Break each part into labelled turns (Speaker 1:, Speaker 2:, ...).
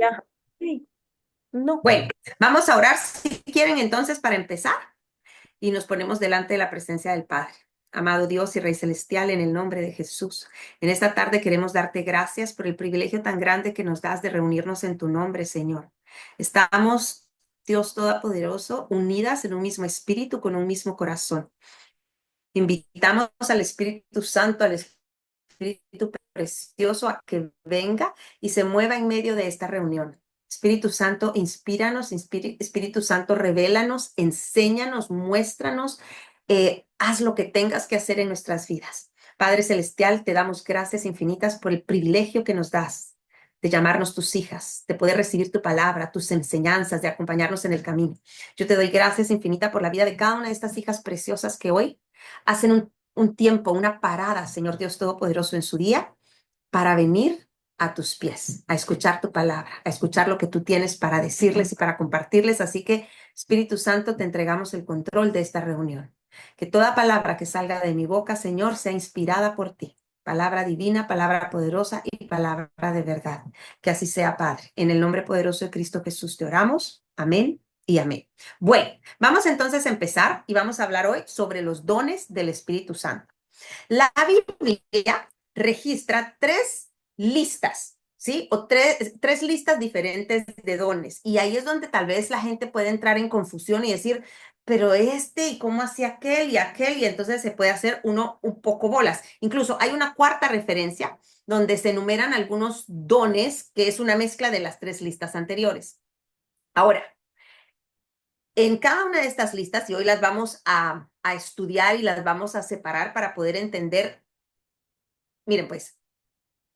Speaker 1: Ya. Sí. No.
Speaker 2: Bueno, vamos a orar si quieren entonces para empezar y nos ponemos delante de la presencia del Padre. Amado Dios y Rey Celestial, en el nombre de Jesús, en esta tarde queremos darte gracias por el privilegio tan grande que nos das de reunirnos en tu nombre, Señor. Estamos, Dios Todopoderoso, unidas en un mismo espíritu, con un mismo corazón. Invitamos al Espíritu Santo, al Espíritu Precioso, a que venga y se mueva en medio de esta reunión. Espíritu Santo, inspíranos, Espíritu Santo, revélanos, enséñanos, muéstranos, haz lo que tengas que hacer en nuestras vidas. Padre Celestial, te damos gracias infinitas por el privilegio que nos das de llamarnos tus hijas, de poder recibir tu palabra, tus enseñanzas, de acompañarnos en el camino. Yo te doy gracias infinita por la vida de cada una de estas hijas preciosas que hoy hacen un tiempo, una parada, Señor Dios Todopoderoso, en su día para venir a tus pies, a escuchar tu palabra, a escuchar lo que tú tienes para decirles y para compartirles. Así que, Espíritu Santo, te entregamos el control de esta reunión. Que toda palabra que salga de mi boca, Señor, sea inspirada por ti. Palabra divina, palabra poderosa y palabra de verdad. Que así sea, Padre. En el nombre poderoso de Cristo Jesús te oramos. Amén y amén. Bueno, vamos entonces a empezar y vamos a hablar hoy sobre los dones del Espíritu Santo. La Biblia registra tres listas, ¿sí? O tres listas diferentes de dones. Y ahí es donde tal vez la gente puede entrar en confusión y decir, pero y cómo hacía aquel, y entonces se puede hacer uno un poco bolas. Incluso hay una cuarta referencia donde se enumeran algunos dones, que es una mezcla de las tres listas anteriores. Ahora, en cada una de estas listas, y hoy las vamos a estudiar y las vamos a separar para poder entender, miren pues,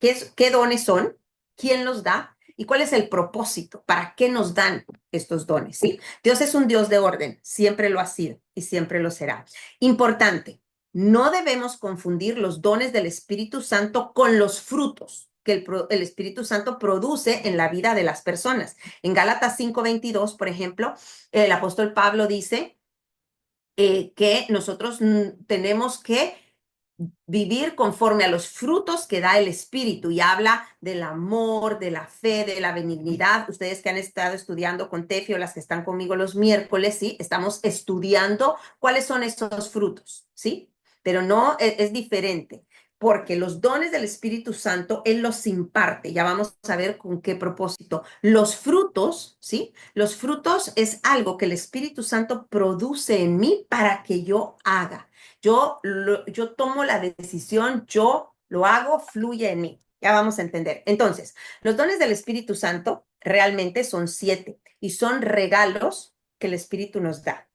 Speaker 2: qué dones son, quién los da y cuál es el propósito, para qué nos dan estos dones. ¿Sí? Dios es un Dios de orden, siempre lo ha sido y siempre lo será. Importante, no debemos confundir los dones del Espíritu Santo con los frutos que el Espíritu Santo produce en la vida de las personas. En Gálatas 5:22, por ejemplo, el apóstol Pablo dice que nosotros tenemos que vivir conforme a los frutos que da el Espíritu y habla del amor, de la fe, de la benignidad. Ustedes que han estado estudiando con Tefi o las que están conmigo los miércoles, ¿sí? Estamos estudiando cuáles son esos frutos, ¿sí? Pero no, es diferente, porque los dones del Espíritu Santo, Él los imparte. Ya vamos a ver con qué propósito. Los frutos, ¿sí? Los frutos es algo que el Espíritu Santo produce en mí para que yo haga. Yo tomo la decisión, yo lo hago, fluye en mí. Ya vamos a entender. Entonces, los dones del Espíritu Santo realmente son 7 y son regalos que el Espíritu nos da.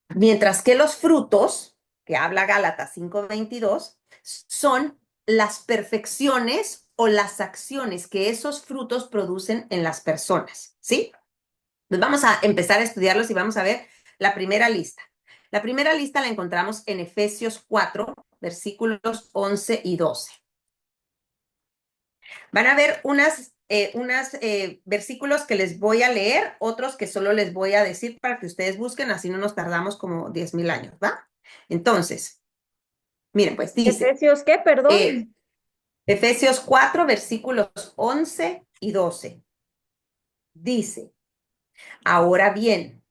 Speaker 2: Mientras que los frutos, que habla Gálatas 5:22, son las perfecciones o las acciones que esos frutos producen en las personas. ¿Sí? Pues vamos a empezar a estudiarlos y vamos a ver la primera lista. La primera lista la encontramos en Efesios 4, versículos 11 y 12. Van a ver unas versículos que les voy a leer, otros que solo les voy a decir para que ustedes busquen, así no nos tardamos como 10,000 años, ¿va? Entonces, miren, pues dice,
Speaker 1: ¿Efesios qué,
Speaker 2: eh,
Speaker 1: perdón?
Speaker 2: Efesios 4, versículos 11 y 12. Dice, ahora bien,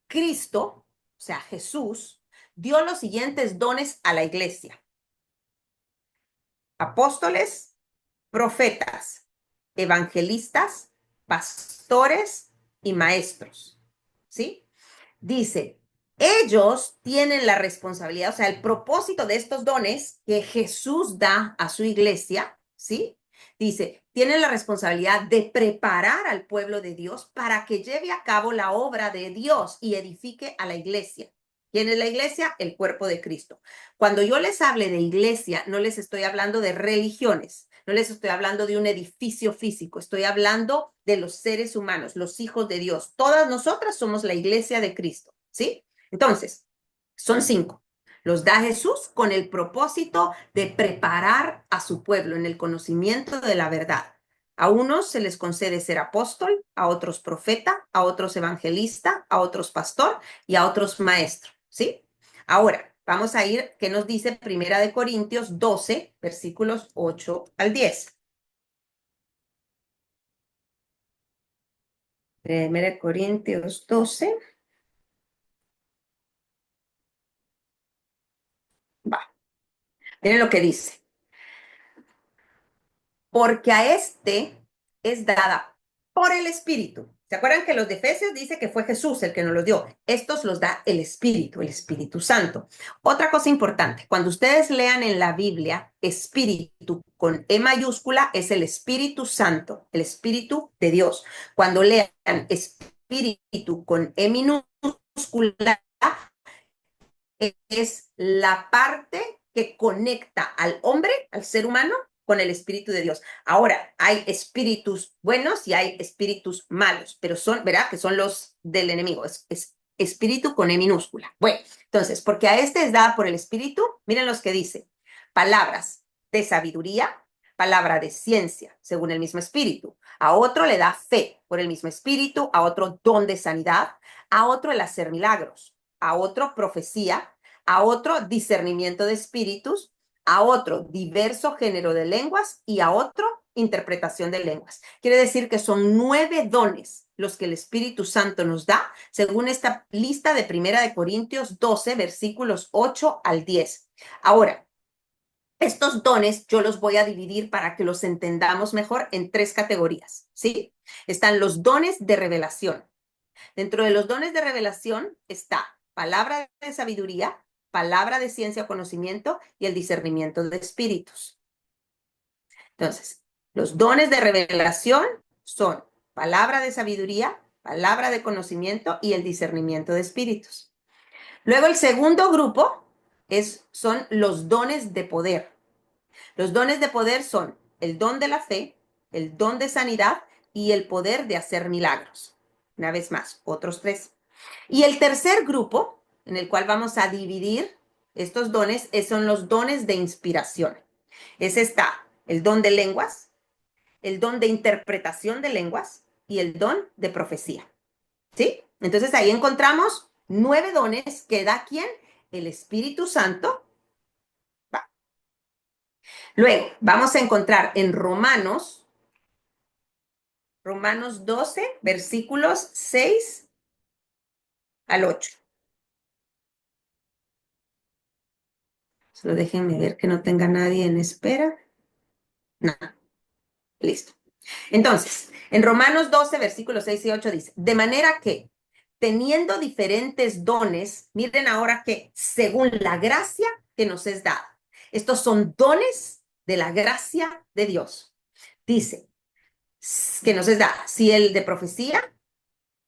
Speaker 2: Cristo, o sea, Jesús, dio los siguientes dones a la iglesia: apóstoles, profetas, evangelistas, pastores y maestros. ¿Sí? Dice, ellos tienen la responsabilidad, o sea, el propósito de estos dones que Jesús da a su iglesia, ¿sí? Dice, tienen la responsabilidad de preparar al pueblo de Dios para que lleve a cabo la obra de Dios y edifique a la iglesia. ¿Quién es la iglesia? El cuerpo de Cristo. Cuando yo les hable de iglesia, no les estoy hablando de religiones, no les estoy hablando de un edificio físico, estoy hablando de los seres humanos, los hijos de Dios. Todas nosotras somos la iglesia de Cristo, ¿sí? Entonces, son 5. Los da Jesús con el propósito de preparar a su pueblo en el conocimiento de la verdad. A unos se les concede ser apóstol, a otros profeta, a otros evangelista, a otros pastor y a otros maestro, ¿sí? Ahora, vamos a ir, ¿qué nos dice Primera de Corintios 12, versículos 8 al 10? 1 Corintios 12. Va. Miren lo que dice. Porque a este es dada por el Espíritu. ¿Se acuerdan que los de Efesios dice que fue Jesús el que nos los dio? Estos los da el Espíritu Santo. Otra cosa importante, cuando ustedes lean en la Biblia, Espíritu con E mayúscula es el Espíritu Santo, el Espíritu de Dios. Cuando lean Espíritu con E minúscula, es la parte que conecta al hombre, al ser humano, con el Espíritu de Dios. Ahora, hay espíritus buenos y hay espíritus malos, pero son, ¿verdad? Que son los del enemigo. Es espíritu con E minúscula. Bueno, entonces, porque a este es dada por el Espíritu, miren los que dice, palabras de sabiduría, palabra de ciencia, según el mismo Espíritu. A otro le da fe por el mismo Espíritu, a otro don de sanidad, a otro el hacer milagros, a otro profecía, a otro discernimiento de espíritus, a otro diverso género de lenguas y a otro interpretación de lenguas. Quiere decir que son 9 dones los que el Espíritu Santo nos da, según esta lista de 1 Corintios 12, versículos 8 al 10. Ahora, estos dones yo los voy a dividir para que los entendamos mejor en 3 categorías, ¿sí? Están los dones de revelación. Dentro de los dones de revelación está palabra de sabiduría, palabra de ciencia o conocimiento y el discernimiento de espíritus. Entonces, los dones de revelación son palabra de sabiduría, palabra de conocimiento y el discernimiento de espíritus. Luego el segundo grupo son los dones de poder. Los dones de poder son el don de la fe, el don de sanidad y el poder de hacer milagros. Una vez más, otros 3. Y el tercer grupo, en el cual vamos a dividir estos dones, son los dones de inspiración. Ese está el don de lenguas, el don de interpretación de lenguas y el don de profecía. ¿Sí? Entonces ahí encontramos 9 dones que da ¿quién? El Espíritu Santo. Va. Luego vamos a encontrar en Romanos 12, versículos 6 al 8. Solo déjenme ver que no tenga nadie en espera. No, listo. Entonces, en Romanos 12, versículos 6 y 8 dice, de manera que, teniendo diferentes dones, miren ahora que, según la gracia que nos es dada, estos son dones de la gracia de Dios. Dice, que nos es dada, si el de profecía,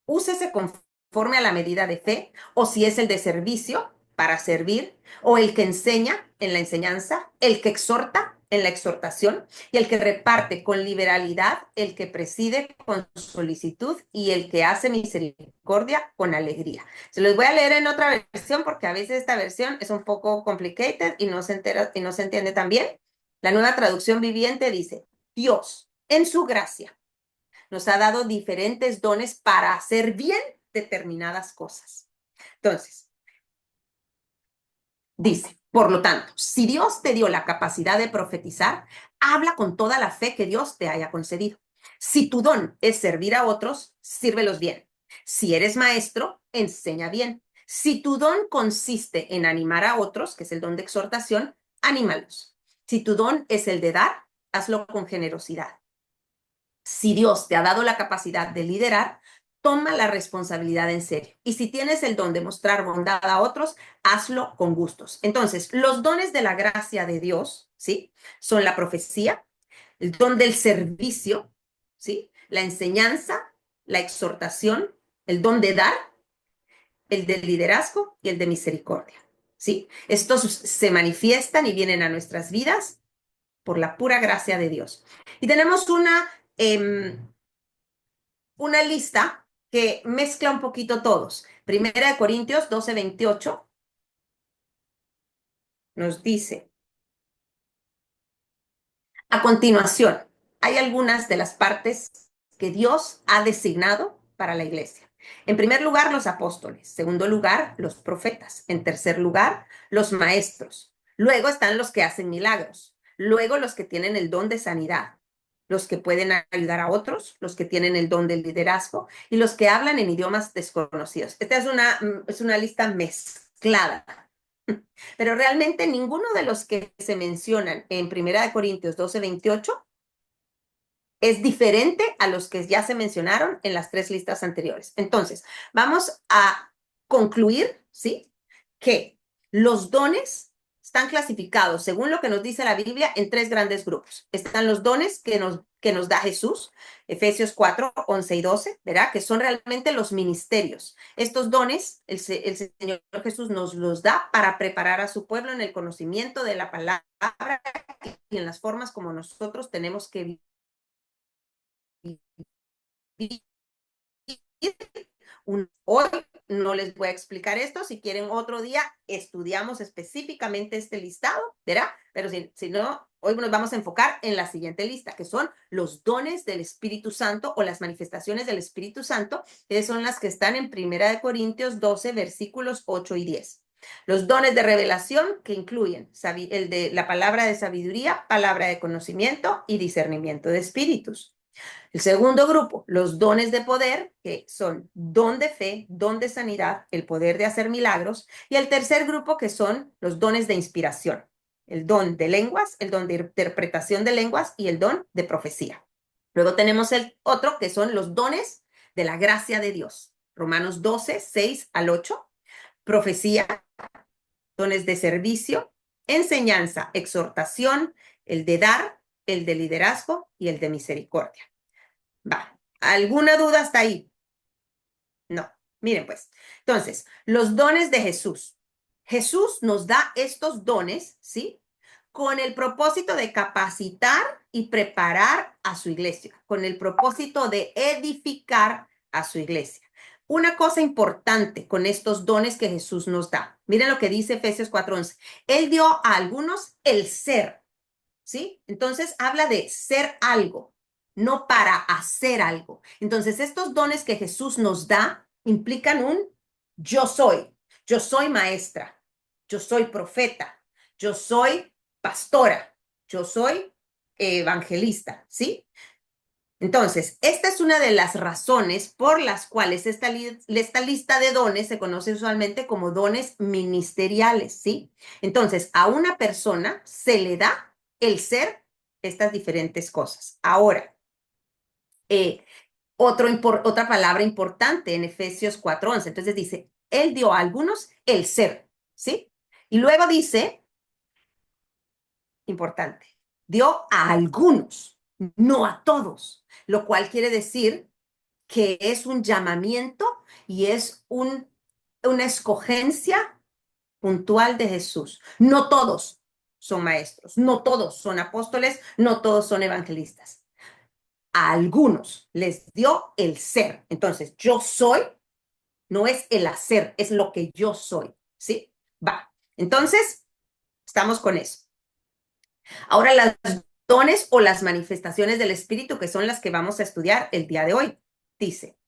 Speaker 2: úsese conforme a la medida de fe, o si es el de servicio, para servir, o el que enseña en la enseñanza, el que exhorta en la exhortación, y el que reparte con liberalidad, el que preside con solicitud, y el que hace misericordia con alegría. Se los voy a leer en otra versión, porque a veces esta versión es un poco complicated y no se entiende tan bien. La Nueva Traducción Viviente dice, Dios, en su gracia, nos ha dado diferentes dones para hacer bien determinadas cosas. Entonces, dice, por lo tanto, si Dios te dio la capacidad de profetizar, habla con toda la fe que Dios te haya concedido. Si tu don es servir a otros, sírvelos bien. Si eres maestro, enseña bien. Si tu don consiste en animar a otros, que es el don de exhortación, anímalos. Si tu don es el de dar, hazlo con generosidad. Si Dios te ha dado la capacidad de liderar, toma la responsabilidad en serio. Y si tienes el don de mostrar bondad a otros, hazlo con gustos. Entonces, los dones de la gracia de Dios, ¿sí? Son la profecía, el don del servicio, ¿sí? La enseñanza, la exhortación, el don de dar, el del liderazgo y el de misericordia, ¿sí? Estos se manifiestan y vienen a nuestras vidas por la pura gracia de Dios. Y tenemos una lista que mezcla un poquito todos. 1 Corintios 12, 28 nos dice, a continuación, hay algunas de las partes que Dios ha designado para la iglesia. En primer lugar, los apóstoles. Segundo lugar, los profetas. En tercer lugar, los maestros. Luego están los que hacen milagros. Luego los que tienen el don de sanidad. los que pueden ayudar a otros, los que tienen el don del liderazgo y los que hablan en idiomas desconocidos. Esta es una lista mezclada, pero realmente ninguno de los que se mencionan en 1 Corintios 12:28 es diferente a los que ya se mencionaron en las tres listas anteriores. Entonces, vamos a concluir, ¿sí? Que los dones están clasificados, según lo que nos dice la Biblia, en tres grandes grupos. Están los dones que nos da Jesús, Efesios 4:11 y 12, ¿verdad? Que son realmente los ministerios. Estos dones, el Señor Jesús nos los da para preparar a su pueblo en el conocimiento de la palabra y en las formas como nosotros tenemos que vivir. Hoy no les voy a explicar esto. Si quieren otro día, estudiamos específicamente este listado, ¿verdad? Pero si no, hoy nos vamos a enfocar en la siguiente lista, que son los dones del Espíritu Santo o las manifestaciones del Espíritu Santo, que son las que están en 1 Corintios 12, versículos 8 y 10. Los dones de revelación, que incluyen el de la palabra de sabiduría, palabra de conocimiento y discernimiento de espíritus. El segundo grupo, los dones de poder, que son don de fe, don de sanidad, el poder de hacer milagros. Y el tercer grupo, que son los dones de inspiración, el don de lenguas, el don de interpretación de lenguas y el don de profecía. Luego tenemos el otro, que son los dones de la gracia de Dios. Romanos 12:6 al 8. Profecía, dones de servicio, enseñanza, exhortación, el de dar, el de liderazgo y el de misericordia. Va. ¿Alguna duda hasta ahí? No. Miren pues. Entonces, los dones de Jesús. Jesús nos da estos dones, ¿sí? Con el propósito de capacitar y preparar a su iglesia, con el propósito de edificar a su iglesia. Una cosa importante con estos dones que Jesús nos da. Miren lo que dice Efesios 4:11. Él dio a algunos el ser, ¿sí? Entonces habla de ser algo, no para hacer algo. Entonces estos dones que Jesús nos da implican un yo soy maestra, yo soy profeta, yo soy pastora, yo soy evangelista, ¿sí? Entonces, esta es una de las razones por las cuales esta lista de dones se conoce usualmente como dones ministeriales, ¿sí? Entonces, a una persona se le da el ser estas diferentes cosas. Ahora, otra palabra importante en Efesios 4:11. Entonces dice, él dio a algunos el ser, ¿sí? Y luego dice, importante, dio a algunos, no a todos, lo cual quiere decir que es un llamamiento y es una escogencia puntual de Jesús. No todos son maestros, no todos son apóstoles, no todos son evangelistas. A algunos les dio el ser. Entonces, yo soy, no es el hacer, es lo que yo soy, ¿sí? Va. Entonces, estamos con eso. Ahora, las dones o las manifestaciones del Espíritu, que son las que vamos a estudiar el día de hoy. Dice,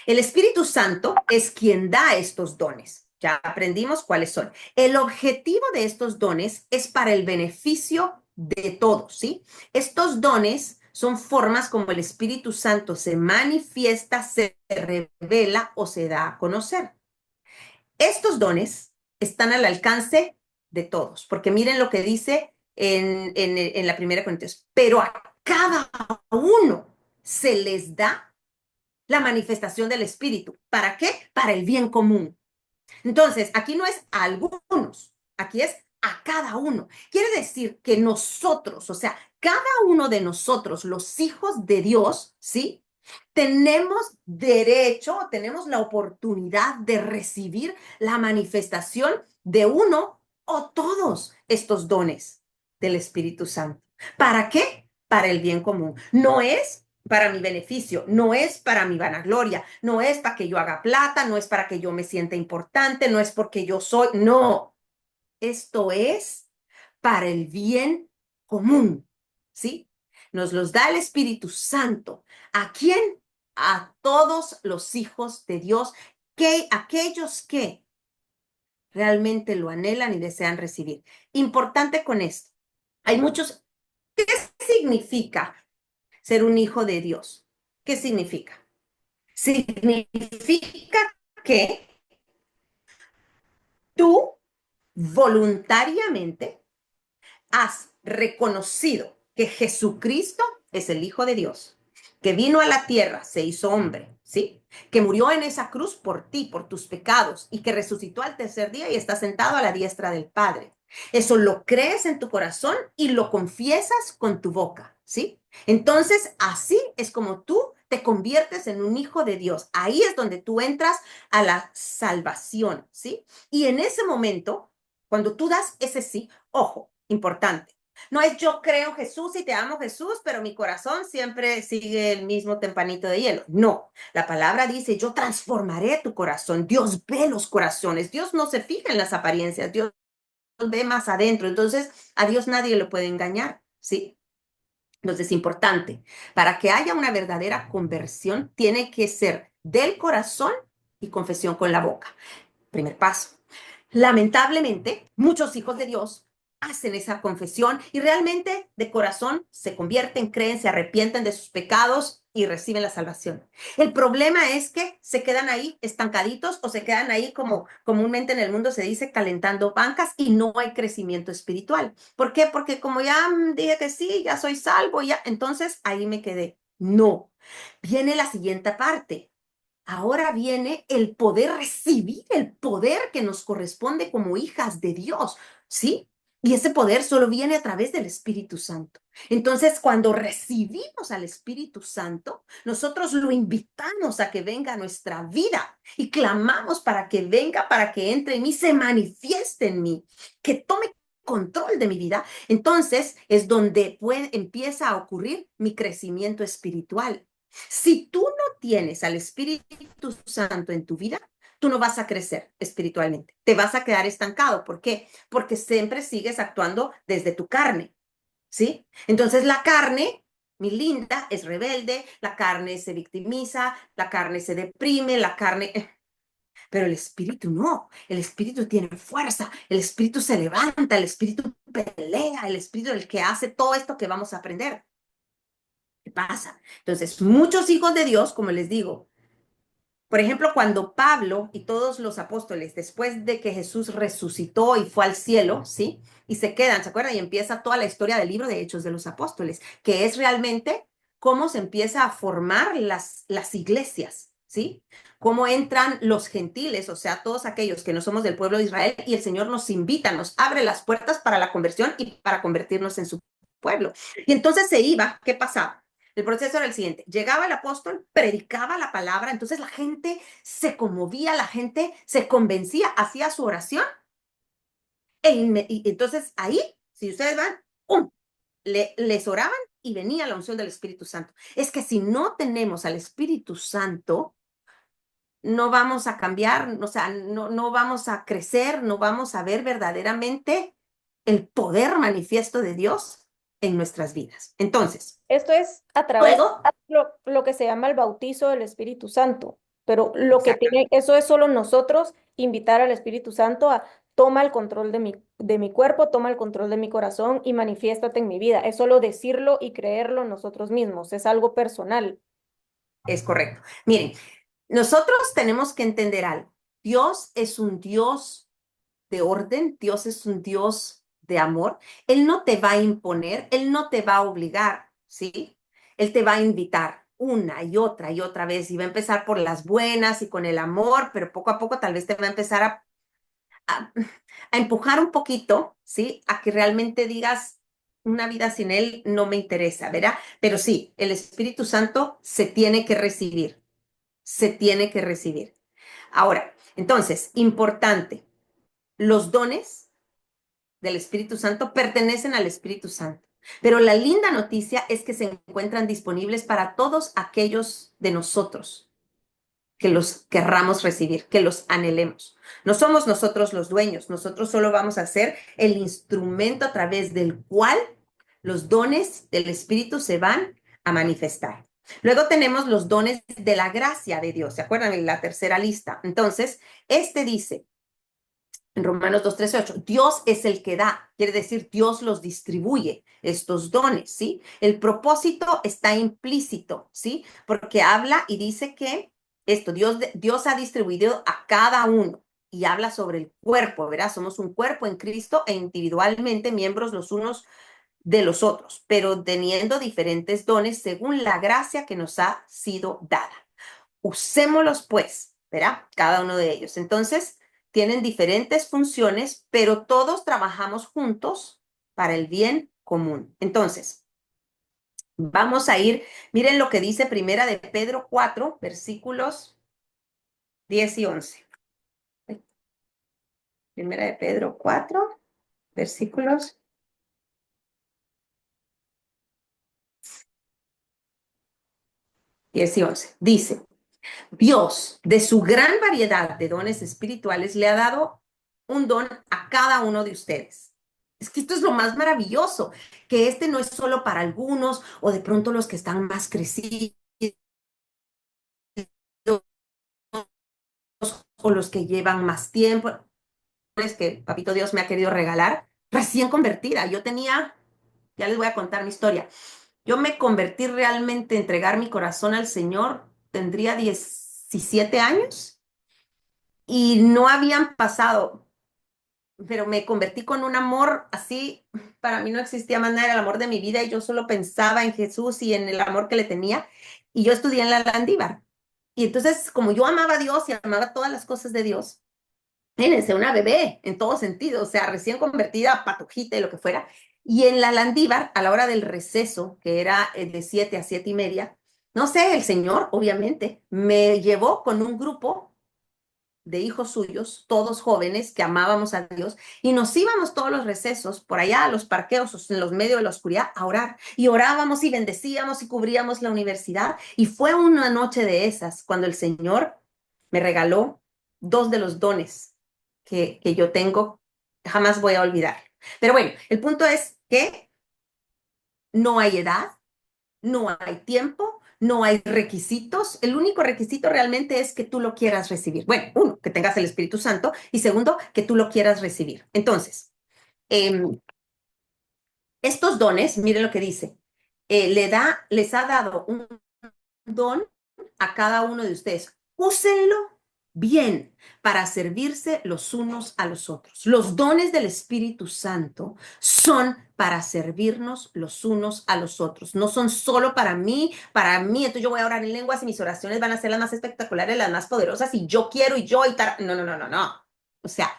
Speaker 2: el Espíritu Santo es quien da estos dones. Ya aprendimos cuáles son. El objetivo de estos dones es para el beneficio de todos, ¿sí? Estos dones son formas como el Espíritu Santo se manifiesta, se revela o se da a conocer. Estos dones están al alcance de todos, porque miren lo que dice en la 1 Corintios, pero a cada uno se les da la manifestación del Espíritu. ¿Para qué? Para el bien común. Entonces, aquí no es a algunos, aquí es a cada uno. Quiere decir que nosotros, o sea, cada uno de nosotros, los hijos de Dios, ¿sí? Tenemos derecho, tenemos la oportunidad de recibir la manifestación de uno o todos estos dones del Espíritu Santo. ¿Para qué? Para el bien común. No es para mi beneficio, no es para mi vanagloria, no es para que yo haga plata, no es para que yo me sienta importante, no es porque yo soy, no. Esto es para el bien común, ¿sí? Nos los da el Espíritu Santo. ¿A quién? A todos los hijos de Dios, que aquellos que realmente lo anhelan y desean recibir. Importante con esto. Hay muchos. ¿Qué significa ser un hijo de Dios. ¿Qué significa? Significa que tú voluntariamente has reconocido que Jesucristo es el Hijo de Dios, que vino a la tierra, se hizo hombre, ¿sí? Que murió en esa cruz por ti, por tus pecados, y que resucitó al tercer día y está sentado a la diestra del Padre. Eso lo crees en tu corazón y lo confiesas con tu boca, ¿sí? Entonces, así es como tú te conviertes en un hijo de Dios. Ahí es donde tú entras a la salvación, ¿sí? Y en ese momento, cuando tú das ese sí, ojo, importante. No es yo creo en Jesús y te amo Jesús, pero mi corazón siempre sigue el mismo tempanito de hielo. No, la palabra dice, yo transformaré tu corazón. Dios ve los corazones. Dios no se fija en las apariencias. Dios ve más adentro. Entonces, a Dios nadie lo puede engañar, ¿sí? Entonces, es importante. Para que haya una verdadera conversión, tiene que ser del corazón y confesión con la boca. Primer paso. Lamentablemente, muchos hijos de Dios hacen esa confesión y realmente de corazón se convierten, creen, se arrepienten de sus pecados y reciben la salvación. El problema es que se quedan ahí estancaditos o se quedan ahí como comúnmente en el mundo se dice calentando bancas y no hay crecimiento espiritual. ¿Por qué? Porque como ya dije que sí, ya soy salvo, ya, entonces ahí me quedé. No. Viene la siguiente parte. Ahora viene el poder recibir el poder que nos corresponde como hijas de Dios, ¿sí? Y ese poder solo viene a través del Espíritu Santo. Entonces, cuando recibimos al Espíritu Santo, nosotros lo invitamos a que venga a nuestra vida y clamamos para que venga, para que entre en mí, se manifieste en mí, que tome control de mi vida. Entonces, es donde empieza a ocurrir mi crecimiento espiritual. Si tú no tienes al Espíritu Santo en tu vida, tú no vas a crecer espiritualmente. Te vas a quedar estancado. ¿Por qué? Porque siempre sigues actuando desde tu carne, ¿sí? Entonces la carne, mi linda, es rebelde, la carne se victimiza, la carne se deprime, la carne... Pero el espíritu no, el espíritu tiene fuerza, el espíritu se levanta, el espíritu pelea, el espíritu es el que hace todo esto que vamos a aprender. ¿Qué pasa? Entonces, muchos hijos de Dios, como les digo, por ejemplo, cuando Pablo y todos los apóstoles, después de que Jesús resucitó y fue al cielo, ¿sí? Y se quedan, ¿se acuerdan? Y empieza toda la historia del libro de Hechos de los Apóstoles, que es realmente cómo se empieza a formar las iglesias, ¿sí? Cómo entran los gentiles, o sea, todos aquellos que no somos del pueblo de Israel, y el Señor nos invita, nos abre las puertas para la conversión y para convertirnos en su pueblo. Y entonces se iba, ¿qué pasaba? El proceso era el siguiente. Llegaba el apóstol, predicaba la palabra, entonces la gente se conmovía, la gente se convencía, hacía su oración. Y entonces ahí, si ustedes van, ¡pum! Les oraban y venía la unción del Espíritu Santo. Es que si no tenemos al Espíritu Santo, no vamos a cambiar, o sea, no vamos a crecer, no vamos a ver verdaderamente el poder manifiesto de Dios en nuestras vidas. Entonces,
Speaker 3: Esto es a través de
Speaker 2: luego,
Speaker 3: lo que se llama el bautizo del Espíritu Santo, pero lo que
Speaker 2: exacto.
Speaker 3: tiene, eso es solo nosotros invitar al Espíritu Santo a toma el control de mi cuerpo, toma el control de mi corazón y manifiéstate en mi vida. Es solo decirlo y creerlo nosotros mismos, es algo personal.
Speaker 2: Es correcto. Miren, nosotros tenemos que entender algo. Dios es un Dios de orden, Dios es un Dios de amor. Él no te va a imponer, Él no te va a obligar, ¿sí? Él te va a invitar una y otra vez y va a empezar por las buenas y con el amor, pero poco a poco tal vez te va a empezar a, a empujar un poquito, ¿sí? A que realmente digas, una vida sin Él no me interesa, ¿verdad? Pero sí, el Espíritu Santo se tiene que recibir, se tiene que recibir. Ahora, entonces, importante, los dones del Espíritu Santo pertenecen al Espíritu Santo. Pero la linda noticia es que se encuentran disponibles para todos aquellos de nosotros que los querramos recibir, que los anhelemos. No somos nosotros los dueños, nosotros solo vamos a ser el instrumento a través del cual los dones del Espíritu se van a manifestar. Luego tenemos los dones de la gracia de Dios, ¿se acuerdan en la tercera lista? Entonces, este dice, En Romanos 2:13-8, Dios es el que da, quiere decir Dios los distribuye, estos dones, ¿sí? El propósito está implícito, ¿sí? Porque habla y dice que Dios ha distribuido a cada uno y habla sobre el cuerpo, ¿verdad? Somos un cuerpo en Cristo e individualmente miembros los unos de los otros, pero teniendo diferentes dones según la gracia que nos ha sido dada. Usémoslos pues, ¿verdad? Cada uno de ellos. Entonces, tienen diferentes funciones, pero todos trabajamos juntos para el bien común. Entonces, vamos a ir, miren lo que dice Primera de Pedro 4, versículos 10 y 11. Primera de Pedro 4, versículos 10 y 11. Dice, Dios, de su gran variedad de dones espirituales, le ha dado un don a cada uno de ustedes. Es que esto es lo más maravilloso, que este no es solo para algunos o de pronto los que están más crecidos o los que llevan más tiempo. Es que Papito Dios me ha querido regalar recién convertida. Ya les voy a contar mi historia. Yo me convertí realmente, entregar mi corazón al Señor, tendría 17 años y no habían pasado, pero me convertí con un amor así, para mí no existía más nada, era el amor de mi vida y yo solo pensaba en Jesús y en el amor que le tenía. Y yo estudié en la Landívar. Y entonces, como yo amaba a Dios y amaba todas las cosas de Dios, fíjense, una bebé en todo sentido, o sea, recién convertida, patujita y lo que fuera. Y en la Landívar, a la hora del receso, que era de 7 a 7:30, no sé, el Señor, obviamente, me llevó con un grupo de hijos suyos, todos jóvenes que amábamos a Dios, y nos íbamos todos los recesos por allá a los parqueos, en los medios de la oscuridad, a orar. Y orábamos y bendecíamos y cubríamos la universidad. Y fue una noche de esas cuando el Señor me regaló dos de los dones que yo tengo, jamás voy a olvidar. Pero bueno, el punto es que no hay edad, no hay tiempo, no hay requisitos. El único requisito realmente es que tú lo quieras recibir. Bueno, uno, que tengas el Espíritu Santo y segundo, que tú lo quieras recibir. Entonces, eh, estos dones, miren lo que dice, les ha dado un don a cada uno de ustedes. Úsenlo bien para servirse los unos a los otros. Los dones del Espíritu Santo son para servirnos los unos a los otros. No son solo para mí. Entonces yo voy a orar en lenguas y mis oraciones van a ser las más espectaculares, las más poderosas y yo quiero y yo y tal. No, no, no, no, no. O sea,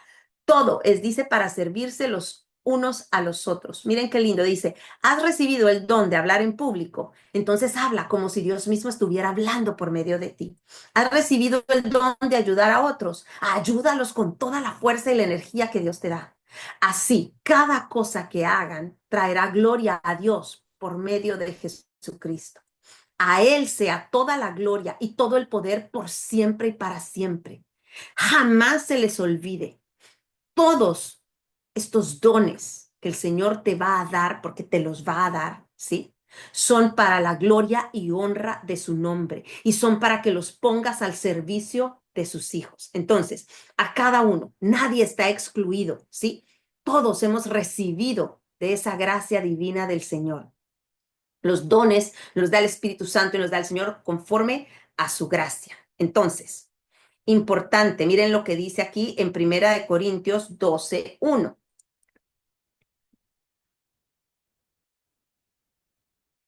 Speaker 2: todo es, dice, para servirse los unos a los otros. Miren qué lindo, dice, has recibido el don de hablar en público, entonces habla como si Dios mismo estuviera hablando por medio de ti. Has recibido el don de ayudar a otros, ayúdalos con toda la fuerza y la energía que Dios te da. Así, cada cosa que hagan traerá gloria a Dios por medio de Jesucristo. A Él sea toda la gloria y todo el poder por siempre y para siempre. Jamás se les olvide todos estos dones que el Señor te va a dar, porque te los va a dar, ¿sí? Son para la gloria y honra de su nombre y son para que los pongas al servicio de sus hijos. Entonces, a cada uno, nadie está excluido, ¿sí? Todos hemos recibido de esa gracia divina del Señor. Los dones los da el Espíritu Santo y los da el Señor conforme a su gracia. Entonces, importante, miren lo que dice aquí en Primera de Corintios 12:1.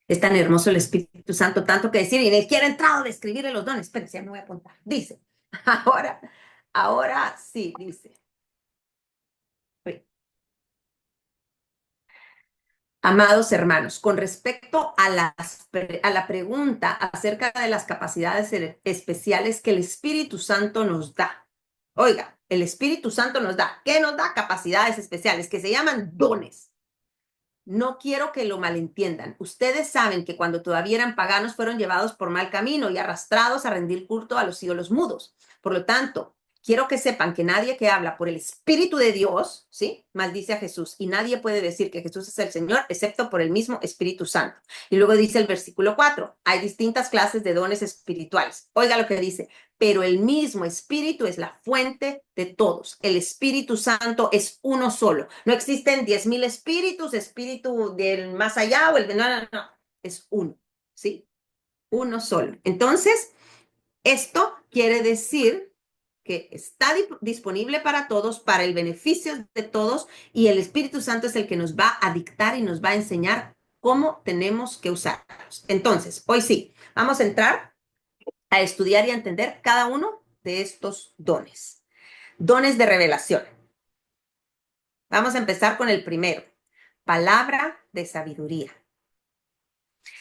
Speaker 2: Es tan hermoso el Espíritu Santo, tanto que decir, y ni siquiera he entrado a describirle los dones. Espérense, ya me voy a apuntar. Dice, ahora, ahora sí, dice. Amados hermanos, con respecto a la pregunta acerca de las capacidades especiales que el Espíritu Santo nos da. Oiga, el Espíritu Santo nos da, ¿qué nos da? Capacidades especiales que se llaman dones. No quiero que lo malentiendan. Ustedes saben que cuando todavía eran paganos fueron llevados por mal camino y arrastrados a rendir culto a los ídolos mudos. Por lo tanto, quiero que sepan que nadie que habla por el Espíritu de Dios, ¿sí? Maldice a Jesús. Y nadie puede decir que Jesús es el Señor, excepto por el mismo Espíritu Santo. Y luego dice el versículo 4, hay distintas clases de dones espirituales. Oiga lo que dice, pero el mismo Espíritu es la fuente de todos. El Espíritu Santo es uno solo. No existen 10,000 espíritus, espíritu del más allá o el de... No, no, no. Es uno, ¿sí? Uno solo. Entonces, esto quiere decir que está disponible para todos, para el beneficio de todos, y el Espíritu Santo es el que nos va a dictar y nos va a enseñar cómo tenemos que usarlos. Entonces, hoy sí, vamos a entrar a estudiar y a entender cada uno de estos dones. Dones de revelación. Vamos a empezar con el primero, palabra de sabiduría.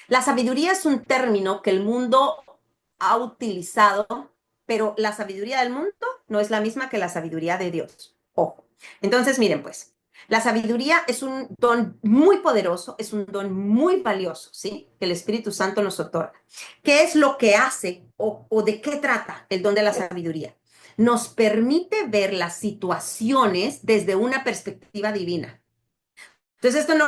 Speaker 2: La sabiduría es un término que el mundo ha utilizado, pero la sabiduría del mundo no es la misma que la sabiduría de Dios. Ojo. Entonces, miren pues, la sabiduría es un don muy poderoso, es un don muy valioso, ¿sí? Que el Espíritu Santo nos otorga. ¿Qué es lo que hace o de qué trata el don de la sabiduría? Nos permite ver las situaciones desde una perspectiva divina. Entonces, esto no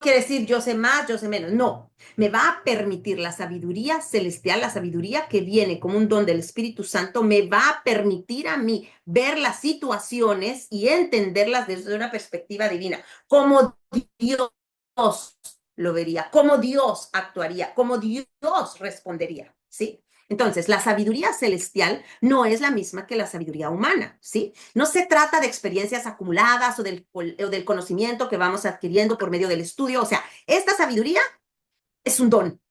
Speaker 2: quiere decir yo sé más, yo sé menos. No, me va a permitir la sabiduría celestial, la sabiduría que viene como un don del Espíritu Santo, me va a permitir a mí ver las situaciones y entenderlas desde una perspectiva divina, como Dios lo vería, como Dios actuaría, como Dios respondería, ¿sí? Entonces, la sabiduría celestial no es la misma que la sabiduría humana, ¿sí? No se trata de experiencias acumuladas o del conocimiento que vamos adquiriendo por medio del estudio. O sea, esta sabiduría es un don.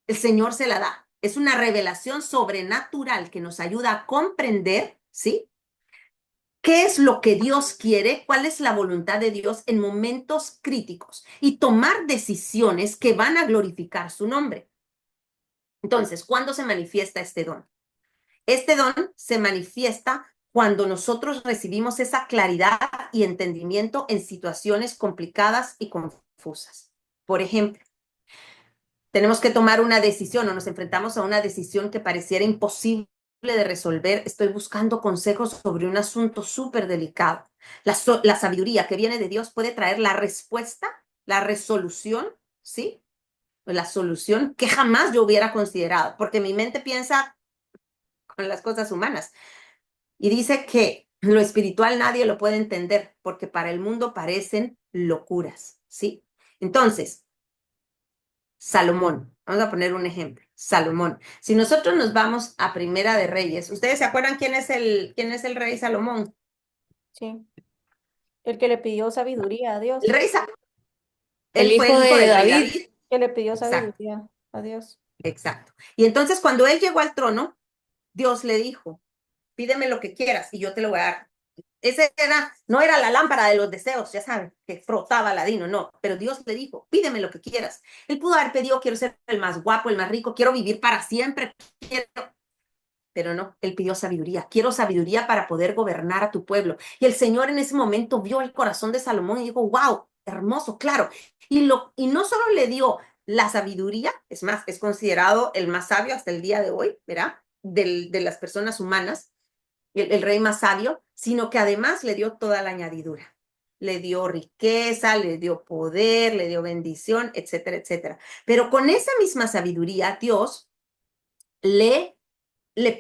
Speaker 2: El Señor se la da. Es una revelación sobrenatural que nos ayuda a comprender, ¿sí? ¿Qué es lo que Dios quiere? ¿Cuál es la voluntad de Dios en momentos críticos? Y tomar decisiones que van a glorificar su nombre. Entonces, ¿cuándo se manifiesta este don? Este don se manifiesta cuando nosotros recibimos esa claridad y entendimiento en situaciones complicadas y confusas. Por ejemplo, tenemos que tomar una decisión o nos enfrentamos a una decisión que pareciera imposible de resolver. Estoy buscando consejos sobre un asunto súper delicado. La sabiduría que viene de Dios puede traer la respuesta, la resolución, ¿sí? La solución que jamás yo hubiera considerado, porque mi mente piensa con las cosas humanas. Y dice que lo espiritual nadie lo puede entender porque para el mundo parecen locuras, ¿sí? Entonces, Salomón, vamos a poner un ejemplo. Salomón. Si nosotros nos vamos a Primera de Reyes, ¿ustedes se acuerdan quién es el rey Salomón?
Speaker 3: Sí. El que le pidió sabiduría a
Speaker 2: El
Speaker 3: Dios.
Speaker 2: rey
Speaker 1: El
Speaker 2: él fue
Speaker 1: hijo
Speaker 2: el hijo
Speaker 1: de
Speaker 2: del rey
Speaker 1: David.
Speaker 2: David.
Speaker 3: Que le pidió
Speaker 2: Exacto,
Speaker 3: sabiduría a Dios.
Speaker 2: exacto. Y entonces cuando él llegó al trono, Dios le dijo, pídeme lo que quieras y yo te lo voy a dar. No era la lámpara de los deseos, ya saben, que frotaba Aladino, no, pero Dios le dijo, pídeme lo que quieras. Él pudo haber pedido, quiero ser el más guapo, el más rico, quiero vivir para siempre, pero no, él pidió sabiduría, quiero sabiduría para poder gobernar a tu pueblo. Y el Señor en ese momento vio el corazón de Salomón y dijo, wow, hermoso, claro. Y no solo le dio la sabiduría, es más, es considerado el más sabio hasta el día de hoy, ¿verdad? De las personas humanas, el rey más sabio, sino que además le dio toda la añadidura. Le dio riqueza, le dio poder, le dio bendición, etcétera, etcétera. Pero con esa misma sabiduría, Dios le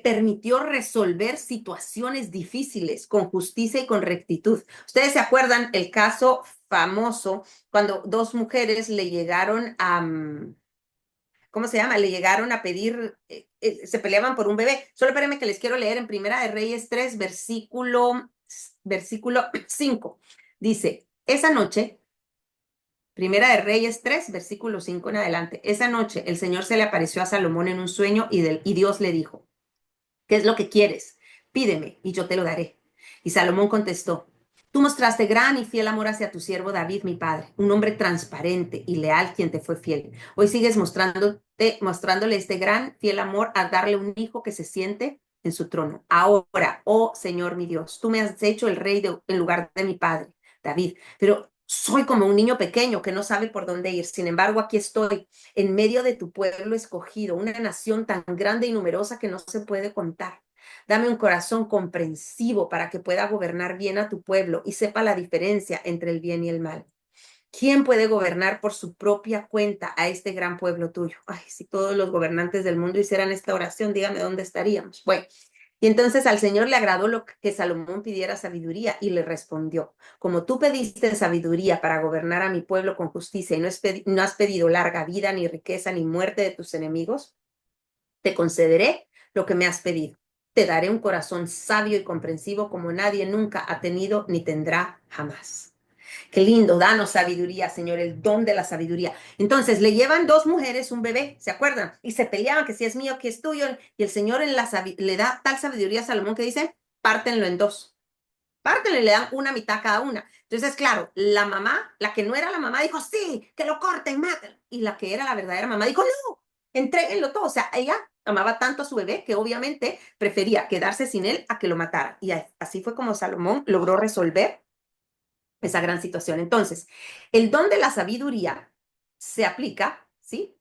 Speaker 2: permitió resolver situaciones difíciles con justicia y con rectitud. Ustedes se acuerdan el caso famoso cuando dos mujeres le llegaron a, ¿cómo se llama? Le llegaron a pedir, se peleaban por un bebé. Solo espérenme que les quiero leer en Primera de Reyes 3, versículo 5. Dice, esa noche, Primera de Reyes 3, versículo 5 en adelante, esa noche el Señor se le apareció a Salomón en un sueño y Dios le dijo, ¿qué es lo que quieres? Pídeme y yo te lo daré. Y Salomón contestó, tú mostraste gran y fiel amor hacia tu siervo David, mi padre, un hombre transparente y leal quien te fue fiel. Hoy sigues mostrándole este gran, fiel amor a darle un hijo que se siente en su trono. Ahora, oh Señor mi Dios, tú me has hecho el rey en lugar de mi padre, David, pero soy como un niño pequeño que no sabe por dónde ir. Sin embargo, aquí estoy en medio de tu pueblo escogido, una nación tan grande y numerosa que no se puede contar. Dame un corazón comprensivo para que pueda gobernar bien a tu pueblo y sepa la diferencia entre el bien y el mal. ¿Quién puede gobernar por su propia cuenta a este gran pueblo tuyo? Ay, si todos los gobernantes del mundo hicieran esta oración, dígame dónde estaríamos. Bueno, y entonces al Señor le agradó lo que Salomón pidiera sabiduría y le respondió, como tú pediste sabiduría para gobernar a mi pueblo con justicia y no has pedido larga vida, ni riqueza, ni muerte de tus enemigos, te concederé lo que me has pedido. Te daré un corazón sabio y comprensivo como nadie nunca ha tenido ni tendrá jamás. Qué lindo, danos sabiduría, Señor, el don de la sabiduría. Entonces le llevan dos mujeres un bebé, ¿se acuerdan? Y se peleaban que si es mío, que es tuyo. Y el Señor le da tal sabiduría a Salomón que dice, pártenlo en dos. Pártenlo y le dan una mitad a cada una. Entonces, claro, la mamá, la que no era la mamá, dijo, sí, que lo corten, maten. Y la que era la verdadera mamá dijo, no, entréguenlo todo. O sea, ella amaba tanto a su bebé que obviamente prefería quedarse sin él a que lo matara. Y así fue como Salomón logró resolver esa gran situación. Entonces, el don de la sabiduría se aplica, ¿sí?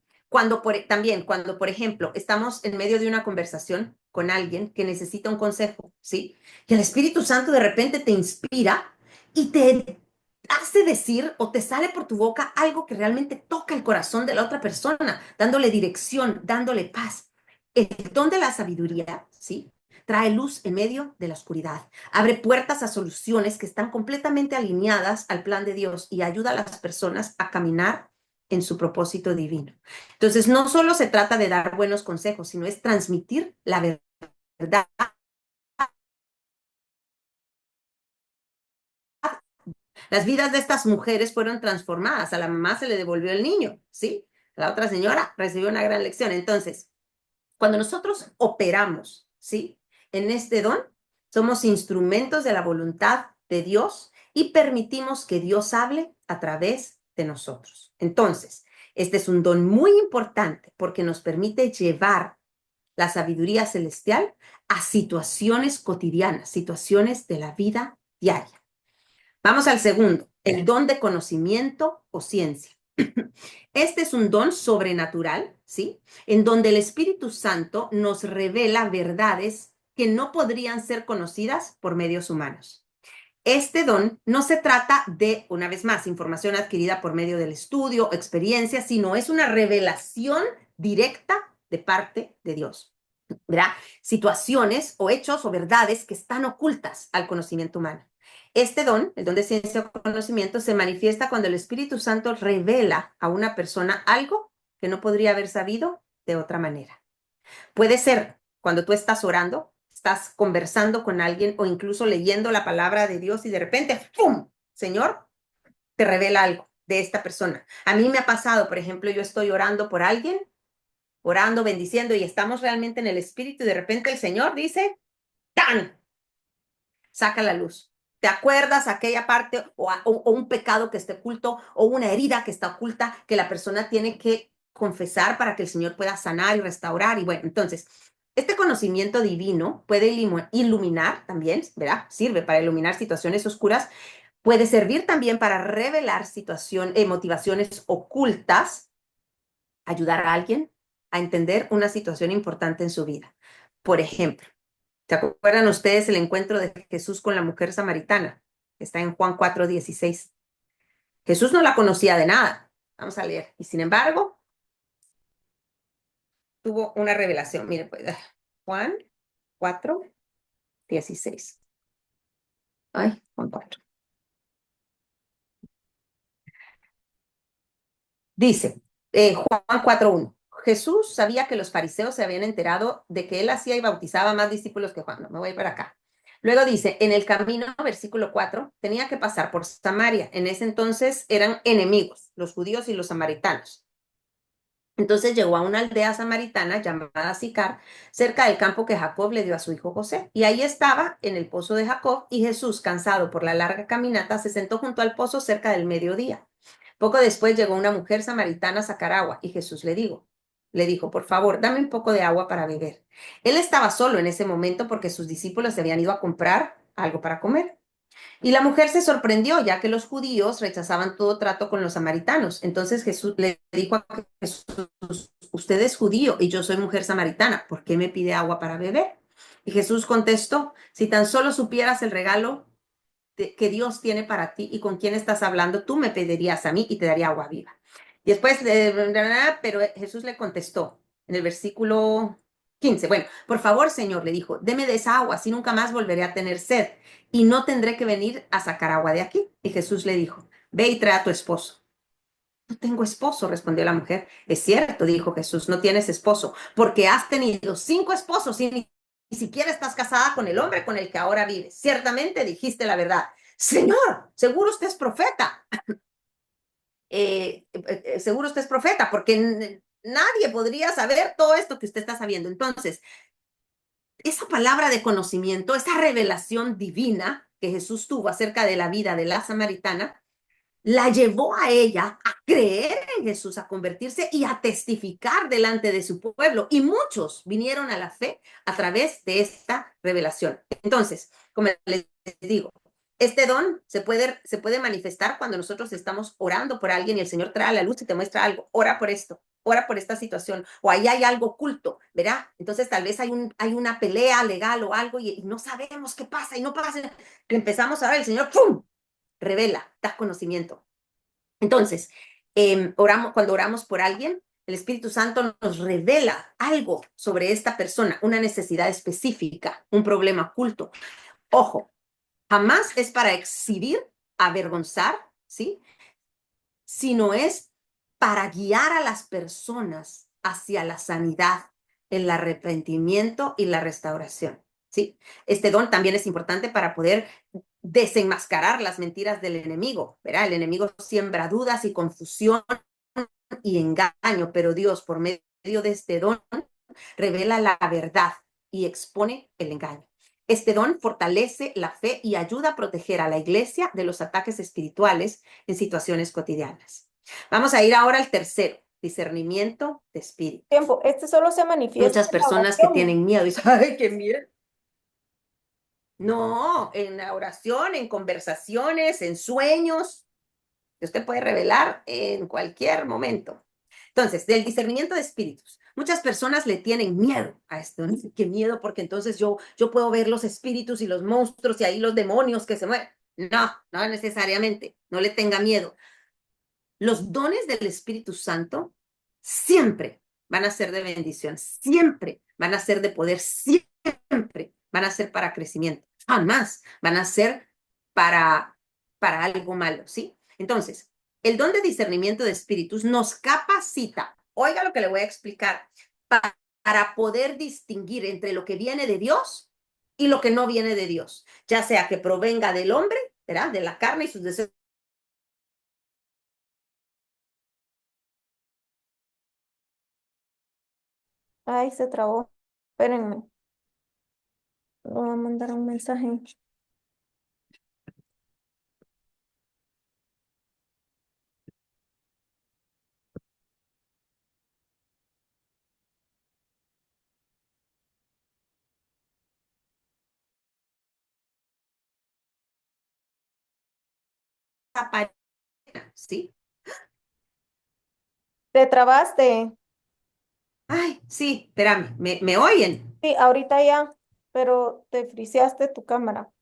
Speaker 2: También cuando, por ejemplo, estamos en medio de una conversación con alguien que necesita un consejo, ¿sí? Y el Espíritu Santo de repente te inspira y te hace decir o te sale por tu boca algo que realmente toca el corazón de la otra persona, dándole dirección, dándole paz. El don de la sabiduría, ¿sí? Trae luz en medio de la oscuridad, abre puertas a soluciones que están completamente alineadas al plan de Dios y ayuda a las personas a caminar en su propósito divino. Entonces, no solo se trata de dar buenos consejos, sino es transmitir la verdad. Las vidas de estas mujeres fueron transformadas. A la mamá se le devolvió el niño, ¿sí? La otra señora recibió una gran lección. Entonces, cuando nosotros operamos, ¿sí? En este don, somos instrumentos de la voluntad de Dios y permitimos que Dios hable a través de nosotros. Entonces, este es un don muy importante porque nos permite llevar la sabiduría celestial a situaciones cotidianas, situaciones de la vida diaria. Vamos al segundo, el don de conocimiento o ciencia. Este es un don sobrenatural, ¿sí? En donde el Espíritu Santo nos revela verdades que no podrían ser conocidas por medios humanos. Este don no se trata de, una vez más, información adquirida por medio del estudio o experiencia, sino es una revelación directa de parte de Dios. ¿Verdad? Situaciones o hechos o verdades que están ocultas al conocimiento humano. Este don, el don de ciencia o conocimiento, se manifiesta cuando el Espíritu Santo revela a una persona algo que no podría haber sabido de otra manera. Puede ser cuando tú estás orando, estás conversando con alguien o incluso leyendo la palabra de Dios y de repente, ¡pum! Señor, te revela algo de esta persona. A mí me ha pasado, por ejemplo, yo estoy orando por alguien, orando, bendiciendo y estamos realmente en el Espíritu y de repente el Señor dice, ¡tan! Saca la luz. ¿Te acuerdas aquella parte o un pecado que esté oculto o una herida que está oculta que la persona tiene que confesar para que el Señor pueda sanar y restaurar? Y bueno, entonces, este conocimiento divino puede iluminar también, ¿verdad? Sirve para iluminar situaciones oscuras, puede servir también para revelar motivaciones ocultas, ayudar a alguien a entender una situación importante en su vida. Por ejemplo, ¿se acuerdan ustedes el encuentro de Jesús con la mujer samaritana? Está en Juan 4:16. Jesús no la conocía de nada. Vamos a leer. Y sin embargo, tuvo una revelación. Mire, pues, Juan 4:16. Ay, Juan 4. Dice, Juan 4:1. Jesús sabía que los fariseos se habían enterado de que él hacía y bautizaba más discípulos que Juan. No, me voy para acá. Luego dice, en el camino, versículo 4, tenía que pasar por Samaria. En ese entonces eran enemigos, los judíos y los samaritanos. Entonces llegó a una aldea samaritana llamada Sicar, cerca del campo que Jacob le dio a su hijo José. Y ahí estaba, en el pozo de Jacob, y Jesús, cansado por la larga caminata, se sentó junto al pozo cerca del mediodía. Poco después llegó una mujer samaritana a sacar agua, y Jesús le dijo, por favor, dame un poco de agua para beber. Él estaba solo en ese momento porque sus discípulos se habían ido a comprar algo para comer. Y la mujer se sorprendió, ya que los judíos rechazaban todo trato con los samaritanos. Entonces Jesús le dijo a Jesús, usted es judío y yo soy mujer samaritana, ¿por qué me pide agua para beber? Y Jesús contestó, si tan solo supieras el regalo que Dios tiene para ti y con quién estás hablando, tú me pedirías a mí y te daría agua viva. Y después, pero Jesús le contestó en el versículo 15, bueno, por favor, Señor, le dijo, deme de esa agua, así nunca más volveré a tener sed y no tendré que venir a sacar agua de aquí. Y Jesús le dijo, ve y trae a tu esposo. No tengo esposo, respondió la mujer. Es cierto, dijo Jesús, no tienes esposo, porque has tenido 5 esposos y ni siquiera estás casada con el hombre con el que ahora vives. Ciertamente dijiste la verdad. Señor, seguro usted es profeta. Seguro usted es profeta, porque nadie podría saber todo esto que usted está sabiendo. Entonces, esa palabra de conocimiento, esa revelación divina que Jesús tuvo acerca de la vida de la samaritana, la llevó a ella a creer en Jesús, a convertirse y a testificar delante de su pueblo. Y muchos vinieron a la fe a través de esta revelación. Entonces, como les digo, este don se puede manifestar cuando nosotros estamos orando por alguien y el Señor trae a la luz y te muestra algo. Ora por esto, ora por esta situación, o ahí hay algo oculto, ¿verdad? Entonces tal vez hay una pelea legal o algo y no sabemos qué pasa y no pasa. Que empezamos a ver, el Señor, ¡pum!, revela, da conocimiento. Entonces, cuando oramos por alguien, el Espíritu Santo nos revela algo sobre esta persona, una necesidad específica, un problema oculto. Ojo, jamás es para exhibir, avergonzar, ¿sí? Sino es para guiar a las personas hacia la sanidad, el arrepentimiento y la restauración, ¿sí? Este don también es importante para poder desenmascarar las mentiras del enemigo, ¿verdad? El enemigo siembra dudas y confusión y engaño, pero Dios, por medio de este don, revela la verdad y expone el engaño. Este don fortalece la fe y ayuda a proteger a la iglesia de los ataques espirituales en situaciones cotidianas. Vamos a ir ahora al tercero, discernimiento de espíritu.
Speaker 3: Tiempo, este solo se manifiesta
Speaker 2: Muchas
Speaker 3: en la
Speaker 2: personas que
Speaker 3: oración.
Speaker 2: tienen miedo dicen, ¡ay, qué miedo! No, en la oración, en conversaciones, en sueños, que usted puede revelar en cualquier momento. Entonces, del discernimiento de espíritus. Muchas personas le tienen miedo a esto. ¿No? ¿Qué miedo? Porque entonces yo puedo ver los espíritus y los monstruos y ahí los demonios que se mueven. No, no necesariamente. No le tenga miedo. Los dones del Espíritu Santo siempre van a ser de bendición, siempre van a ser de poder, siempre van a ser para crecimiento, jamás van a ser para algo malo, ¿sí? Entonces, el don de discernimiento de espíritus nos capacita, oiga lo que le voy a explicar, para poder distinguir entre lo que viene de Dios y lo que no viene de Dios, ya sea que provenga del hombre, ¿verdad? De la carne y sus deseos.
Speaker 3: Ay, se trabó. Espérenme. Le voy a mandar un mensaje.
Speaker 2: ¿Sí?
Speaker 3: Te trabaste.
Speaker 2: Ay, sí, espérame, ¿me oyen?
Speaker 3: Sí, ahorita ya, pero te friseaste tu cámara.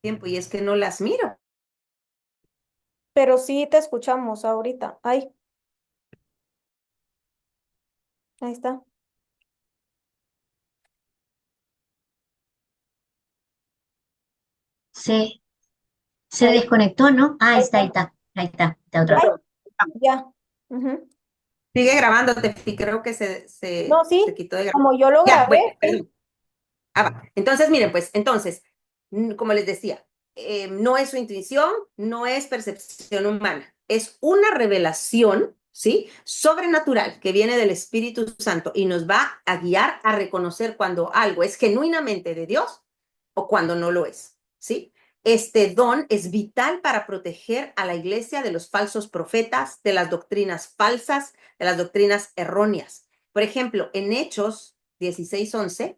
Speaker 2: Tiempo, y es que no las miro.
Speaker 3: Pero sí te escuchamos ahorita. Ay, ahí está.
Speaker 4: Se, se
Speaker 3: Ahí,
Speaker 4: desconectó, ¿no? Ah,
Speaker 3: ahí
Speaker 4: está, ahí
Speaker 3: está.
Speaker 4: está, ahí está otra
Speaker 3: Ay,
Speaker 4: vez.
Speaker 3: ya. Ujú.
Speaker 2: Sigue grabando, y creo que
Speaker 3: No,
Speaker 2: se
Speaker 3: sí,
Speaker 2: quitó de grabar.
Speaker 3: como yo lo
Speaker 2: Ya,
Speaker 3: grabé,
Speaker 2: bueno,
Speaker 3: sí.
Speaker 2: perdón. Va. Entonces, miren, pues, entonces, como les decía, no es su intuición, no es percepción humana, es una revelación, ¿sí? Sobrenatural que viene del Espíritu Santo y nos va a guiar a reconocer cuando algo es genuinamente de Dios o cuando no lo es, ¿sí? Este don es vital para proteger a la iglesia de los falsos profetas, de las doctrinas falsas, de las doctrinas erróneas. Por ejemplo, en Hechos 16:11,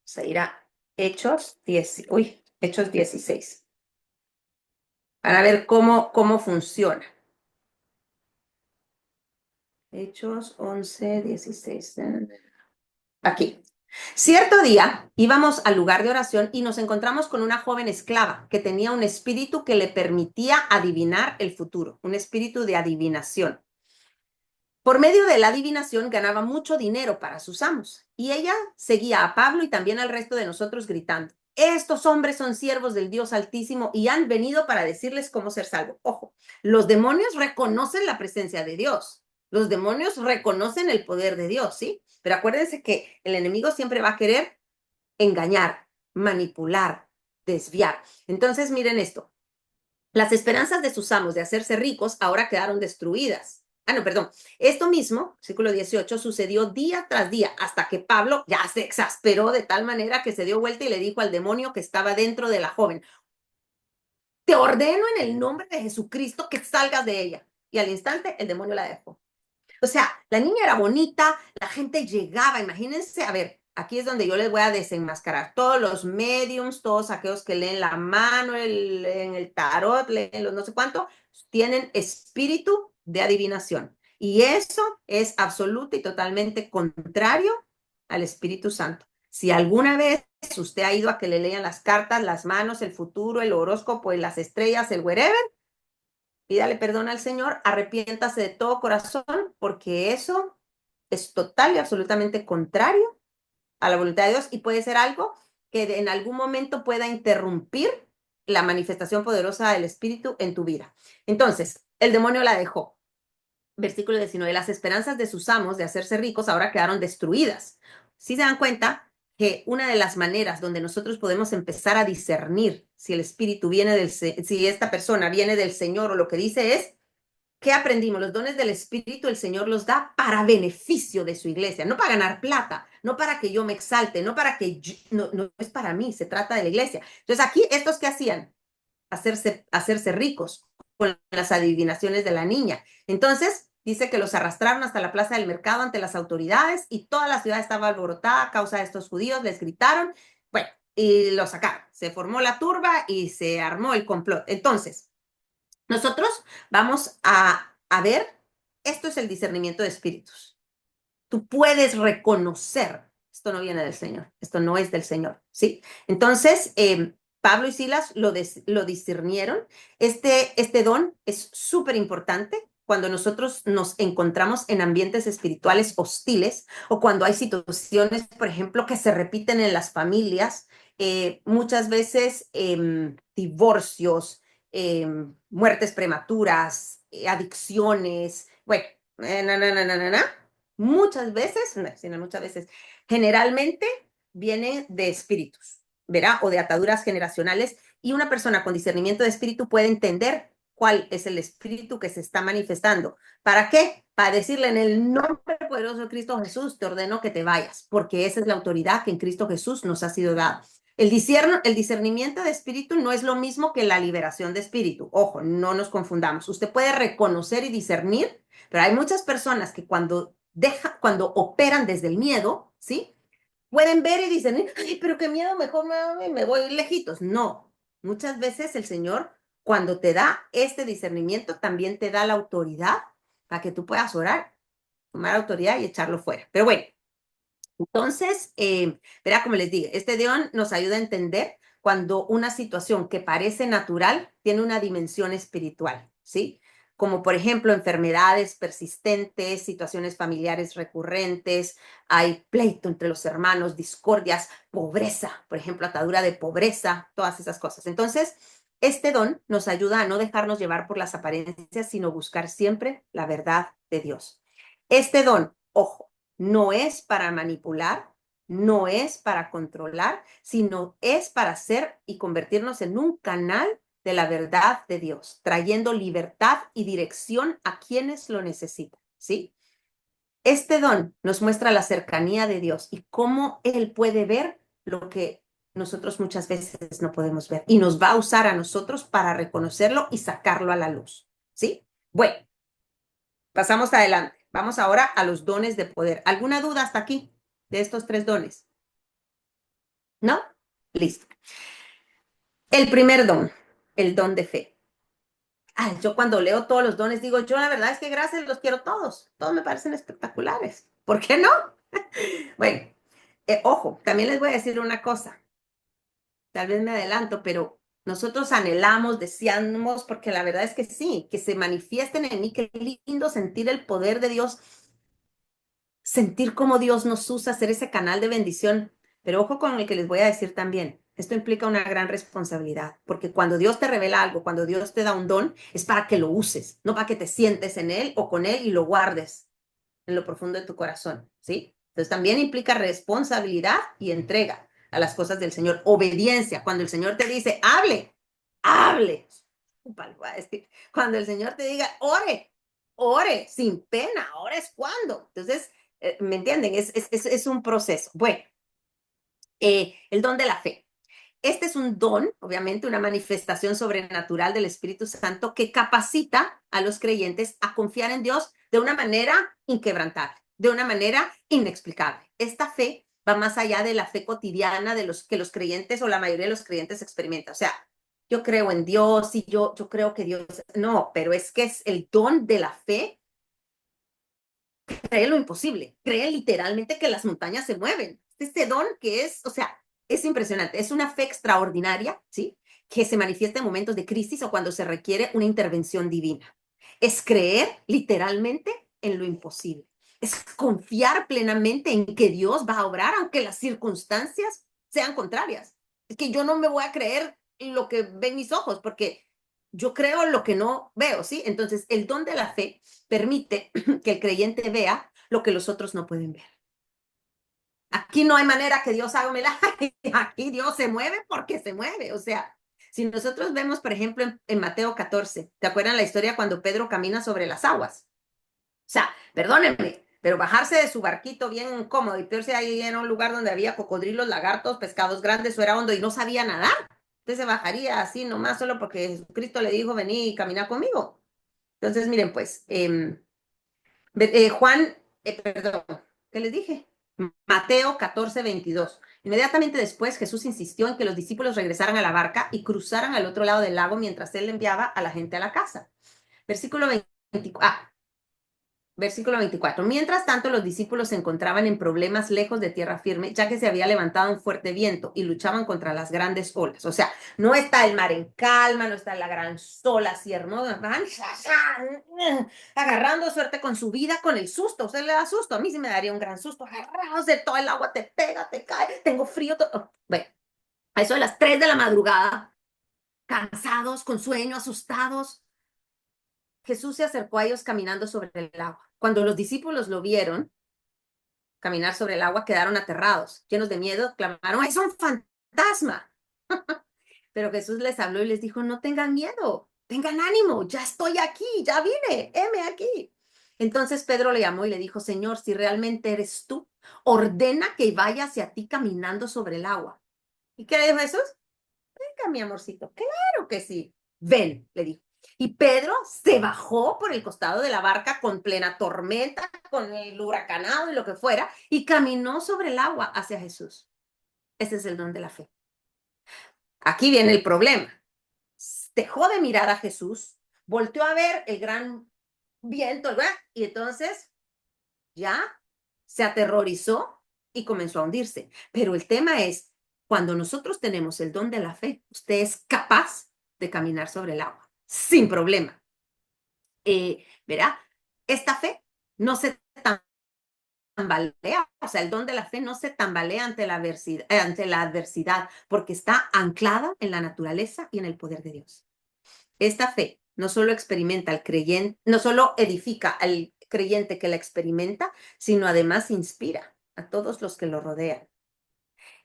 Speaker 2: se irá Hechos 16, para ver cómo funciona. Hechos 11:16. Aquí. Cierto día íbamos al lugar de oración y nos encontramos con una joven esclava que tenía un espíritu que le permitía adivinar el futuro, un espíritu de adivinación. Por medio de la adivinación ganaba mucho dinero para sus amos y ella seguía a Pablo y también al resto de nosotros gritando: estos hombres son siervos del Dios Altísimo y han venido para decirles cómo ser salvo. Ojo, los demonios reconocen la presencia de Dios. Los demonios reconocen el poder de Dios, ¿sí? Pero acuérdense que el enemigo siempre va a querer engañar, manipular, desviar. Entonces, miren esto. Las esperanzas de sus amos de hacerse ricos ahora quedaron destruidas. No, perdón. Esto mismo, versículo 18, sucedió día tras día hasta que Pablo ya se exasperó de tal manera que se dio vuelta y le dijo al demonio que estaba dentro de la joven: te ordeno en el nombre de Jesucristo que salgas de ella. Y al instante el demonio la dejó. O sea, la niña era bonita, la gente llegaba, imagínense, a ver, aquí es donde yo les voy a desenmascarar. Todos los mediums, todos aquellos que leen la mano, en el tarot, leen los no sé cuánto, tienen espíritu de adivinación. Y eso es absoluto y totalmente contrario al Espíritu Santo. Si alguna vez usted ha ido a que le lean las cartas, las manos, el futuro, el horóscopo, las estrellas, el wherever, pídale perdón al Señor, arrepiéntase de todo corazón, porque eso es total y absolutamente contrario a la voluntad de Dios y puede ser algo que en algún momento pueda interrumpir la manifestación poderosa del Espíritu en tu vida. Entonces, el demonio la dejó. Versículo 19, las esperanzas de sus amos de hacerse ricos ahora quedaron destruidas. Si se dan cuenta que una de las maneras donde nosotros podemos empezar a discernir si el espíritu viene si esta persona viene del Señor o lo que dice es: ¿qué aprendimos? Los dones del Espíritu el Señor los da para beneficio de su iglesia, no para ganar plata, no para que yo me exalte, no para que no es para mí, se trata de la iglesia. Entonces aquí, ¿estos qué hacían? Hacerse ricos con las adivinaciones de la niña. Entonces, dice que los arrastraron hasta la plaza del mercado ante las autoridades y toda la ciudad estaba alborotada a causa de estos judíos, les gritaron, bueno, y los sacaron. Se formó la turba y se armó el complot. Entonces, nosotros vamos a ver, esto es el discernimiento de espíritus. Tú puedes reconocer, esto no viene del Señor, esto no es del Señor, ¿sí? Entonces, Pablo y Silas lo discernieron. Este don es súper importante cuando nosotros nos encontramos en ambientes espirituales hostiles o cuando hay situaciones, por ejemplo, que se repiten en las familias, muchas veces divorcios, muertes prematuras, adicciones, bueno, muchas veces, no, sino muchas veces, generalmente vienen de espíritus, ¿verdad? O de ataduras generacionales y una persona con discernimiento de espíritu puede entender cuál es el espíritu que se está manifestando. ¿Para qué? Para decirle: en el nombre poderoso de Cristo Jesús te ordeno que te vayas, porque esa es la autoridad que en Cristo Jesús nos ha sido dada. El discernimiento de espíritu no es lo mismo que la liberación de espíritu. Ojo, no nos confundamos. Usted puede reconocer y discernir, pero hay muchas personas que cuando operan desde el miedo, ¿sí? Pueden ver y dicen: ay, pero qué miedo, mejor me voy lejitos. No, muchas veces el Señor, cuando te da este discernimiento, también te da la autoridad para que tú puedas orar, tomar autoridad y echarlo fuera. Pero bueno, entonces, verá, como les digo, este don nos ayuda a entender cuando una situación que parece natural tiene una dimensión espiritual, ¿sí? Como por ejemplo enfermedades persistentes, situaciones familiares recurrentes, hay pleito entre los hermanos, discordias, pobreza, por ejemplo, atadura de pobreza, todas esas cosas. Entonces, este don nos ayuda a no dejarnos llevar por las apariencias, sino buscar siempre la verdad de Dios. Este don, ojo, no es para manipular, no es para controlar, sino es para ser y convertirnos en un canal de la verdad de Dios, trayendo libertad y dirección a quienes lo necesitan, ¿sí? Este don nos muestra la cercanía de Dios y cómo Él puede ver lo que nosotros muchas veces no podemos ver y nos va a usar a nosotros para reconocerlo y sacarlo a la luz, ¿sí? Bueno, pasamos adelante. Vamos ahora a los dones de poder. ¿Alguna duda hasta aquí de estos 3 dones? ¿No? Listo. El primer don, el don de fe. Yo cuando leo todos los dones digo: yo la verdad es que gracias los quiero todos. Todos me parecen espectaculares. ¿Por qué no? Bueno, Ojo, también les voy a decir una cosa, tal vez me adelanto, pero nosotros anhelamos, deseamos, porque la verdad es que sí, que se manifiesten en mí, qué lindo sentir el poder de Dios, sentir cómo Dios nos usa, ser ese canal de bendición. Pero ojo con el que les voy a decir también. Esto implica una gran responsabilidad, porque cuando Dios te revela algo, cuando Dios te da un don, es para que lo uses, no para que te sientes en él o con él y lo guardes en lo profundo de tu corazón, ¿sí? Entonces también implica responsabilidad y entrega a las cosas del Señor, obediencia. Cuando el Señor te dice, hable, hable. Es que cuando el Señor te diga, ore, ore, sin pena, ahora es cuando. Entonces, ¿me entienden? Es un proceso. Bueno, el don de la fe. Este es un don, obviamente, una manifestación sobrenatural del Espíritu Santo que capacita a los creyentes a confiar en Dios de una manera inquebrantable, de una manera inexplicable. Esta fe va más allá de la fe cotidiana de los que los creyentes o la mayoría de los creyentes experimentan. O sea, yo creo en Dios y yo creo que Dios, no, pero es que es el don de la fe, cree lo imposible, cree literalmente que las montañas se mueven. Este don que es, o sea, es impresionante, es una fe extraordinaria, ¿sí? Que se manifiesta en momentos de crisis o cuando se requiere una intervención divina. Es creer literalmente en lo imposible. Es confiar plenamente en que Dios va a obrar aunque las circunstancias sean contrarias. Es que yo no me voy a creer lo que ven mis ojos porque yo creo lo que no veo, ¿sí? Entonces, el don de la fe permite que el creyente vea lo que los otros no pueden ver. Aquí no hay manera que Dios haga un milagro. Aquí Dios se mueve porque se mueve. O sea, si nosotros vemos, por ejemplo, en Mateo 14, ¿te acuerdan la historia cuando Pedro camina sobre las aguas? O sea, perdónenme, pero bajarse de su barquito bien cómodo y peorse ahí en un lugar donde había cocodrilos, lagartos, pescados grandes o era hondo y no sabía nadar. Entonces se bajaría así nomás solo porque Jesucristo le dijo, vení y camina conmigo. Entonces, miren, pues, Juan, perdón, ¿qué les dije? Mateo 14:22. Inmediatamente después, Jesús insistió en que los discípulos regresaran a la barca y cruzaran al otro lado del lago mientras él enviaba a la gente a la casa. Versículo 24. Versículo 24. Mientras tanto, los discípulos se encontraban en problemas lejos de tierra firme, ya que se había levantado un fuerte viento y luchaban contra las grandes olas. O sea, no está el mar en calma, no está la gran ola así hermosa, van agarrando suerte con su vida, con el susto. ¿Usted le da susto? A mí sí me daría un gran susto. Agarrados de todo el agua, te pega, te cae, tengo frío. Bueno, a eso de las 3 de la madrugada, cansados, con sueño, asustados. Jesús se acercó a ellos caminando sobre el agua. Cuando los discípulos lo vieron caminar sobre el agua, quedaron aterrados, llenos de miedo, clamaron, ¡es un fantasma! Pero Jesús les habló y les dijo, no tengan miedo, tengan ánimo, ya estoy aquí, ya vine, heme aquí. Entonces Pedro le llamó y le dijo, Señor, si realmente eres tú, ordena que vaya hacia ti caminando sobre el agua. ¿Y qué le dijo Jesús? Venga, mi amorcito, claro que sí. Ven, le dijo. Y Pedro se bajó por el costado de la barca con plena tormenta, con el huracanado y lo que fuera, y caminó sobre el agua hacia Jesús. Ese es el don de la fe. Aquí viene el problema. Dejó de mirar a Jesús, volteó a ver el gran viento, ¿verdad? Y entonces ya se aterrorizó y comenzó a hundirse. Pero el tema es, cuando nosotros tenemos el don de la fe, usted es capaz de caminar sobre el agua, sin problema. ¿Verdad? Esta fe no se tambalea, o sea, el don de la fe no se tambalea ante la adversidad, porque está anclada en la naturaleza y en el poder de Dios. Esta fe no solo experimenta al creyente, no solo edifica al creyente que la experimenta, sino además inspira a todos los que lo rodean.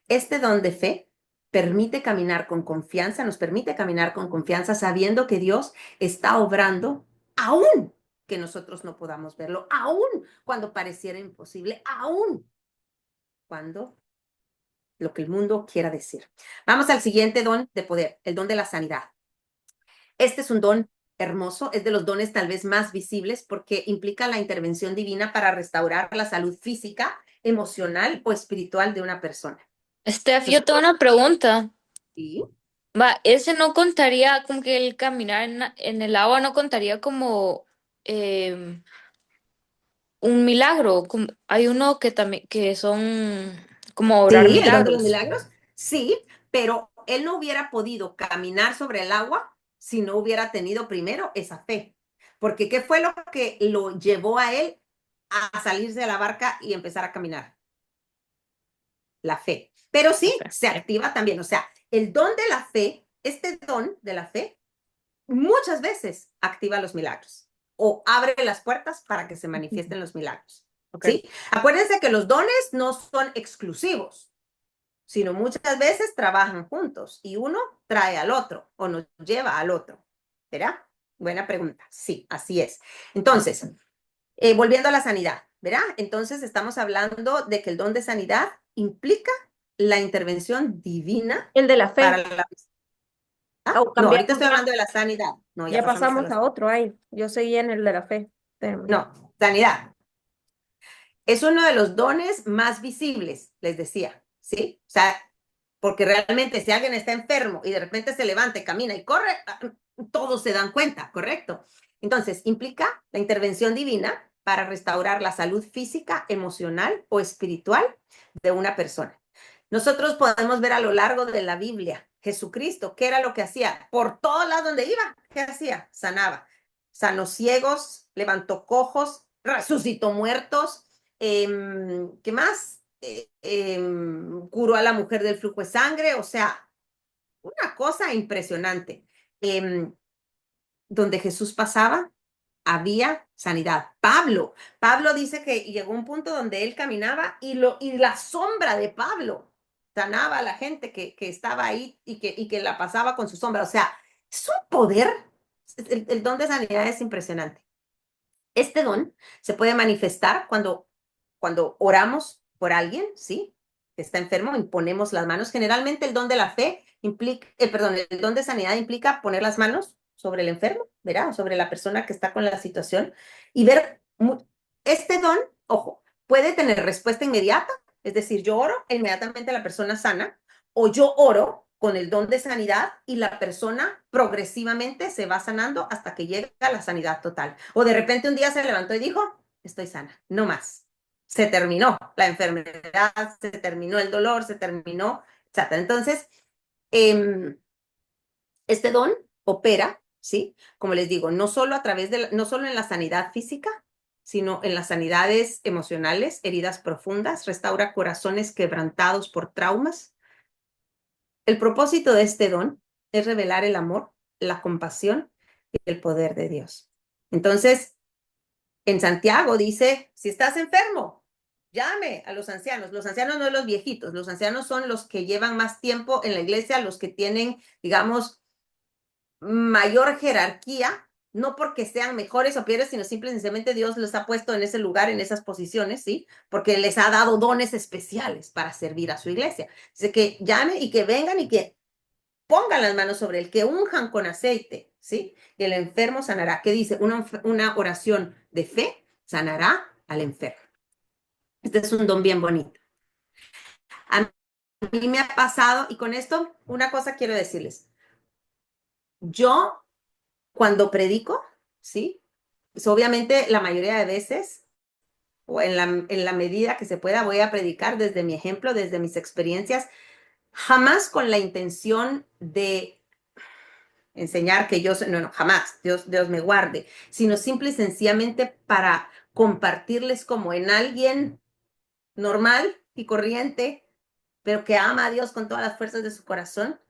Speaker 2: Este don de fe permite caminar con confianza, nos permite caminar con confianza sabiendo que Dios está obrando aún que nosotros no podamos verlo, aún cuando pareciera imposible, aún cuando lo que el mundo quiera decir. Vamos al siguiente don de poder, el don de la sanidad. Este es un don hermoso, es de los dones tal vez más visibles porque implica la intervención divina para restaurar la salud física, emocional o espiritual de una persona.
Speaker 5: Steph, yo tengo una pregunta.
Speaker 2: ¿Sí?
Speaker 5: Va, ese no contaría como que el caminar en el agua no contaría como un milagro. Hay uno que también que son como obrar
Speaker 2: Sí, el don de los
Speaker 5: milagros.
Speaker 2: milagros, sí, pero él no hubiera podido caminar sobre el agua si no hubiera tenido primero esa fe. Porque ¿qué fue lo que lo llevó a él a salirse de la barca y empezar a caminar? La fe. Pero
Speaker 5: La
Speaker 2: sí,
Speaker 5: fe.
Speaker 2: se activa también. O sea, el don de la fe, este don de la fe, muchas veces activa los milagros o abre las puertas para que se manifiesten los milagros.
Speaker 3: Ok.
Speaker 2: ¿Sí? Acuérdense que los dones no son exclusivos, sino muchas veces trabajan juntos y uno trae al otro o nos lleva al otro. ¿Verdad? Buena pregunta. Sí, así es. Entonces, volviendo a la sanidad, ¿verdad? Entonces estamos hablando de que el don de sanidad implica la intervención divina
Speaker 3: El de la
Speaker 2: para
Speaker 3: fe.
Speaker 2: la...
Speaker 3: O
Speaker 2: No, ahorita
Speaker 3: cambiamos
Speaker 2: estoy
Speaker 3: ya.
Speaker 2: hablando de la sanidad. No, ya
Speaker 3: Ya
Speaker 2: pasamos a
Speaker 3: pasamos
Speaker 2: la...
Speaker 3: a otro ahí. Yo seguía en el de la fe. Espérame.
Speaker 2: No, sanidad. Es uno de los dones más visibles, les decía, ¿sí? O sea, porque realmente si alguien está enfermo y de repente se levanta, camina y corre, todos se dan cuenta, ¿correcto? Entonces, implica la intervención divina para restaurar la salud física, emocional o espiritual de una persona. Nosotros podemos ver a lo largo de la Biblia, Jesucristo, ¿qué era lo que hacía? Por todos lados donde iba, ¿qué hacía? Sanaba. Sanó ciegos, levantó cojos, resucitó muertos, ¿qué más? Curó a la mujer del flujo de sangre, o sea, una cosa impresionante. Donde Jesús pasaba, había sanidad. Pablo dice que llegó un punto donde él caminaba y la sombra de Pablo sanaba a la gente que estaba ahí y que la pasaba con su sombra. O sea, es un poder. El don de sanidad es impresionante. Este don se puede manifestar cuando oramos por alguien, ¿sí? Que está enfermo, imponemos las manos. Generalmente el don de la fe implica, perdón, el don de sanidad implica poner las manos sobre el enfermo, ¿verdad? Sobre la persona que está con la situación y ver, este don, ojo, puede tener respuesta inmediata, es decir, yo oro e inmediatamente la persona sana, o yo oro con el don de sanidad y la persona progresivamente se va sanando hasta que llega a la sanidad total. O de repente un día se levantó y dijo, estoy sana, no más. Se terminó la enfermedad, se terminó el dolor, se terminó, etc. Entonces, este don opera, ¿sí? Como les digo, no solo a través de, no solo en la sanidad física, sino en las sanidades emocionales, heridas profundas, restaura corazones quebrantados por traumas. El propósito de este don es revelar el amor, la compasión y el poder de Dios. Entonces, en Santiago dice, si estás enfermo, llame a los ancianos. Los ancianos no los viejitos, los ancianos son los que llevan más tiempo en la iglesia, los que tienen, digamos, mayor jerarquía, no porque sean mejores o peores, sino simplemente Dios los ha puesto en ese lugar, en esas posiciones, ¿sí? Porque les ha dado dones especiales para servir a su iglesia. Dice que llame y que vengan y que pongan las manos sobre él, que unjan con aceite, ¿sí? Y el enfermo sanará. ¿Qué dice? Una oración de fe sanará al enfermo. Este es un don bien bonito. A mí me ha pasado, y con esto una cosa quiero decirles. Yo, cuando predico, ¿sí? Pues obviamente la mayoría de veces, o en la medida que se pueda, voy a predicar desde mi ejemplo, desde mis experiencias, jamás con la intención de enseñar que yo soy, no, no, jamás, Dios me guarde, sino simple y sencillamente para compartirles como en alguien normal y corriente, pero que ama a Dios con todas las fuerzas de su corazón,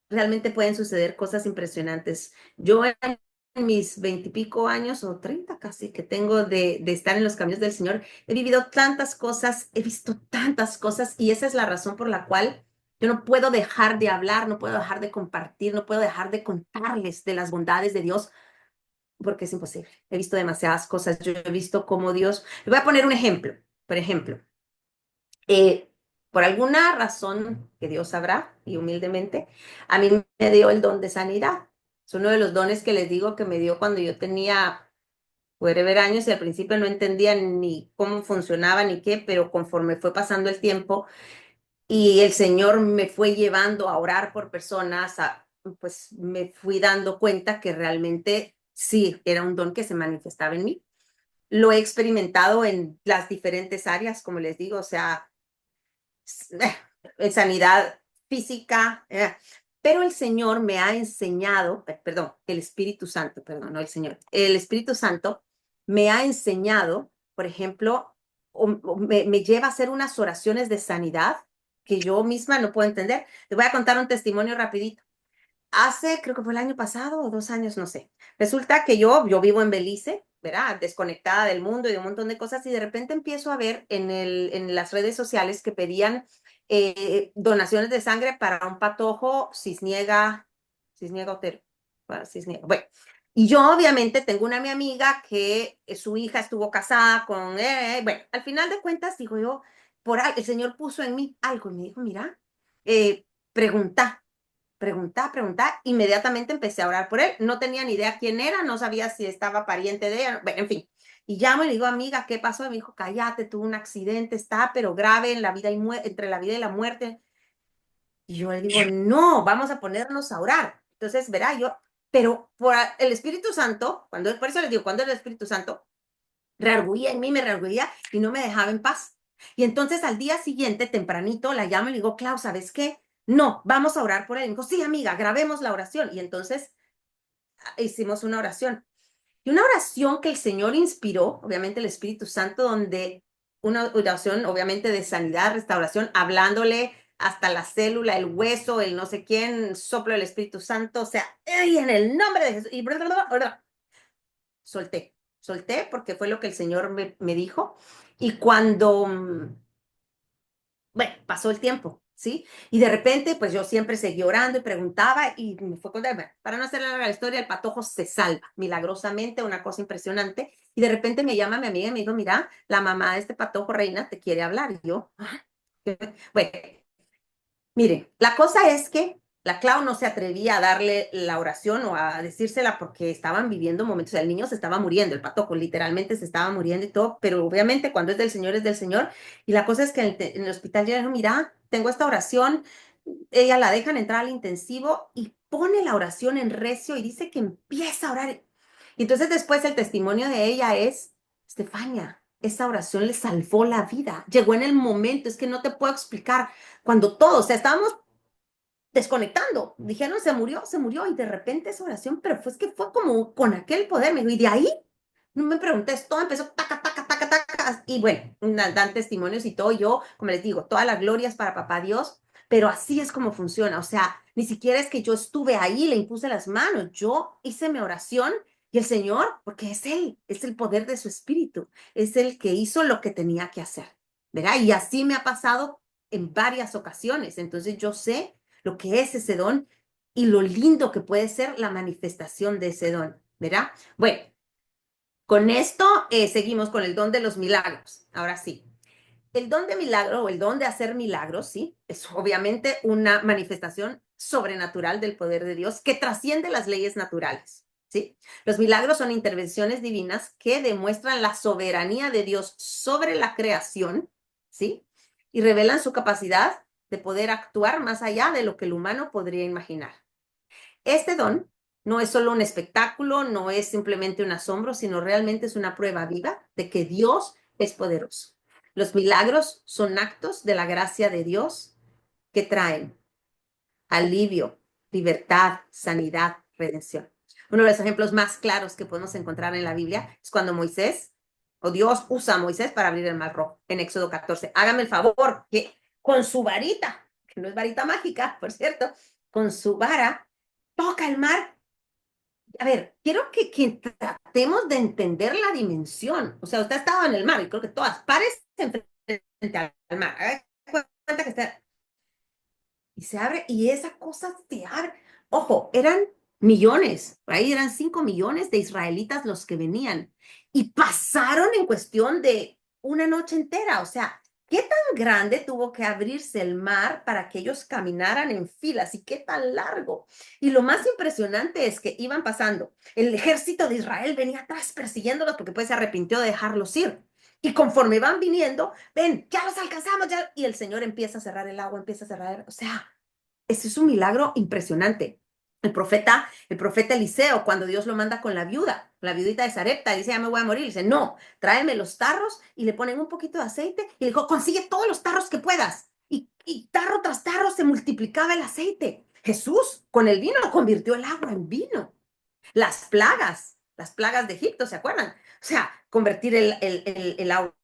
Speaker 2: realmente pueden suceder cosas impresionantes. Yo en mis 20 y pico años o 30 casi que tengo de estar en los caminos del Señor, he vivido tantas cosas, he visto tantas cosas y esa es la razón por la cual yo no puedo dejar de hablar, no puedo dejar de compartir, no puedo dejar de contarles de las bondades de Dios porque es imposible. He visto demasiadas cosas, yo he visto cómo Dios... Le voy a poner un ejemplo, por ejemplo. Eh, por alguna razón que Dios sabrá, y humildemente, a mí me dio el don de sanidad. Es uno de los dones que les digo que me dio cuando yo tenía, puede ver años y al principio no entendía ni cómo funcionaba ni qué, pero conforme fue pasando el tiempo y el Señor me fue llevando a orar por personas, pues me fui dando cuenta que realmente sí, era un don que se manifestaba en mí. Lo he experimentado en las diferentes áreas, como les digo, o sea, sanidad física, pero el Señor me ha enseñado, perdón, el Espíritu Santo, perdón, no el Señor, el Espíritu Santo me ha enseñado, por ejemplo, me lleva a hacer unas oraciones de sanidad que yo misma no puedo entender. Te voy a contar un testimonio rapidito. Hace, creo que fue el año pasado o 2 años, no sé. Resulta que yo vivo en Belice, ¿verdad? Desconectada del mundo y de un montón de cosas, y de repente empiezo a ver en las redes sociales que pedían donaciones de sangre para un patojo Cisniega Otero. Cisniega. Bueno, y yo obviamente tengo mi amiga que su hija estuvo casada con, bueno, al final de cuentas, digo yo, el Señor puso en mí algo y me dijo, mira, pregunta. Inmediatamente empecé a orar por él. No tenía ni idea quién era, no sabía si estaba pariente de ella, bueno, en fin. Y llamo y le digo, amiga, ¿qué pasó? Y me dijo, cállate, tuvo un accidente, está, pero grave en la vida entre la vida y la muerte. Y yo le digo, no, vamos a ponernos a orar. Entonces, verá, pero por el Espíritu Santo, por eso les digo, cuando el Espíritu Santo reargüía en mí, me reargüía y no me dejaba en paz. Y entonces al día siguiente, tempranito, la llamo y le digo, Clau, ¿sabes qué? No, vamos a orar por él. Y me dijo, sí, amiga, grabemos la oración. Y entonces hicimos una oración. Y una oración que el Señor inspiró, obviamente el Espíritu Santo, donde una oración, obviamente, de sanidad, restauración, hablándole hasta la célula, el hueso, el no sé quién, soplo del Espíritu Santo, o sea, ¡ay, en el nombre de Jesús! Y solté porque fue lo que el Señor me dijo. Y cuando, bueno, pasó el tiempo, ¿sí? Y de repente, pues yo siempre seguí orando y preguntaba y me fue contando, para no hacer la historia, el patojo se salva milagrosamente, una cosa impresionante. Y de repente me llama mi amiga y me dijo, mira, la mamá de este patojo, Reina, te quiere hablar. Y yo, bueno, mire, la cosa es que la Clau no se atrevía a darle la oración o a decírsela porque estaban viviendo momentos, o sea, el niño se estaba muriendo, el patojo literalmente se estaba muriendo y todo, pero obviamente cuando es del Señor es del Señor. Y la cosa es que en el hospital ya dijo, mira, tengo esta oración, ella la dejan entrar al intensivo y pone la oración en recio y dice que empieza a orar. Y entonces después el testimonio de ella es, Estefania, esa oración le salvó la vida, llegó en el momento, es que no te puedo explicar cuando todos, o sea, estábamos desconectando, dijeron, se murió, y de repente esa oración, pero fue, es que fue como con aquel poder, me dijo, y de ahí, no me pregunté, todo empezó, taca, taca, taca, taca, y bueno, dan testimonios y todo, yo, como les digo, todas las glorias para papá Dios, pero así es como funciona, o sea, ni siquiera es que yo estuve ahí, le impuse las manos, yo hice mi oración, y el Señor, porque es Él, es el poder de su espíritu, es el que hizo lo que tenía que hacer, ¿verdad? Y así me ha pasado en varias ocasiones. Entonces yo sé lo que es ese don y lo lindo que puede ser la manifestación de ese don, ¿verdad? Bueno, con esto seguimos con el don de los milagros. Ahora sí, el don de milagro o el don de hacer milagros, sí, es obviamente una manifestación sobrenatural del poder de Dios que trasciende las leyes naturales, ¿sí? Los milagros son intervenciones divinas que demuestran la soberanía de Dios sobre la creación, ¿sí? Y revelan su capacidad de poder actuar más allá de lo que el humano podría imaginar. Este don no es solo un espectáculo, no es simplemente un asombro, sino realmente es una prueba viva de que Dios es poderoso. Los milagros son actos de la gracia de Dios que traen alivio, libertad, sanidad, redención. Uno de los ejemplos más claros que podemos encontrar en la Biblia es cuando Moisés, o Dios usa a Moisés para abrir el mar rojo, en Éxodo 14. Hágame el favor que con su varita, que no es varita mágica, por cierto, con su vara, toca el mar. A ver, quiero que tratemos de entender la dimensión. O sea, usted ha estado en el mar y creo que todas pares frente al mar. Cuenta que está y se abre y esa cosa se abre. Ojo, eran millones, por ahí eran 5 millones de israelitas los que venían y pasaron en cuestión de una noche entera. O sea, ¿qué tan grande tuvo que abrirse el mar para que ellos caminaran en filas y qué tan largo? Y lo más impresionante es que iban pasando. El ejército de Israel venía atrás persiguiéndolos porque pues se arrepintió de dejarlos ir. Y conforme van viniendo, ven, ya los alcanzamos, ya. Y el Señor empieza a cerrar el agua, empieza a cerrar, o sea, ese es un milagro impresionante. El profeta Eliseo, cuando Dios lo manda con la viudita de Sarepta, dice, ya me voy a morir, dice, no, tráeme los tarros y le ponen un poquito de aceite y le dijo, consigue todos los tarros que puedas. Y y tarro tras tarro se multiplicaba el aceite. Jesús con el vino convirtió el agua en vino. Las plagas de Egipto, ¿se acuerdan? O sea, convertir el agua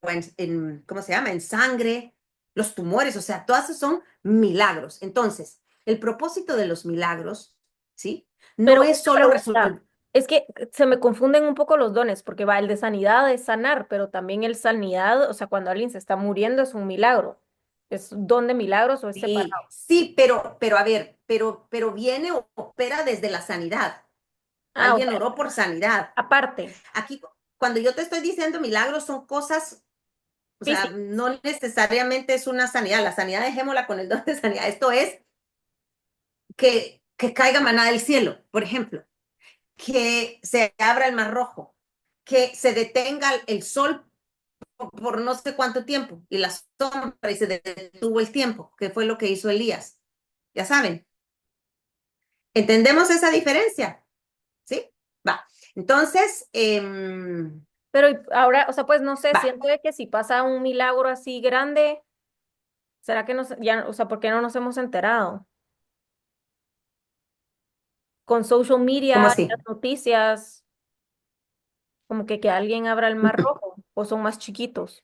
Speaker 2: ¿cómo se llama? En sangre, los tumores, o sea, todos esos son milagros. Entonces, el propósito de los milagros, ¿sí? No
Speaker 3: Pero
Speaker 2: es
Speaker 3: una
Speaker 2: solo
Speaker 3: pregunta,
Speaker 2: resolver.
Speaker 3: es que se me confunden un poco los dones, porque va, el de sanidad es sanar, pero también el sanidad, o sea, cuando alguien se está muriendo es un milagro. ¿Es un don de milagros o es
Speaker 2: Sí,
Speaker 3: separado?
Speaker 2: sí, pero a ver, pero viene o opera desde la sanidad.
Speaker 3: Ah, o
Speaker 2: Alguien
Speaker 3: sea,
Speaker 2: oró por sanidad.
Speaker 3: aparte,
Speaker 2: Aquí, cuando yo te estoy diciendo milagros, son cosas, o sea,
Speaker 3: físico.
Speaker 2: no necesariamente es una sanidad. La sanidad dejémosla con el don de sanidad. Esto es que caiga maná del cielo, por ejemplo, que se abra el mar rojo, que se detenga el sol por no sé cuánto tiempo y la sombra y se detuvo el tiempo, que fue lo que hizo Elías. Ya saben, ¿entendemos esa diferencia? ¿Sí? Va. Entonces,
Speaker 3: Pero ahora, o sea, pues no sé,
Speaker 2: va.
Speaker 3: siento de que si pasa un milagro así grande, ¿será que nos, ya, o sea, por qué no nos hemos enterado? Con social
Speaker 2: ¿Cómo
Speaker 3: media, las
Speaker 2: así?
Speaker 3: noticias, como que alguien abra el mar rojo, o son más chiquitos.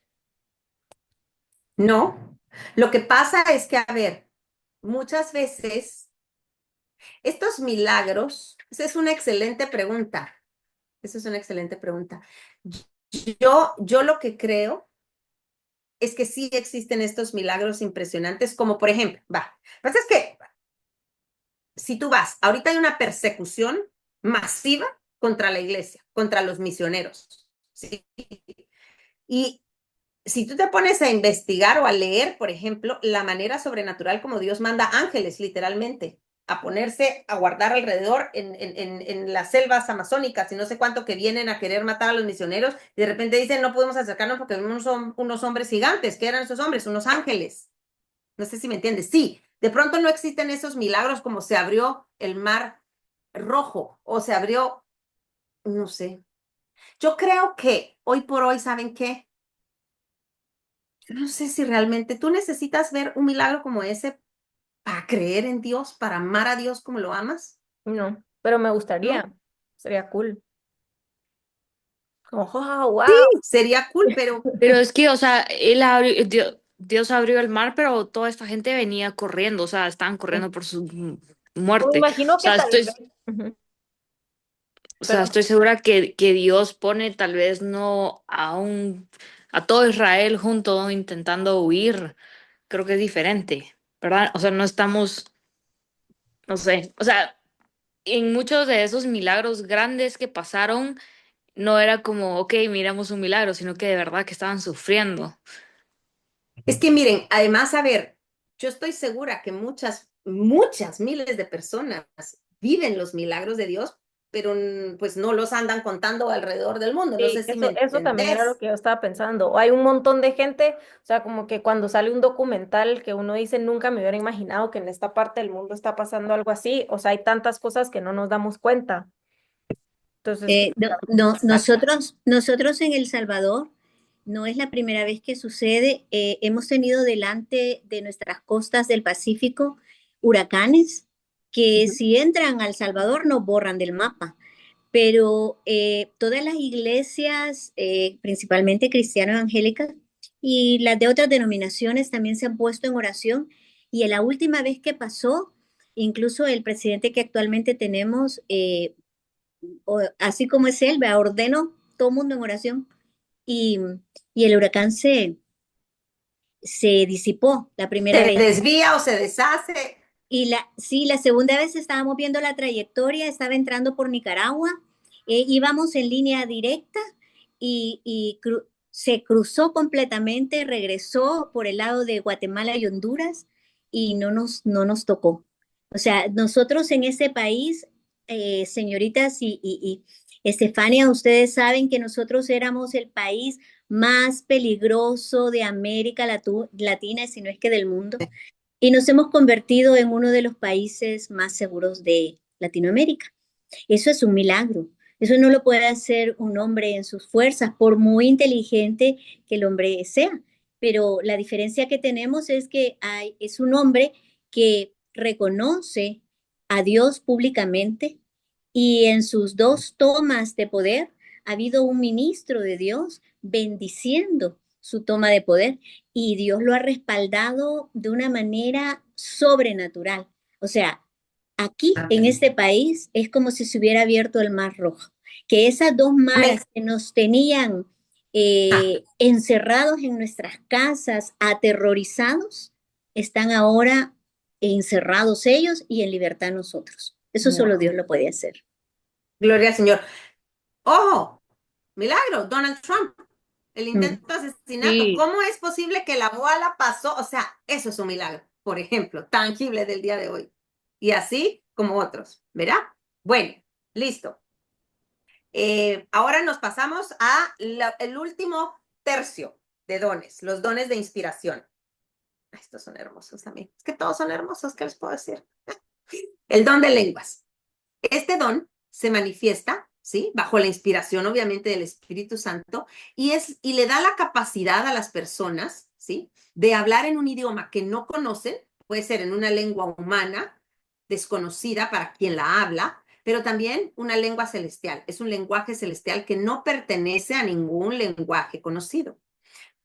Speaker 2: No. Lo que pasa es que, a ver, muchas veces estos milagros, esa es una excelente pregunta. Esa es una excelente pregunta. Yo lo que creo es que sí existen estos milagros impresionantes, como por ejemplo, va, lo que pasa es que si tú vas, ahorita hay una persecución masiva contra la iglesia, contra los misioneros, ¿sí? Y si tú te pones a investigar o a leer, por ejemplo, la manera sobrenatural como Dios manda ángeles, literalmente, a ponerse a guardar alrededor en las selvas amazónicas y no sé cuánto que vienen a querer matar a los misioneros y de repente dicen no podemos acercarnos porque vemos unos hombres gigantes. ¿Qué eran esos hombres? Unos ángeles. No sé si me entiendes. Sí, de pronto no existen esos milagros como se abrió el mar rojo o se abrió, no sé. Yo creo que hoy por hoy, ¿saben qué? No sé si realmente tú necesitas ver un milagro como ese para creer en Dios, para amar a Dios como lo amas,
Speaker 3: No, pero me
Speaker 2: ¿no?
Speaker 3: gustaría, sería cool. Como, oh, wow.
Speaker 2: Sería cool, pero
Speaker 5: Pero es que, o sea, Dios abrió el mar, pero toda esta gente venía corriendo, o sea, estaban corriendo por su
Speaker 3: Me
Speaker 5: muerte.
Speaker 3: imagino
Speaker 5: O
Speaker 3: que
Speaker 5: sea,
Speaker 3: tal vez. Ujú. Pero
Speaker 5: estoy segura que Dios pone tal vez no a todo Israel junto intentando huir. Creo que es diferente, ¿verdad? O sea, no estamos, no sé, o sea, en muchos de esos milagros grandes que pasaron, no era como, ok, miramos un milagro, sino que de verdad que estaban sufriendo.
Speaker 2: es que miren, además, a ver, yo estoy segura que muchas miles de personas viven los milagros de Dios, pero pues no los andan contando alrededor del mundo. No sé
Speaker 3: sí,
Speaker 2: si me
Speaker 3: eso también era lo
Speaker 2: entendés.
Speaker 3: que yo estaba pensando. Hay un montón de gente, o sea, como que cuando sale un documental que uno dice, nunca me hubiera imaginado que en esta parte del mundo está pasando algo así. O sea, hay tantas cosas que no nos damos cuenta. Entonces,
Speaker 2: Exacto.
Speaker 4: Nosotros en El Salvador no es la primera vez que sucede. Hemos tenido delante de nuestras costas del Pacífico huracanes que
Speaker 2: Ujú.
Speaker 4: si entran al Salvador nos borran del mapa. Pero todas las iglesias, principalmente cristiano-evangélicas, y las de otras denominaciones también se han puesto en oración. Y en la última vez que pasó, incluso el presidente que actualmente tenemos, así como es él, ordenó todo el mundo en oración y, y el huracán se disipó la primera
Speaker 2: Se
Speaker 4: vez.
Speaker 2: desvía o se deshace.
Speaker 4: Y sí, la segunda vez estábamos viendo la trayectoria, estaba entrando por Nicaragua, íbamos en línea directa y se cruzó completamente, regresó por el lado de Guatemala y Honduras y no nos tocó. O sea, nosotros en ese país, señoritas y Estefania, ustedes saben que nosotros éramos el país más peligroso de América Latina, si no es que del mundo, y nos hemos convertido en uno de los países más seguros de Latinoamérica. Eso es un milagro. Eso no lo puede hacer un hombre en sus fuerzas, por muy inteligente que el hombre sea. pero la diferencia que tenemos es que es un hombre que reconoce a Dios públicamente y en sus dos tomas de poder ha habido un ministro de Dios bendiciendo su toma de poder y Dios lo ha respaldado de una manera sobrenatural. O sea, aquí en este país es como si se hubiera abierto el Mar Rojo, que esas dos maras que nos tenían encerrados en nuestras casas, aterrorizados, están ahora encerrados ellos y en libertad nosotros. Eso solo Dios lo puede hacer.
Speaker 2: Gloria al Señor. ¡Ojo! Milagro, Donald Trump, el intento de asesinato.
Speaker 5: Sí.
Speaker 2: ¿Cómo es posible que la bala pasó? O sea, eso es un milagro, por ejemplo, tangible del día de hoy. Y así como otros, ¿verdad? Bueno, listo. Ahora nos pasamos a el último tercio de dones, los dones de inspiración. Estos son hermosos también. Es que todos son hermosos, ¿qué les puedo decir? El don de lenguas. Este don se manifiesta, ¿sí? Bajo la inspiración, obviamente, del Espíritu Santo y le da la capacidad a las personas, ¿sí? De hablar en un idioma que no conocen, puede ser en una lengua humana, desconocida para quien la habla, pero también una lengua celestial. Es un lenguaje celestial que no pertenece a ningún lenguaje conocido.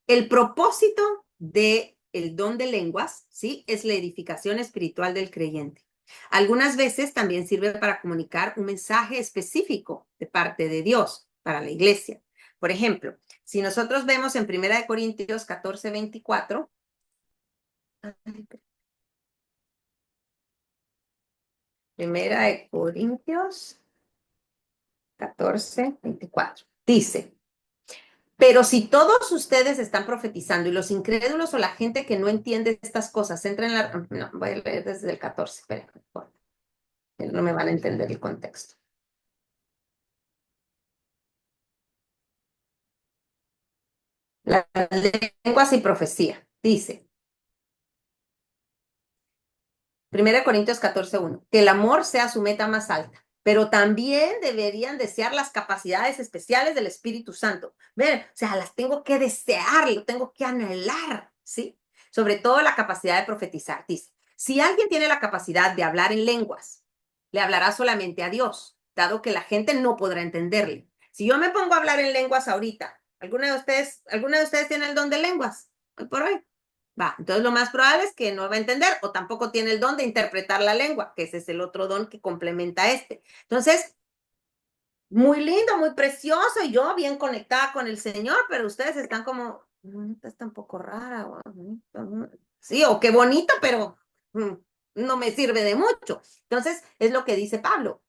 Speaker 2: El propósito del don de lenguas, ¿sí? Es la edificación espiritual del creyente. Algunas veces también sirve para comunicar un mensaje específico de parte de Dios para la iglesia. Por ejemplo, si nosotros vemos en 1 Corintios 14, 24, Primera de Corintios 14, 24, dice: pero si todos ustedes están profetizando y los incrédulos o la gente que no entiende estas cosas entra en la... No, voy a leer desde el 14, esperen, no me van a entender el contexto. Las lenguas y profecía, dice 1 Corintios 14, 1, que el amor sea su meta más alta, pero también deberían desear las capacidades especiales del Espíritu Santo. Ven, o sea, las tengo que desear, lo tengo que anhelar, ¿sí? Sobre todo la capacidad de profetizar. Dice, si alguien tiene la capacidad de hablar en lenguas, le hablará solamente a Dios, dado que la gente no podrá entenderle. Si yo me pongo a hablar en lenguas ahorita, ¿alguna de ustedes tiene el don de lenguas? Hoy por hoy. Va, entonces lo más probable es que no va a entender o tampoco tiene el don de interpretar la lengua, que ese es el otro don que complementa este. Entonces, muy lindo, muy precioso y yo bien conectada con el Señor, pero ustedes están como, está un poco rara. Sí, o qué bonito, pero no me sirve de mucho. Entonces, es lo que dice Pablo.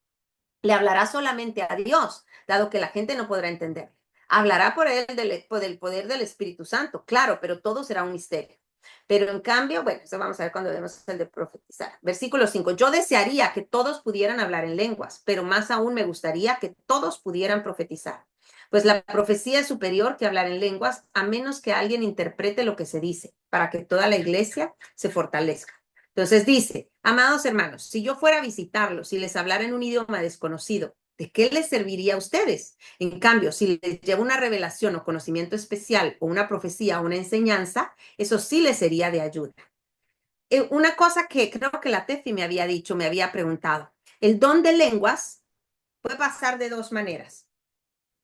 Speaker 2: Le hablará solamente a Dios, dado que la gente no podrá entender. Hablará por él del poder del Espíritu Santo, claro, pero todo será un misterio. Pero en cambio, bueno, eso vamos a ver cuando vemos el de profetizar. Versículo 5. Yo desearía que todos pudieran hablar en lenguas, pero más aún me gustaría que todos pudieran profetizar. Pues la profecía es superior que hablar en lenguas, a menos que alguien interprete lo que se dice, para que toda la iglesia se fortalezca. Entonces dice, amados hermanos, si yo fuera a visitarlos y les hablara en un idioma desconocido, ¿de qué les serviría a ustedes? En cambio, si les llevo una revelación o conocimiento especial o una profecía o una enseñanza, eso sí les sería de ayuda. Una cosa que creo que la Tefi me había dicho, me había preguntado, el don de lenguas puede pasar de dos maneras.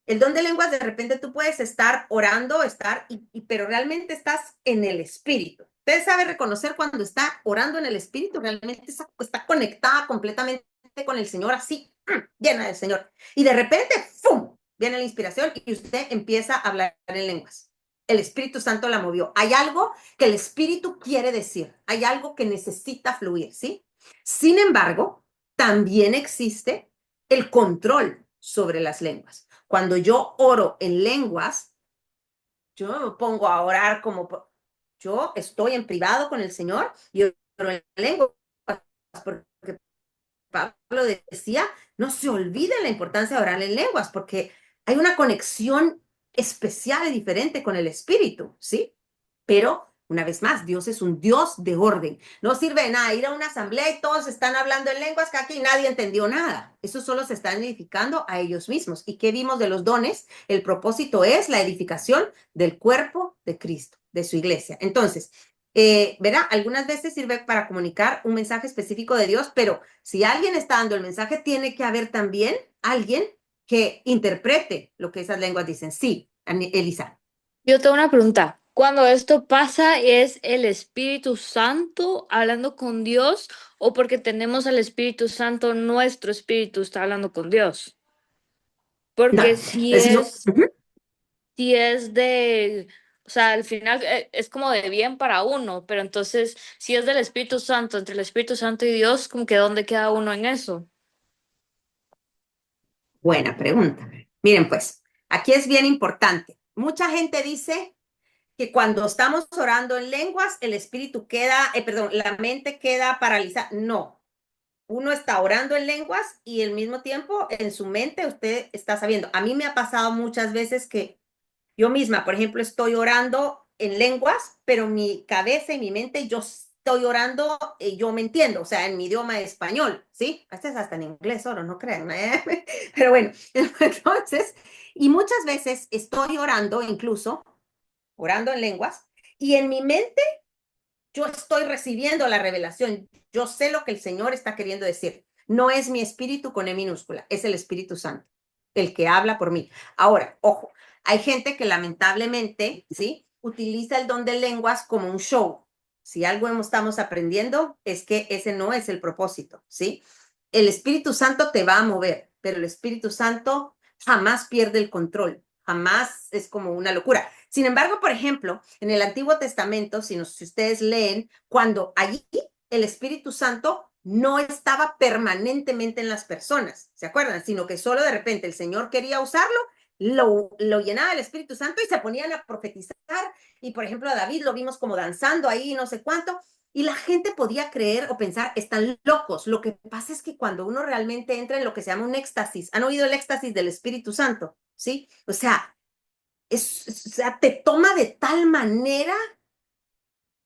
Speaker 2: El don de lenguas, de repente tú puedes estar orando, pero realmente estás en el espíritu. Usted sabe reconocer cuando está orando en el espíritu, realmente está conectada completamente con el Señor, así, llena del Señor. Y de repente, ¡fum!, viene la inspiración y usted empieza a hablar en lenguas. El Espíritu Santo la movió. Hay algo que el Espíritu quiere decir. Hay algo que necesita fluir, ¿sí? Sin embargo, también existe el control sobre las lenguas. Cuando yo oro en lenguas, yo no me pongo a orar como... Yo estoy en privado con el Señor y oro en lenguas porque Pablo decía, no se olviden la importancia de orar en lenguas porque hay una conexión especial y diferente con el Espíritu, ¿sí? Pero, una vez más, Dios es un Dios de orden. No sirve de nada ir a una asamblea y todos están hablando en lenguas que aquí nadie entendió nada. Eso solo se están edificando a ellos mismos. ¿Y qué vimos de los dones? El propósito es la edificación del cuerpo de Cristo. de su iglesia. Entonces, ¿verdad? Algunas veces sirve para comunicar un mensaje específico de Dios, pero si alguien está dando el mensaje, tiene que haber también alguien que interprete lo que esas lenguas dicen. Sí, Elisa.
Speaker 5: Yo tengo una pregunta. Cuando esto pasa, ¿es el Espíritu Santo hablando con Dios o porque tenemos al Espíritu Santo, nuestro espíritu está hablando con Dios?
Speaker 2: No,
Speaker 5: Porque si
Speaker 2: es no.
Speaker 5: es, si es de, o sea, al final es como de bien para uno, pero entonces si es del Espíritu Santo, entre el Espíritu Santo y Dios, como que ¿dónde queda uno en eso?
Speaker 2: Buena pregunta. Miren, pues, aquí es bien importante. Mucha gente dice que cuando estamos orando en lenguas, el espíritu queda, perdón, la mente queda paralizada. No, uno está orando en lenguas y al mismo tiempo en su mente usted está sabiendo. A mí me ha pasado muchas veces que yo misma, por ejemplo, estoy orando en lenguas, pero mi cabeza y mi mente, yo estoy orando, yo me entiendo, o sea, en mi idioma español, ¿sí? Este es hasta en inglés solo, no crean, ¿eh? Pero bueno, entonces, y muchas veces estoy orando, incluso orando en lenguas, y en mi mente yo estoy recibiendo la revelación, yo sé lo que el Señor está queriendo decir. No es mi espíritu con E minúscula, es el Espíritu Santo, el que habla por mí. Ahora, ojo, hay gente que lamentablemente, ¿sí? Utiliza el don de lenguas como un show. Si algo estamos aprendiendo es que ese no es el propósito, ¿sí? El Espíritu Santo te va a mover, pero el Espíritu Santo jamás pierde el control, jamás es como una locura. Sin embargo, por ejemplo, en el Antiguo Testamento, si ustedes leen, cuando allí el Espíritu Santo no estaba permanentemente en las personas, ¿se acuerdan? Sino que solo de repente el Señor quería usarlo, lo llenaba el Espíritu Santo y se ponían a profetizar. Y por ejemplo, a David lo vimos como danzando ahí, no sé cuánto. Y la gente podía creer o pensar, están locos. Lo que pasa es que cuando uno realmente entra en lo que se llama un éxtasis, ¿han oído el éxtasis del Espíritu Santo? ¿Sí? O sea, o sea, te toma de tal manera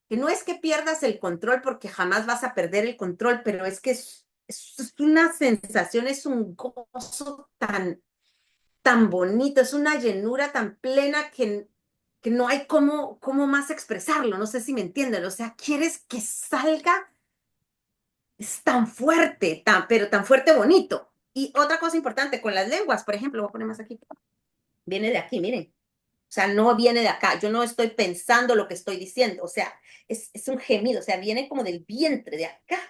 Speaker 2: que no es que pierdas el control porque jamás vas a perder el control, pero es que es una sensación, es un gozo tan bonito, es una llenura tan plena que no hay cómo más expresarlo, no sé si me entienden, o sea, quieres que salga, es tan fuerte, pero tan fuerte bonito. Y otra cosa importante con las lenguas, por ejemplo, voy a poner más aquí, viene de aquí, miren. O sea, no viene de acá. Yo no estoy pensando lo que estoy diciendo. O sea, es un gemido. O sea, viene como del vientre de acá.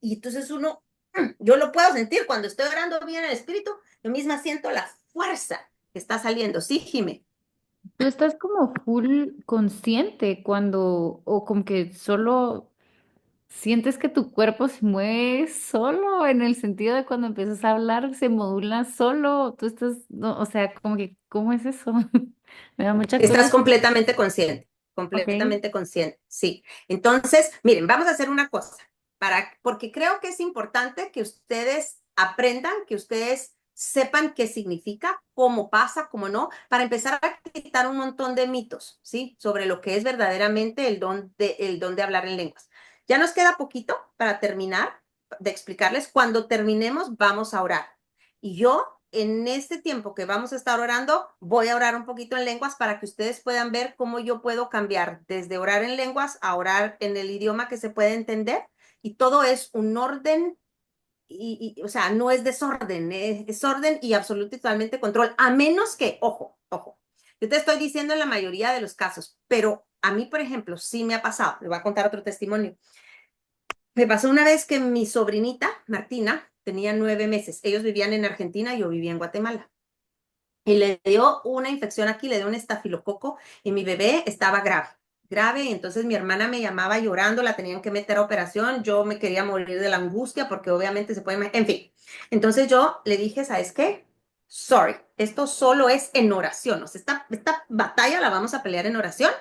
Speaker 2: Y entonces yo lo puedo sentir cuando estoy orando bien en el espíritu. Yo misma siento la fuerza que está saliendo. Sí, Jime.
Speaker 1: Tú estás como full consciente cuando, o como que solo sientes que tu cuerpo se mueve solo, en el sentido de cuando empiezas a hablar, se modula solo. Tú estás, no, o sea, como que, ¿cómo es eso? Me da mucha
Speaker 2: Estás
Speaker 1: curiosidad. Ok.
Speaker 2: completamente consciente. Sí. Entonces, miren, vamos a hacer una cosa, porque creo que es importante que ustedes aprendan, que ustedes sepan qué significa, cómo pasa, cómo no, para empezar a quitar un montón de mitos, ¿sí? Sobre lo que es verdaderamente el don de hablar en lenguas. Ya nos queda poquito para terminar de explicarles. Cuando terminemos, vamos a orar. Y yo en este tiempo que vamos a estar orando, voy a orar un poquito en lenguas para que ustedes puedan ver cómo yo puedo cambiar desde orar en lenguas a orar en el idioma que se puede entender. Y todo es un orden, o sea, no es desorden, es orden y absoluto y totalmente control, a menos que, ojo, yo te estoy diciendo en la mayoría de los casos, pero a mí, por ejemplo, sí me ha pasado, le voy a contar otro testimonio. Me pasó una vez que mi sobrinita, Martina, tenía 9 meses. Ellos vivían en Argentina y yo vivía en Guatemala. Y le dio una infección aquí, le dio un estafilococo y mi bebé estaba grave. Y entonces mi hermana me llamaba llorando, la tenían que meter a operación. Yo me quería morir de la angustia porque obviamente se puede, en fin. Entonces yo le dije, ¿sabes qué? Sorry, esto solo es en oración. O sea, esta batalla la vamos a pelear en oración.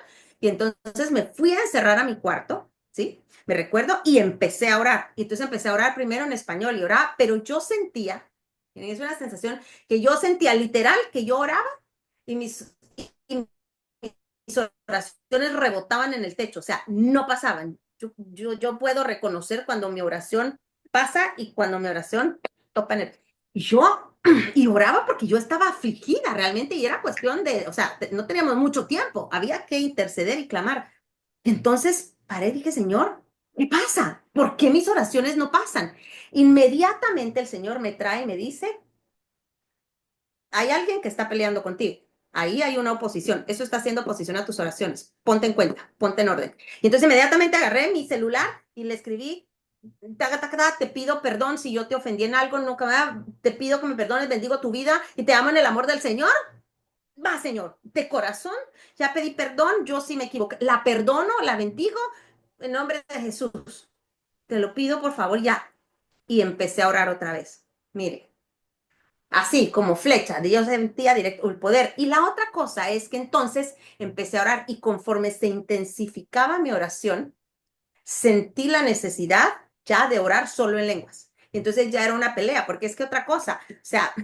Speaker 2: Y entonces me fui a encerrar a mi cuarto, ¿sí? Me recuerdo y empecé a orar. Y entonces empecé a orar primero en español y oraba, pero yo sentía, es una sensación que yo sentía literal que yo oraba y mis oraciones rebotaban en el techo, o sea, no pasaban. Yo puedo reconocer cuando mi oración pasa y cuando mi oración topa en el... Y yo y oraba porque yo estaba afligida realmente y era cuestión de, o sea, no teníamos mucho tiempo, había que interceder y clamar. Entonces paré y dije, Señor, ¿qué pasa? ¿Por qué mis oraciones no pasan? Inmediatamente el Señor me trae y me dice, hay alguien que está peleando contigo. Ahí hay una oposición. Eso está haciendo oposición a tus oraciones. Ponte en cuenta, ponte en orden. Y entonces inmediatamente agarré mi celular y le escribí, taca, taca, taca, te pido perdón si yo te ofendí en algo, nunca más, te pido que me perdones, bendigo tu vida y te amo en el amor del Señor. Va, Señor, de corazón, ya pedí perdón, yo sí me equivoqué. La perdono, la bendigo en nombre de Jesús. Te lo pido, por favor, ya. Y empecé a orar otra vez. Mire, así como flecha, Dios sentía directo el poder. Y la otra cosa es que entonces empecé a orar y conforme se intensificaba mi oración, sentí la necesidad ya de orar solo en lenguas. Entonces ya era una pelea, porque es que otra cosa, o sea,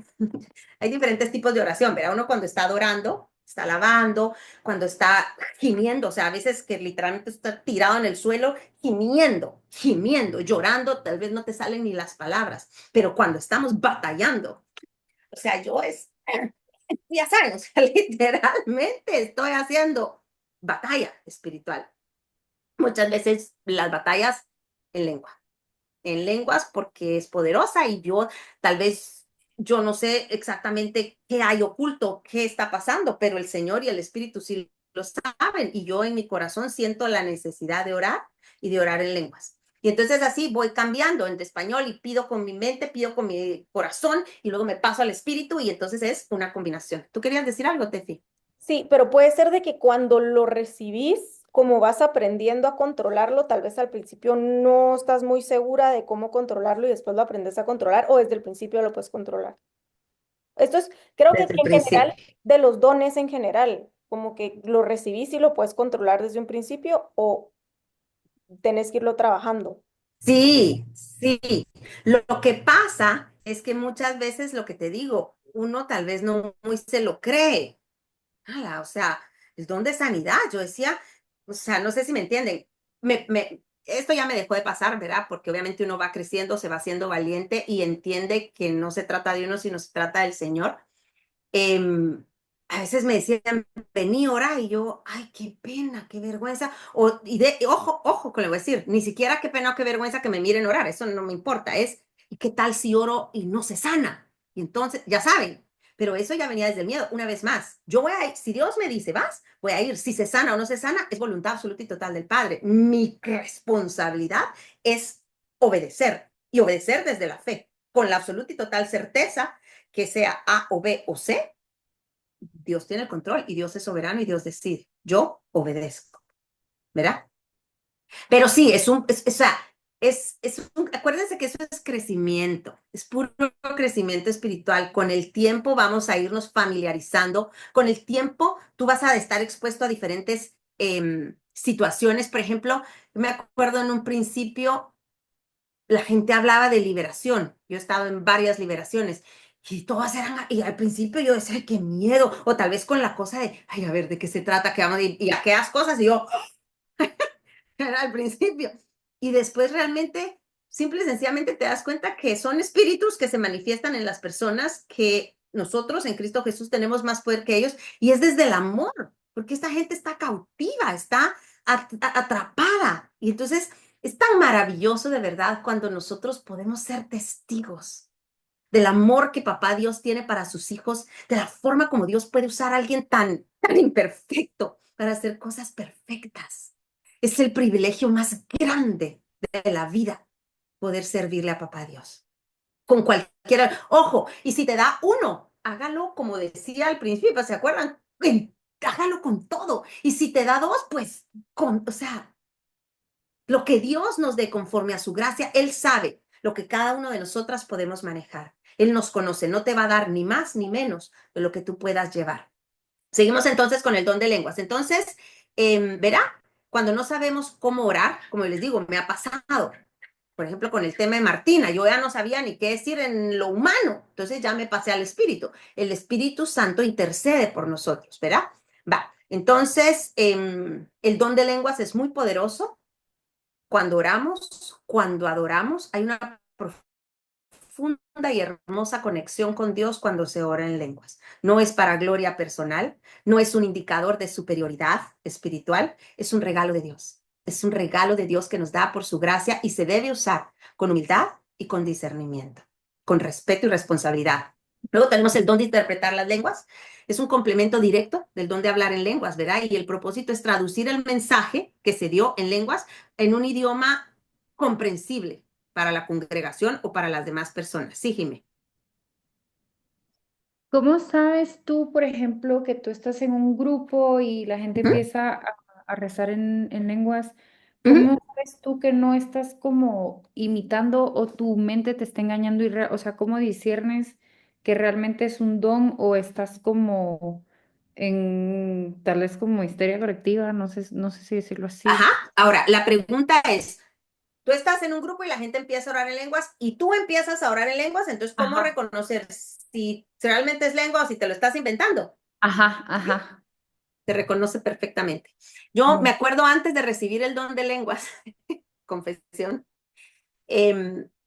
Speaker 2: hay diferentes tipos de oración, ¿verdad? Uno cuando está adorando, está alabando, cuando está gimiendo, o sea, a veces que literalmente está tirado en el suelo, gimiendo, gimiendo, llorando, tal vez no te salen ni las palabras, pero cuando estamos batallando, o sea, yo es, ya saben, o sea, literalmente estoy haciendo batalla espiritual. Muchas veces las batallas en lenguas porque es poderosa y yo tal vez yo no sé exactamente qué hay oculto, qué está pasando, pero el Señor y el Espíritu sí lo saben y yo en mi corazón siento la necesidad de orar y de orar en lenguas. Y entonces así voy cambiando entre español y pido con mi mente, pido con mi corazón y luego me paso al Espíritu y entonces es una combinación. ¿Tú querías decir algo, Tefi?
Speaker 3: Sí, pero puede ser de que cuando lo recibís, como vas aprendiendo a controlarlo, tal vez al principio no estás muy segura de cómo controlarlo y después lo aprendes a controlar o desde el principio lo puedes controlar. Esto es, creo que
Speaker 2: Desde el
Speaker 3: en general,
Speaker 2: principio.
Speaker 3: de los dones en general, como que lo recibís y lo puedes controlar desde un principio o tenés que irlo trabajando.
Speaker 2: Sí, sí. Lo que pasa es que muchas veces lo que te digo, uno tal vez no muy se lo cree. O sea, el don de sanidad, yo decía, o sea, no sé si me entienden. Esto ya me dejó de pasar, ¿verdad? Porque obviamente uno va creciendo, se va haciendo valiente y entiende que no se trata de uno, sino se trata del Señor. Em, a veces me decían, vení, ora, y yo, ay, qué pena, qué vergüenza. Ojo, ojo, que le voy a decir, ni siquiera qué pena o qué vergüenza que me miren orar, eso no me importa, ¿y qué tal si oro y no se sana? Y entonces, ya saben, pero eso ya venía desde el miedo. Una vez más, yo voy a ir, si Dios me dice, vas, voy a ir. Si se sana o no se sana, es voluntad absoluta y total del Padre. Mi responsabilidad es obedecer y obedecer desde la fe, con la absoluta y total certeza que sea A o B o C, Dios tiene el control y Dios es soberano y Dios decide. Yo obedezco, ¿verdad? Pero sí, o sea, acuérdense que eso es crecimiento, es puro crecimiento espiritual. Con el tiempo vamos a irnos familiarizando, con el tiempo tú vas a estar expuesto a diferentes situaciones. Por ejemplo, me acuerdo en un principio la gente hablaba de liberación. Yo he estado en varias liberaciones y todas eran, y al principio yo decía, ay, qué miedo, o tal vez con la cosa de, ay, a ver, ¿de qué se trata? ¿Qué vamos y aquellas cosas? Y yo, era al principio. Y después realmente, simple y sencillamente te das cuenta que son espíritus que se manifiestan en las personas que nosotros en Cristo Jesús tenemos más poder que ellos y es desde el amor, porque esta gente está cautiva, está atrapada. Y entonces es tan maravilloso de verdad cuando nosotros podemos ser testigos del amor que papá Dios tiene para sus hijos, de la forma como Dios puede usar a alguien tan imperfecto para hacer cosas perfectas. Es el privilegio más grande de la vida poder servirle a papá Dios. Con cualquiera, ojo, y si te da uno, hágalo como decía al principio, ¿se acuerdan? Hágalo con todo. Y si te da dos, pues, o sea, lo que Dios nos dé conforme a su gracia, Él sabe lo que cada uno de nosotras podemos manejar. Él nos conoce, no te va a dar ni más ni menos de lo que tú puedas llevar. Seguimos entonces con el don de lenguas. Entonces, verá, cuando no sabemos cómo orar, como les digo, me ha pasado, por ejemplo, con el tema de Martina, yo ya no sabía ni qué decir en lo humano, entonces ya me pasé al Espíritu. El Espíritu Santo intercede por nosotros, ¿verdad? Va, entonces, el don de lenguas es muy poderoso cuando oramos, cuando adoramos, hay una profunda y hermosa conexión con Dios cuando se ora en lenguas. No es para gloria personal, no es un indicador de superioridad espiritual, es un regalo de Dios. Es un regalo de Dios que nos da por su gracia y se debe usar con humildad y con discernimiento, con respeto y responsabilidad. Luego tenemos el don de interpretar las lenguas. Es un complemento directo del don de hablar en lenguas, ¿verdad? Y el propósito es traducir el mensaje que se dio en lenguas en un idioma comprensible para la congregación o para las demás personas. Sí, Jimé.
Speaker 1: ¿Cómo sabes tú, por ejemplo, que tú estás en un grupo y la gente
Speaker 2: Ujú,
Speaker 1: empieza a rezar en lenguas?
Speaker 2: ujú.
Speaker 1: ¿Cómo sabes tú que no estás como imitando o tu mente te está engañando? O sea, ¿cómo disiernes que realmente es un don o estás como en tal vez como histeria colectiva? No sé si decirlo
Speaker 2: Ajá.
Speaker 1: así.
Speaker 2: Ahora, la pregunta es, tú estás en un grupo y la gente empieza a orar en lenguas y tú empiezas a orar en lenguas, entonces, ¿cómo
Speaker 1: Ajá,
Speaker 2: reconocer si realmente es lengua o si te lo estás inventando?
Speaker 1: ajá,
Speaker 2: ¿Sí?
Speaker 1: ajá.
Speaker 2: Se reconoce perfectamente. Yo me
Speaker 1: Muy.
Speaker 2: acuerdo antes de recibir el don de lenguas, confesión,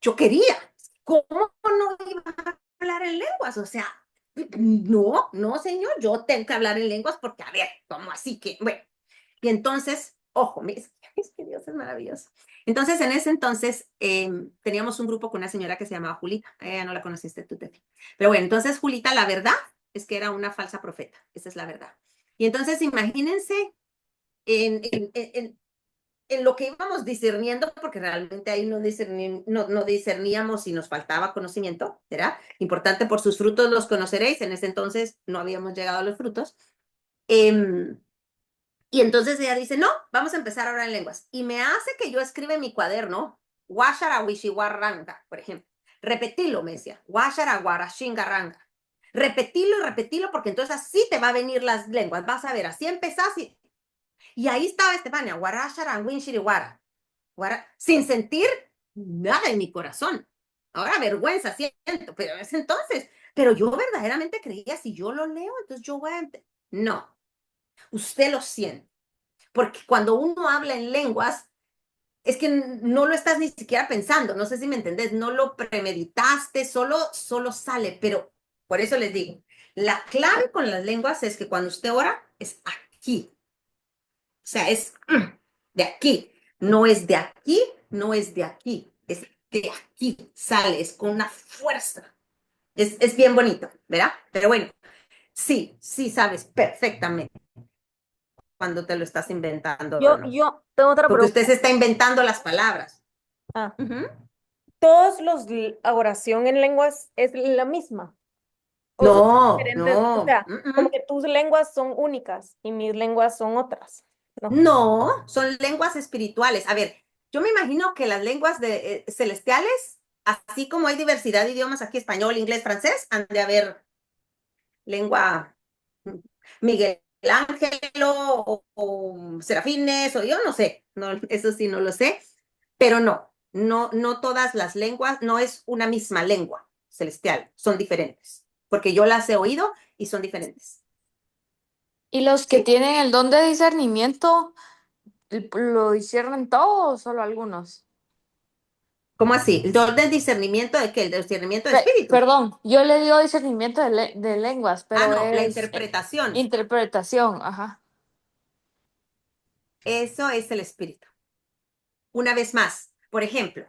Speaker 2: yo quería, ¿cómo no iba a hablar en lenguas? O sea, no, señor, yo tengo que hablar en lenguas porque, a ver, ¿cómo así que? Bueno, y entonces, ojo, es que Dios es maravilloso. Entonces, en ese entonces, teníamos un grupo con una señora que se llamaba Julita. Ella no la conociste tú, Tefi. Pero bueno, entonces Julita, la verdad es que era una falsa profeta. Esa es la verdad. Y entonces, imagínense en, en, en, en lo que íbamos discerniendo, porque realmente ahí no discerníamos y nos faltaba conocimiento, ¿verdad? Importante, por sus frutos los conoceréis. En ese entonces no habíamos llegado a los frutos. Eh, y entonces ella dice, no, vamos a empezar ahora en lenguas. Y me hace que yo escriba en mi cuaderno, Washara Wishiwaranga, por ejemplo. Repetilo, me decía, Washara Warashingaranga. Repetilo y repetilo, porque entonces así te va a venir las lenguas. Vas a ver, así empezás. Y ahí estaba Estefania, Warashara Winshiriwara. Sin sentir nada en mi corazón. Ahora vergüenza siento, pero es entonces. Pero yo verdaderamente creía, si yo lo leo, entonces yo voy a... No, usted lo siente. Porque cuando uno habla en lenguas, es que no lo estás ni siquiera pensando, no sé si me entendés, no lo premeditaste, solo sale, pero por eso les digo, la clave con las lenguas es que cuando usted ora, es aquí, o sea, es de aquí, no es de aquí, no es de aquí, es de aquí, sale, es con una fuerza, es bien bonito, ¿verdad? Pero bueno, sí sabes perfectamente cuando te lo estás inventando o no.
Speaker 3: Yo tengo otra
Speaker 2: Porque
Speaker 3: pregunta.
Speaker 2: usted se está inventando las palabras.
Speaker 3: Ah,
Speaker 2: Ujú.
Speaker 3: ¿todos oración en lenguas es la misma? ¿O son
Speaker 2: No,
Speaker 3: diferentes? O
Speaker 2: no,
Speaker 3: sea, como que tus lenguas son únicas y mis lenguas son otras, ¿no?
Speaker 2: no, son lenguas espirituales. A ver, yo me imagino que las lenguas celestiales, así como hay diversidad de idiomas aquí, español, inglés, francés, han de haber lengua Miguel Ángelo o Serafines o yo no sé, no, eso sí no lo sé, pero no todas las lenguas, no es una misma lengua celestial, son diferentes, porque yo las he oído y son diferentes.
Speaker 5: ¿Y los que
Speaker 2: ¿Sí?
Speaker 5: tienen el don de discernimiento, lo disciernen todo o solo algunos?
Speaker 2: ¿Cómo así? ¿El don del discernimiento de qué? ¿El discernimiento de espíritus?
Speaker 5: Perdón, yo le digo discernimiento de lenguas,
Speaker 2: Ah,
Speaker 5: pero
Speaker 2: no, la
Speaker 5: es
Speaker 2: interpretación.
Speaker 5: interpretación, ajá.
Speaker 2: Eso es el espíritu. Una vez más, por ejemplo,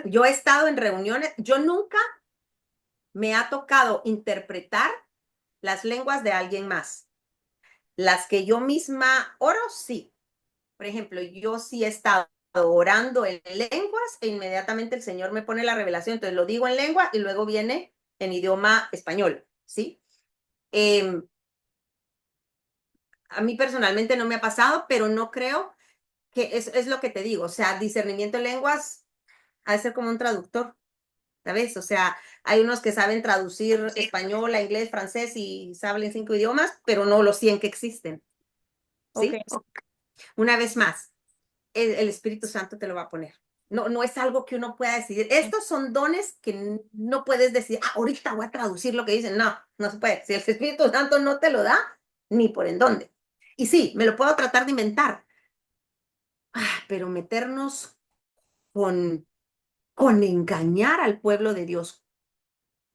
Speaker 2: yo he estado en reuniones, yo nunca me ha tocado interpretar las lenguas de alguien más. Las que yo misma oro, sí. Por ejemplo, yo sí he estado orando en lenguas e inmediatamente el Señor me pone la revelación. Entonces lo digo en lengua y luego viene en idioma español, ¿sí? Eh, a mí personalmente no me ha pasado, pero no creo que es lo que te digo. O sea, discernimiento de lenguas ha de ser como un traductor, ¿sabes? O sea, hay unos que saben traducir español a inglés, francés y saben 5 idiomas, pero no los 100 que existen,
Speaker 3: Ok.
Speaker 2: ¿sí? Una vez más, el Espíritu Santo te lo va a poner. No es algo que uno pueda decidir. Estos son dones que no puedes decir, ah, ahorita voy a traducir lo que dicen. No se puede. Si el Espíritu Santo no te lo da, ni por en dónde. Y sí, me lo puedo tratar de inventar, pero meternos con con engañar al pueblo de Dios,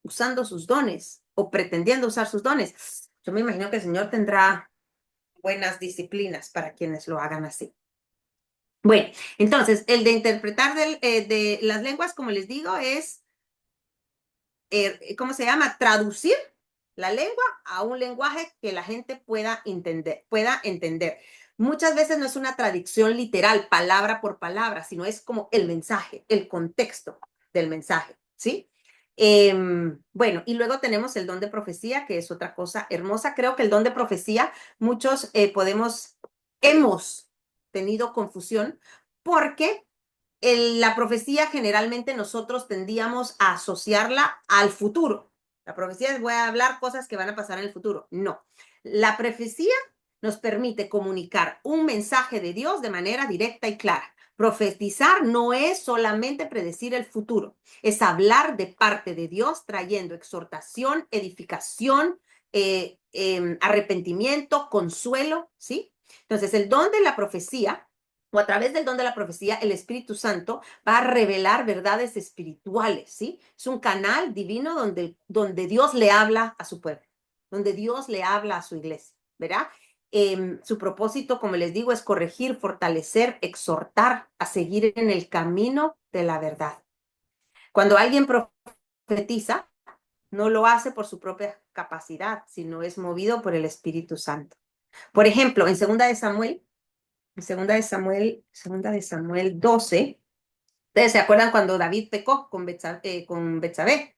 Speaker 2: usando sus dones o pretendiendo usar sus dones. Yo me imagino que el Señor tendrá buenas disciplinas para quienes lo hagan así. Bueno, entonces, el de interpretar de las lenguas, como les digo, es, ¿cómo se llama? Traducir la lengua a un lenguaje que la gente pueda entender. Muchas veces no es una traducción literal, palabra por palabra, sino es como el mensaje, el contexto del mensaje, ¿sí? Bueno, y luego tenemos el don de profecía, que es otra cosa hermosa. Creo que el don de profecía, muchos hemos tenido confusión porque la profecía generalmente nosotros tendíamos a asociarla al futuro. La profecía es voy a hablar cosas que van a pasar en el futuro. No, la profecía nos permite comunicar un mensaje de Dios de manera directa y clara. Profetizar no es solamente predecir el futuro, es hablar de parte de Dios trayendo exhortación, edificación, arrepentimiento, consuelo, ¿sí? Entonces, el don de la profecía o a través del don de la profecía, el Espíritu Santo va a revelar verdades espirituales, ¿sí? Es un canal divino donde Dios le habla a su pueblo, donde Dios le habla a su iglesia, ¿verdad? Su propósito, como les digo, es corregir, fortalecer, exhortar a seguir en el camino de la verdad. Cuando alguien profetiza, no lo hace por su propia capacidad, sino es movido por el Espíritu Santo. Por ejemplo, en segunda de Samuel 12, ¿ustedes se acuerdan cuando David pecó con Betsabé?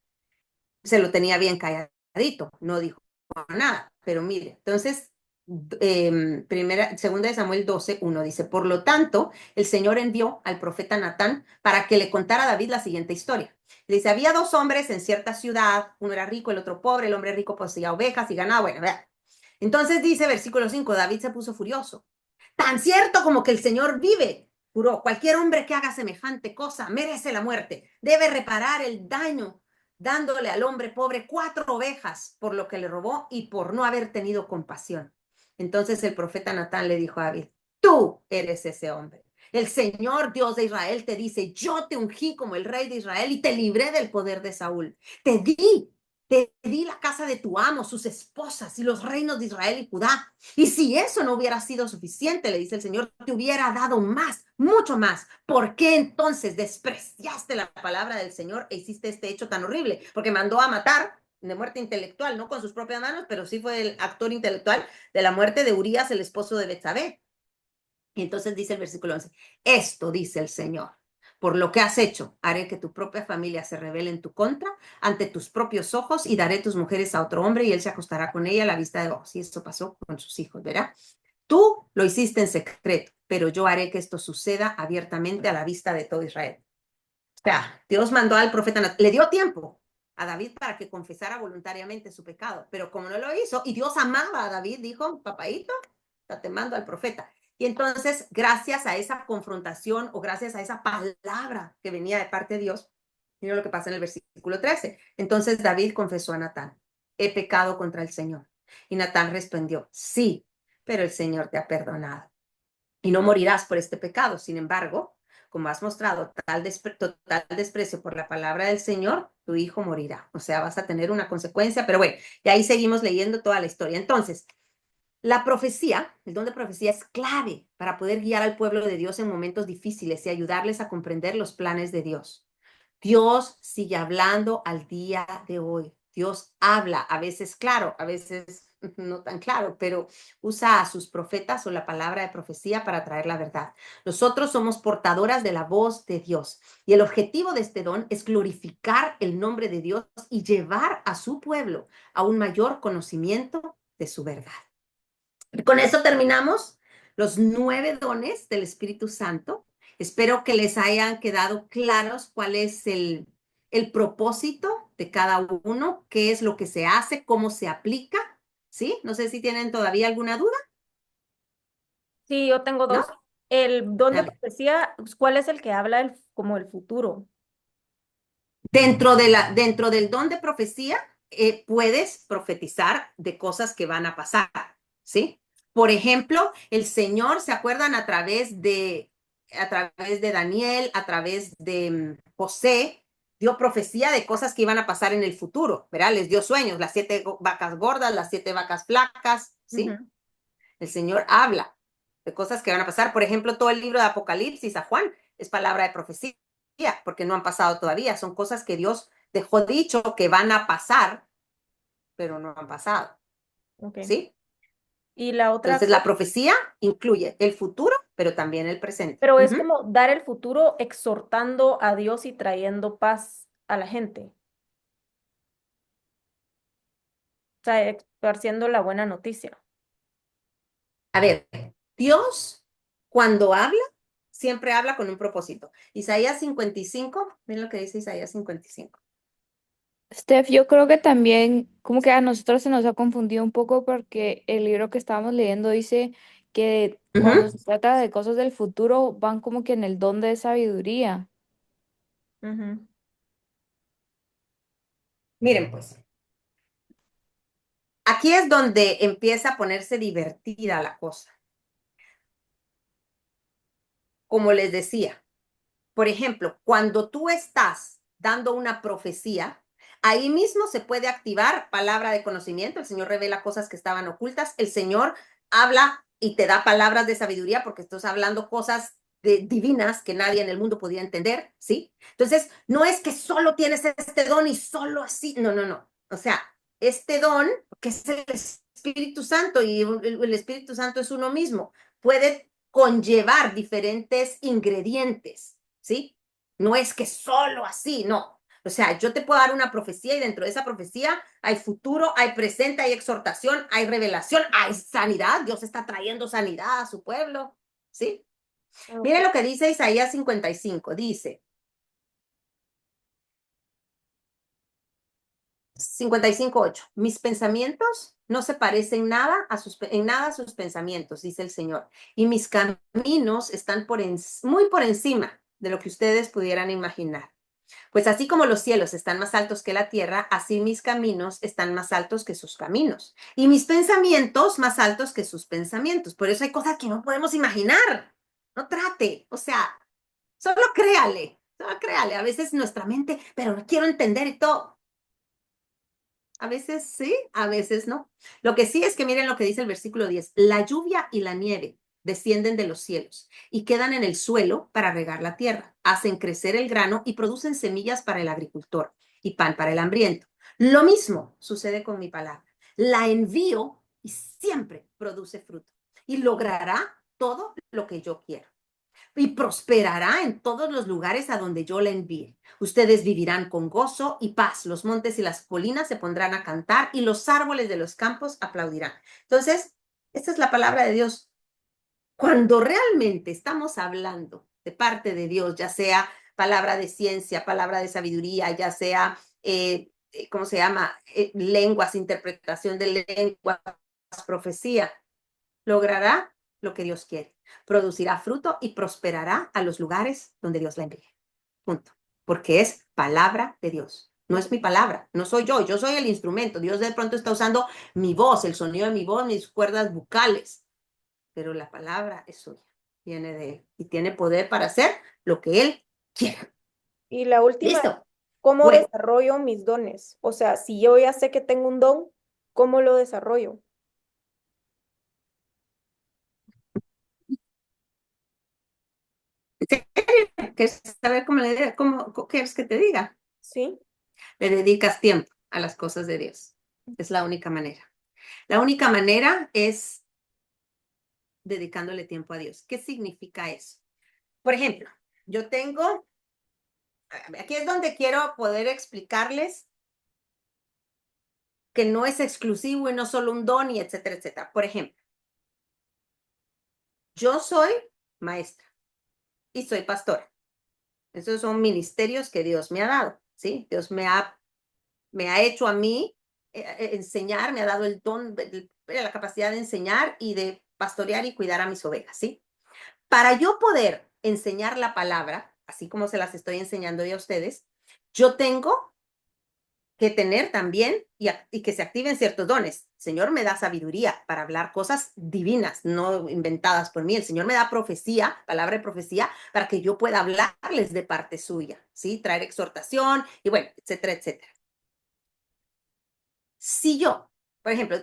Speaker 2: Se lo tenía bien calladito, no dijo nada, pero mire, entonces, segunda de Samuel 12, 1 dice, por lo tanto, el Señor envió al profeta Natán para que le contara a David la siguiente historia. Le dice, había dos hombres en cierta ciudad, uno era rico, el otro pobre, el hombre rico poseía ovejas y ganado, bueno, vean. Entonces dice, versículo 5, David se puso furioso. Tan cierto como que el Señor vive, juró, cualquier hombre que haga semejante cosa merece la muerte. Debe reparar el daño dándole al hombre pobre 4 ovejas por lo que le robó y por no haber tenido compasión. Entonces el profeta Natán le dijo a David, tú eres ese hombre. El Señor Dios de Israel te dice, yo te ungí como el rey de Israel y te libré del poder de Saúl. Te di la casa de tu amo, sus esposas y los reinos de Israel y Judá. Y si eso no hubiera sido suficiente, le dice el Señor, te hubiera dado más, mucho más. ¿Por qué entonces despreciaste la palabra del Señor e hiciste este hecho tan horrible? Porque mandó a matar de muerte intelectual, no con sus propias manos, pero sí fue el actor intelectual de la muerte de Urías, el esposo de Betsabé. Y entonces dice el versículo 11, esto dice el Señor. Por lo que has hecho, haré que tu propia familia se rebele en tu contra ante tus propios ojos y daré tus mujeres a otro hombre y él se acostará con ella a la vista de ojos. Y esto pasó con sus hijos, ¿verdad? Tú lo hiciste en secreto, pero yo haré que esto suceda abiertamente a la vista de todo Israel. O sea, Dios mandó al profeta, le dio tiempo a David para que confesara voluntariamente su pecado, pero como no lo hizo, y Dios amaba a David, dijo, papaito, te mando al profeta. Y entonces, gracias a esa confrontación o gracias a esa palabra que venía de parte de Dios, miren lo que pasa en el versículo 13. Entonces David confesó a Natán, he pecado contra el Señor. Y Natán respondió, sí, pero el Señor te ha perdonado. Y no morirás por este pecado. Sin embargo, como has mostrado total desprecio por la palabra del Señor, tu hijo morirá. O sea, vas a tener una consecuencia, pero bueno, y ahí seguimos leyendo toda la historia. Entonces, la profecía, el don de profecía es clave para poder guiar al pueblo de Dios en momentos difíciles y ayudarles a comprender los planes de Dios. Dios sigue hablando al día de hoy. Dios habla, a veces claro, a veces no tan claro, pero usa a sus profetas o la palabra de profecía para traer la verdad. Nosotros somos portadoras de la voz de Dios y el objetivo de este don es glorificar el nombre de Dios y llevar a su pueblo a un mayor conocimiento de su verdad. Con eso terminamos los 9 dones del Espíritu Santo. Espero que les hayan quedado claros cuál es el propósito de cada uno, qué es lo que se hace, cómo se aplica, ¿sí? No sé si tienen todavía alguna duda,
Speaker 3: Sí, yo tengo
Speaker 2: ¿no?
Speaker 3: dos. El don
Speaker 2: A
Speaker 3: de
Speaker 2: ver.
Speaker 3: profecía, pues, ¿cuál es el que habla como el futuro?
Speaker 2: Dentro del don de profecía, puedes profetizar de cosas que van a pasar, ¿sí? Por ejemplo, el Señor, ¿se acuerdan? A través de a través de Daniel, a través de José, dio profecía de cosas que iban a pasar en el futuro, ¿verdad? Les dio sueños, las 7 vacas gordas, las 7 vacas flacas, ¿sí? El Señor habla de cosas que van a pasar. Por ejemplo, todo el libro de Apocalipsis a Juan es palabra de profecía, porque no han pasado todavía. Son cosas que Dios dejó dicho que van a pasar, pero no han pasado,
Speaker 3: Ok.
Speaker 2: ¿sí?
Speaker 3: Y la otra
Speaker 2: Entonces, la
Speaker 3: cosa,
Speaker 2: profecía incluye el futuro, pero también el presente.
Speaker 3: pero es como dar el futuro exhortando a Dios y trayendo paz a la gente. O sea, esparciendo la buena noticia.
Speaker 2: A ver, Dios cuando habla, siempre habla con un propósito. Isaías 55, miren lo que dice Isaías 55.
Speaker 5: Steph, yo creo que también como que a nosotros se nos ha confundido un poco porque el libro que estábamos leyendo dice que cuando
Speaker 2: Ujú.
Speaker 5: se trata de cosas del futuro van como que en el don de sabiduría.
Speaker 3: Ujú.
Speaker 2: Miren pues, aquí es donde empieza a ponerse divertida la cosa. Como les decía, por ejemplo, cuando tú estás dando una profecía, ahí mismo se puede activar palabra de conocimiento. El Señor revela cosas que estaban ocultas. El Señor habla y te da palabras de sabiduría porque estás hablando cosas divinas que nadie en el mundo podía entender, ¿sí? Entonces, no es que solo tienes este don y solo así. No, no, no. O sea, este don, que es el Espíritu Santo y el Espíritu Santo es uno mismo, puede conllevar diferentes ingredientes, ¿sí? No es que solo así, no. O sea, yo te puedo dar una profecía y dentro de esa profecía hay futuro, hay presente, hay exhortación, hay revelación, hay sanidad. Dios está trayendo sanidad a su pueblo, ¿sí?
Speaker 3: Ok.
Speaker 2: Miren lo que dice Isaías 55. Dice 55:8. Mis pensamientos no se parecen en nada a sus pensamientos, dice el Señor. Y mis caminos están muy por encima de lo que ustedes pudieran imaginar. Pues así como los cielos están más altos que la tierra, así mis caminos están más altos que sus caminos. Y mis pensamientos más altos que sus pensamientos. Por eso hay cosas que no podemos imaginar. No trate, o sea, solo créale, solo créale. A veces nuestra mente, pero no quiero entender y todo. A veces sí, a veces no. Lo que sí es que miren lo que dice el versículo 10. La lluvia y la nieve descienden de los cielos y quedan en el suelo para regar la tierra. Hacen crecer el grano y producen semillas para el agricultor y pan para el hambriento. Lo mismo sucede con mi palabra. La envío y siempre produce fruto y logrará todo lo que yo quiero y prosperará en todos los lugares a donde yo la envíe. Ustedes vivirán con gozo y paz. Los montes y las colinas se pondrán a cantar y los árboles de los campos aplaudirán. Entonces, esta es la palabra de Dios. Cuando realmente estamos hablando de parte de Dios, ya sea palabra de ciencia, palabra de sabiduría, ya sea, ¿cómo se llama? Lenguas, interpretación de lenguas, profecía, logrará lo que Dios quiere, producirá fruto y prosperará a los lugares donde Dios la envíe. Punto. Porque es palabra de Dios. No es mi palabra, no soy yo soy el instrumento. Dios de pronto está usando mi voz, el sonido de mi voz, mis cuerdas bucales, pero la palabra es suya, viene de Él y tiene poder para hacer lo que Él quiera.
Speaker 3: Y la última,
Speaker 2: ¿Listo?
Speaker 3: ¿cómo
Speaker 2: Bueno,
Speaker 3: desarrollo mis dones? O sea, si yo ya sé que tengo un don, ¿cómo lo desarrollo?
Speaker 2: ¿quieres saber cómo quieres que te diga?
Speaker 3: ¿Sí?
Speaker 2: Le dedicas tiempo a las cosas de Dios. Es la única manera. La única manera es dedicándole tiempo a Dios. ¿Qué significa eso? Por ejemplo, yo tengo, aquí es donde quiero poder explicarles que no es exclusivo y no solo un don y etcétera, etcétera. Por ejemplo, yo soy maestra y soy pastora. Esos son ministerios que Dios me ha dado, ¿sí? Dios me ha hecho a mí enseñar, me ha dado el don, la capacidad de enseñar y de pastorear y cuidar a mis ovejas, ¿sí? Para yo poder enseñar la palabra, así como se las estoy enseñando ya a ustedes, yo tengo que tener también y que se activen ciertos dones. El Señor me da sabiduría para hablar cosas divinas, no inventadas por mí. El Señor me da profecía, palabra de profecía, para que yo pueda hablarles de parte suya, ¿sí? Traer exhortación y bueno, etcétera, etcétera. Si yo, por ejemplo,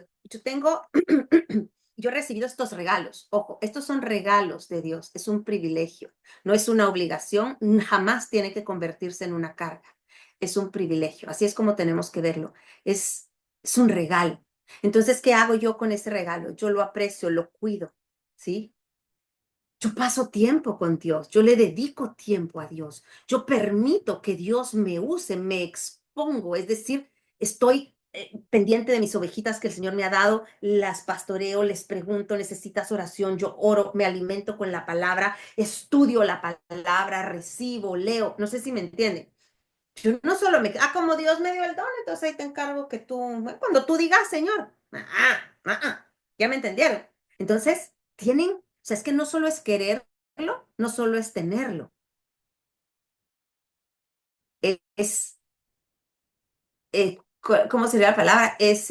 Speaker 2: yo he recibido estos regalos. Ojo, estos son regalos de Dios, es un privilegio, no es una obligación, jamás tiene que convertirse en una carga. Es un privilegio, así es como tenemos que verlo. Es un regalo. Entonces, ¿qué hago yo con ese regalo? Yo lo aprecio, lo cuido, ¿sí? Yo paso tiempo con Dios, yo le dedico tiempo a Dios, yo permito que Dios me use, me expongo, es decir, estoy pendiente de mis ovejitas que el Señor me ha dado, las pastoreo, les pregunto, necesitas oración, yo oro, me alimento con la palabra, estudio la palabra, recibo, leo, no sé si me entienden. Yo no solo como Dios me dio el don, entonces ahí te encargo que tú, cuando tú digas, Señor, ya me entendieron. Entonces, o sea, es que no solo es quererlo, no solo es tenerlo, es ¿cómo sería la palabra? Es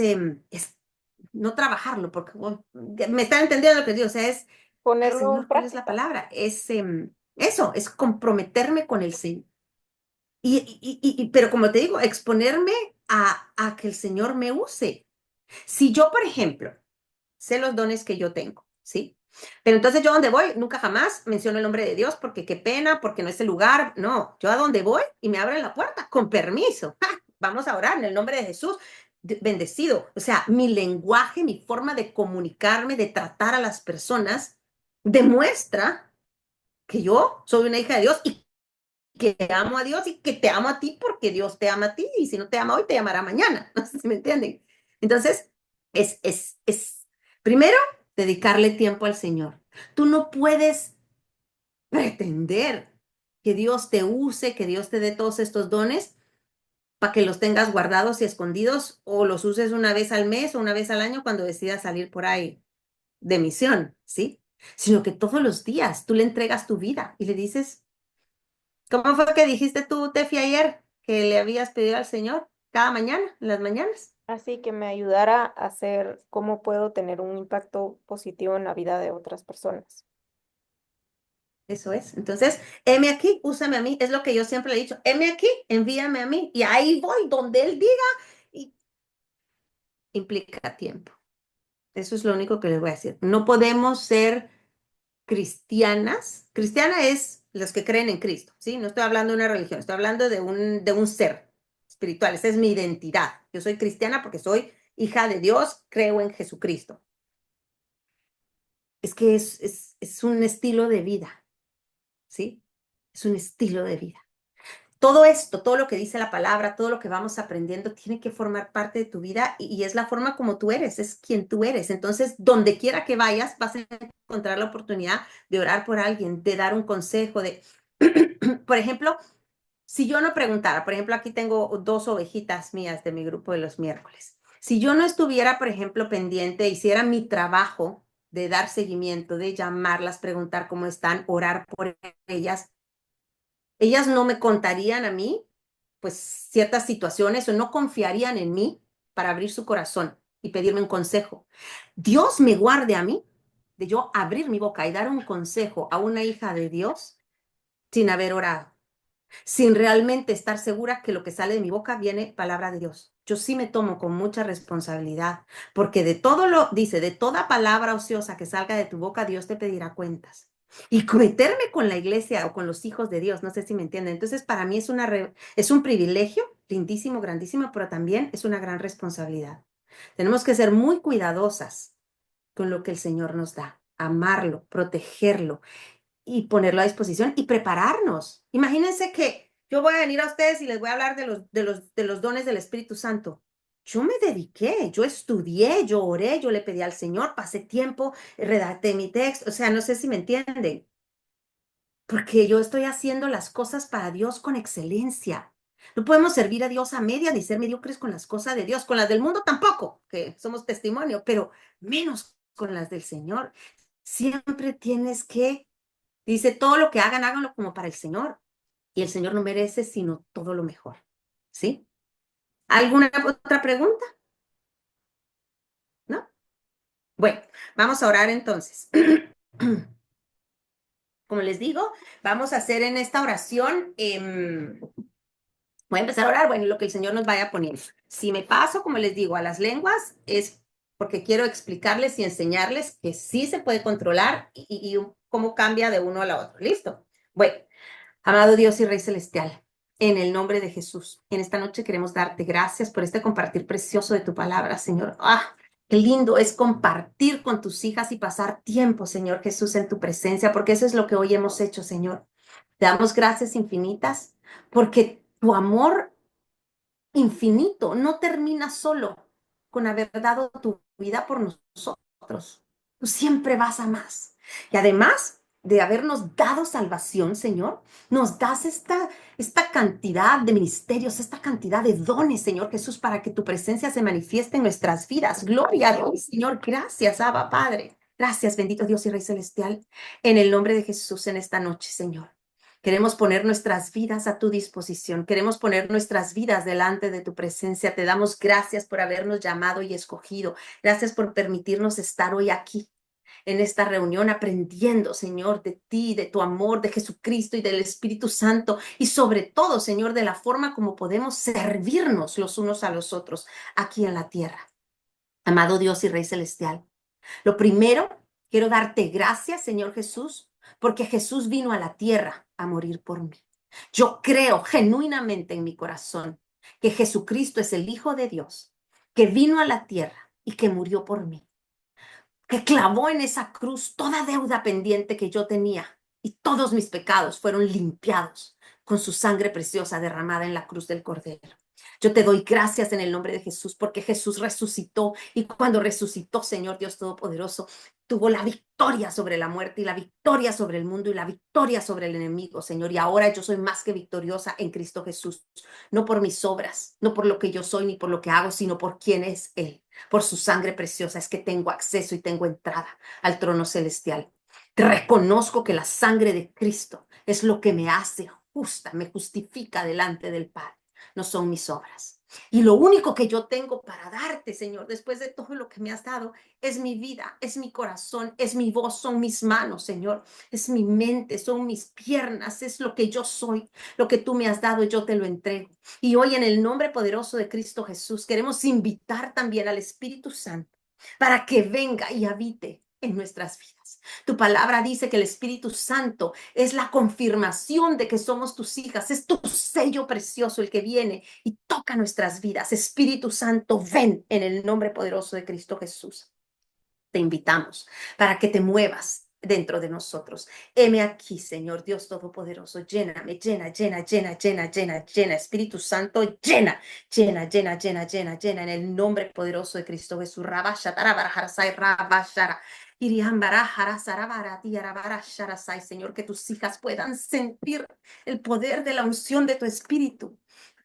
Speaker 2: no trabajarlo, porque bueno, me están entendiendo lo que digo, o sea, ay,
Speaker 3: Ponerlo en
Speaker 2: Señor, ¿cuál es la
Speaker 3: práctica.
Speaker 2: palabra? Eso, es comprometerme con el Señor. Pero como te digo, exponerme a que el Señor me use. Si yo, por ejemplo, sé los dones que yo tengo, ¿sí? Pero entonces yo a donde voy, nunca jamás menciono el nombre de Dios porque qué pena, porque no es el lugar. No, yo a donde voy y me abren la puerta, con permiso. ¡Ja! Vamos a orar en el nombre de Jesús. Bendecido. O sea, mi lenguaje, mi forma de comunicarme, de tratar a las personas, demuestra que yo soy una hija de Dios y que amo a Dios y que te amo a ti porque Dios te ama a ti y si no te ama hoy, te amará mañana. No sé si me entienden. Entonces, primero, dedicarle tiempo al Señor. Tú no puedes pretender que Dios te use, que Dios te dé todos estos dones para que los tengas guardados y escondidos o los uses una vez al mes o una vez al año cuando decidas salir por ahí de misión, ¿sí? Sino que todos los días tú le entregas tu vida y le dices, ¿cómo fue que dijiste tú, Tefi, ayer que le habías pedido al Señor cada mañana, en las mañanas?
Speaker 3: Así que me ayudara a hacer cómo puedo tener un impacto positivo en la vida de otras personas.
Speaker 2: Eso es. Entonces, heme aquí, úsame a mí, es lo que yo siempre le he dicho, heme aquí, envíame a mí, y ahí voy, donde Él diga, y implica tiempo. Eso es lo único que les voy a decir. No podemos ser cristianas. Cristiana es los que creen en Cristo, ¿sí? No estoy hablando de una religión, estoy hablando de un ser espiritual. Esa es mi identidad. Yo soy cristiana porque soy hija de Dios, creo en Jesucristo. Es que es un estilo de vida, ¿sí? Es un estilo de vida. Todo esto, todo lo que dice la palabra, todo lo que vamos aprendiendo, tiene que formar parte de tu vida y es la forma como tú eres, es quien tú eres. Entonces, donde quiera que vayas, vas a encontrar la oportunidad de orar por alguien, de dar un consejo, por ejemplo, si yo no preguntara, por ejemplo, aquí tengo 2 ovejitas mías de mi grupo de los miércoles. Si yo no estuviera, por ejemplo, pendiente, hiciera mi trabajo de dar seguimiento, de llamarlas, preguntar cómo están, orar por ellas no me contarían a mí, pues, ciertas situaciones o no confiarían en mí para abrir su corazón y pedirme un consejo. Dios me guarde a mí de yo abrir mi boca y dar un consejo a una hija de Dios sin haber orado, sin realmente estar segura que lo que sale de mi boca viene palabra de Dios. Yo sí me tomo con mucha responsabilidad, porque dice, de toda palabra ociosa que salga de tu boca, Dios te pedirá cuentas. Y meterme con la iglesia o con los hijos de Dios, no sé si me entienden. Entonces, para mí es un privilegio lindísimo, grandísimo, pero también es una gran responsabilidad. Tenemos que ser muy cuidadosas con lo que el Señor nos da, amarlo, protegerlo y ponerlo a disposición y prepararnos. Imagínense que yo voy a venir a ustedes y les voy a hablar de los dones del Espíritu Santo. Yo me dediqué, yo estudié, yo oré, yo le pedí al Señor, pasé tiempo, redacté mi texto, o sea, no sé si me entienden, porque yo estoy haciendo las cosas para Dios con excelencia. No podemos servir a Dios a media ni ser mediocres con las cosas de Dios, con las del mundo tampoco, que somos testimonio, pero menos con las del Señor. Siempre tienes que Dice, todo lo que hagan, háganlo como para el Señor. Y el Señor no merece sino todo lo mejor. ¿Sí? ¿Alguna otra pregunta? ¿No? Bueno, vamos a orar entonces. Como les digo, vamos a hacer en esta oración, voy a empezar a orar, bueno, lo que el Señor nos vaya poniendo. Si me paso, como les digo, a las lenguas, es porque quiero explicarles y enseñarles que sí se puede controlar y cómo cambia de uno a la otro. ¿Listo? Bueno, amado Dios y Rey Celestial, en el nombre de Jesús, en esta noche queremos darte gracias por este compartir precioso de tu palabra, Señor. Ah, qué lindo es compartir con tus hijas y pasar tiempo, Señor Jesús, en tu presencia, porque eso es lo que hoy hemos hecho, Señor. Te damos gracias infinitas porque tu amor infinito no termina solo con haber dado tu vida por nosotros. Tú siempre vas a más. Y además de habernos dado salvación, Señor, nos das esta cantidad de ministerios, esta cantidad de dones, Señor Jesús, para que tu presencia se manifieste en nuestras vidas. Gloria a Dios, Señor. Gracias, Abba, Padre. Gracias, bendito Dios y Rey Celestial. En el nombre de Jesús en esta noche, Señor. Queremos poner nuestras vidas a tu disposición. Queremos poner nuestras vidas delante de tu presencia. Te damos gracias por habernos llamado y escogido. Gracias por permitirnos estar hoy aquí en esta reunión aprendiendo, Señor, de ti, de tu amor, de Jesucristo y del Espíritu Santo. Y sobre todo, Señor, de la forma como podemos servirnos los unos a los otros aquí en la tierra. Amado Dios y Rey Celestial. Lo primero, quiero darte gracias, Señor Jesús, porque Jesús vino a la tierra a morir por mí. Yo creo genuinamente en mi corazón que Jesucristo es el Hijo de Dios, que vino a la tierra y que murió por mí, que clavó en esa cruz toda deuda pendiente que yo tenía y todos mis pecados fueron limpiados con su sangre preciosa derramada en la cruz del Cordero. Yo te doy gracias en el nombre de Jesús porque Jesús resucitó y cuando resucitó, Señor Dios Todopoderoso, tuvo la victoria sobre la muerte y la victoria sobre el mundo y la victoria sobre el enemigo, Señor. Y ahora yo soy más que victoriosa en Cristo Jesús, no por mis obras, no por lo que yo soy ni por lo que hago, sino por quién es Él. Por su sangre preciosa es que tengo acceso y tengo entrada al trono celestial. Te reconozco que la sangre de Cristo es lo que me hace justa, me justifica delante del Padre. No son mis obras. Y lo único que yo tengo para darte, Señor, después de todo lo que me has dado, es mi vida, es mi corazón, es mi voz, son mis manos, Señor, es mi mente, son mis piernas, es lo que yo soy, lo que tú me has dado, yo te lo entrego. Y hoy en el nombre poderoso de Cristo Jesús, queremos invitar también al Espíritu Santo para que venga y habite en nuestras vidas. Tu palabra dice que el Espíritu Santo es la confirmación de que somos tus hijas, es tu sello precioso el que viene y toca nuestras vidas. Espíritu Santo, ven en el nombre poderoso de Cristo Jesús. Te invitamos para que te muevas dentro de nosotros. Heme aquí, Señor Dios Todopoderoso, lléname, llena, llena, llena, llena, llena, llena, Espíritu Santo, llena, llena, llena, llena, llena, llena, en el nombre poderoso de Cristo Jesús. Señor, que tus hijas puedan sentir el poder de la unción de tu Espíritu.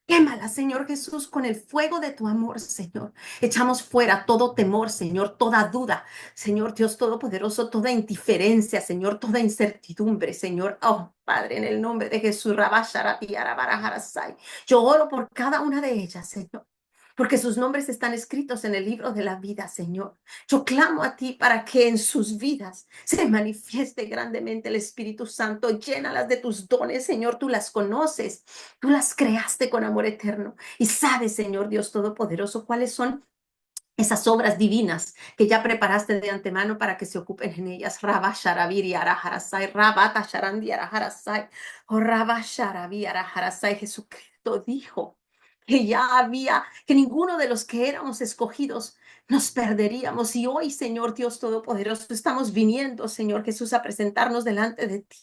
Speaker 2: Quémala, Señor Jesús, con el fuego de tu amor, Señor. Echamos fuera todo temor, Señor, toda duda, Señor Dios Todopoderoso, toda indiferencia, Señor, toda incertidumbre, Señor. Oh, Padre, en el nombre de Jesús, yo oro por cada una de ellas, Señor, porque sus nombres están escritos en el libro de la vida, Señor. Yo clamo a ti para que en sus vidas se manifieste grandemente el Espíritu Santo. Llénalas de tus dones, Señor, tú las conoces, tú las creaste con amor eterno y sabes, Señor Dios Todopoderoso, cuáles son esas obras divinas que ya preparaste de antemano para que se ocupen en ellas. Rabba Sharabiri Araharasai, Rabata Sharandi Araharasai, o Rabba Sharabi Araharasai. Jesucristo dijo que ninguno de los que éramos escogidos nos perderíamos. Y hoy, Señor Dios Todopoderoso, estamos viniendo, Señor Jesús, a presentarnos delante de ti.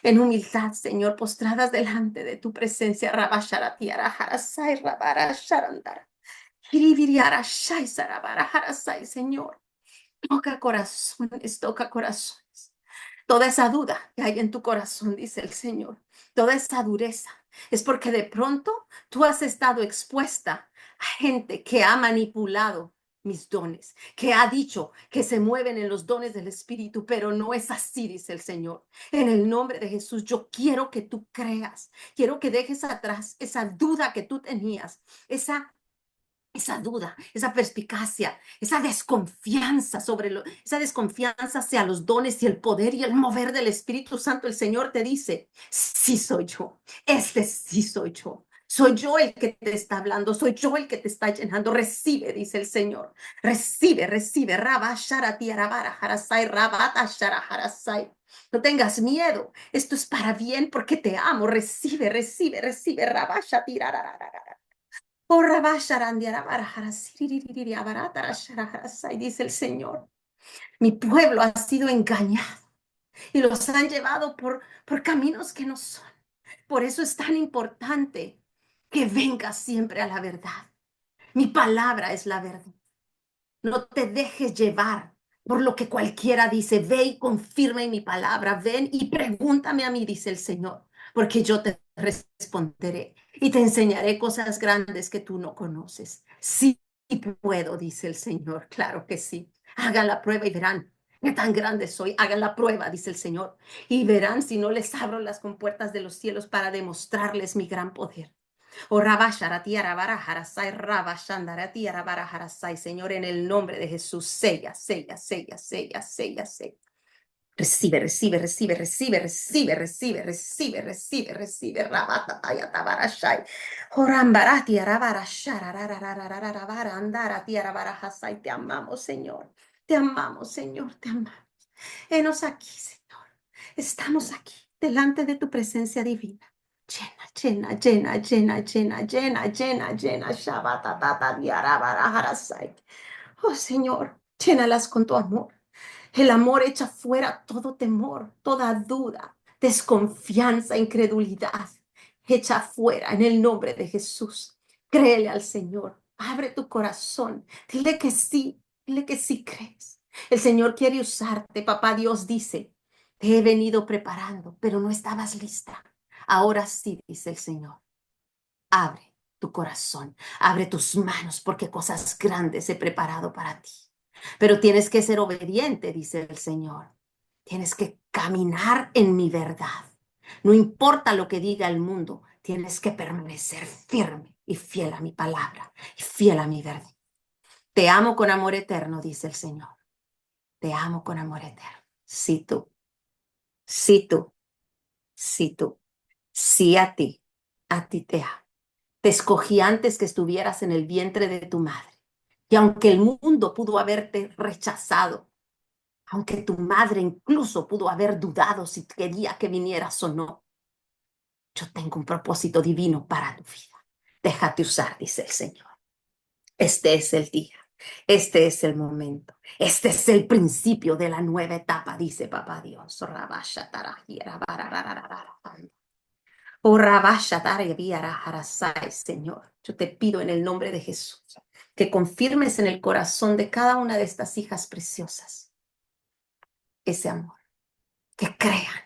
Speaker 2: En humildad, Señor, postradas delante de tu presencia. Rabba Sharati Araharasai, Rabara Sharandara. Señor, toca corazones. Toda esa duda que hay en tu corazón, dice el Señor, toda esa dureza, es porque de pronto tú has estado expuesta a gente que ha manipulado mis dones, que ha dicho que se mueven en los dones del Espíritu, pero no es así, dice el Señor. En el nombre de Jesús, yo quiero que tú creas, quiero que dejes atrás esa duda que tú tenías, esa esa duda, esa perspicacia, esa desconfianza esa desconfianza hacia los dones y el poder y el mover del Espíritu Santo. El Señor te dice, sí soy yo, este sí soy yo. Soy yo el que te está hablando, soy yo el que te está llenando. Recibe, dice el Señor. Recibe, recibe. Rabba sharati arabara harasai, rabata shara harasai. No tengas miedo. Esto es para bien porque te amo. Recibe, recibe, recibe. Rabba shati rarararara. Oh, rabba sharandi arabara harasiri, ririri, abaratara shara harasai, dice el Señor. Mi pueblo ha sido engañado y los han llevado por caminos que no son. Por eso es tan importante que vengas siempre a la verdad. Mi palabra es la verdad. No te dejes llevar por lo que cualquiera dice. Ve y confirma en mi palabra. Ven y pregúntame a mí, dice el Señor, porque yo te responderé y te enseñaré cosas grandes que tú no conoces. Sí puedo, dice el Señor. Claro que sí. Hagan la prueba y verán qué tan grande soy. Hagan la prueba, dice el Señor, y verán si no les abro las compuertas de los cielos para demostrarles mi gran poder. Oh, rabasharati arabarajarasai, rabashandarati arabarajarasai. Señor, en el nombre de Jesús, sella, sella, sella, sella, sella, sella. Recibe, recibe, recibe, recibe, recibe, recibe, recibe, recibe, recibe. Rabatataya tabarashai. Orambarati arabarasharararararararara, andarati arabarajasai. Te amamos, Señor. Te amamos, Señor. Te amamos. Henos aquí, Señor. Estamos aquí, delante de tu presencia divina. Llena, llena, llena, llena, llena, llena, llena. Shabatatata diarabarajarasai. Oh, Señor, llénalas con tu amor. El amor echa fuera todo temor, toda duda, desconfianza, incredulidad. Echa fuera en el nombre de Jesús. Créele al Señor. Abre tu corazón. Dile que sí crees. El Señor quiere usarte. Papá Dios dice, te he venido preparando, pero no estabas lista. Ahora sí, dice el Señor. Abre tu corazón, abre tus manos, porque cosas grandes he preparado para ti. Pero tienes que ser obediente, dice el Señor. Tienes que caminar en mi verdad. No importa lo que diga el mundo, tienes que permanecer firme y fiel a mi palabra y fiel a mi verdad. Te amo con amor eterno, dice el Señor. Te amo con amor eterno. Sí tú, sí tú, sí tú, sí a ti te amo. Te escogí antes que estuvieras en el vientre de tu madre. Y aunque el mundo pudo haberte rechazado, aunque tu madre incluso pudo haber dudado si quería que vinieras o no, yo tengo un propósito divino para tu vida. Déjate usar, dice el Señor. Este es el día. Este es el momento. Este es el principio de la nueva etapa, dice Papá Dios. Oh, Señor, yo te pido en el nombre de Jesús que confirmes en el corazón de cada una de estas hijas preciosas ese amor, que crean,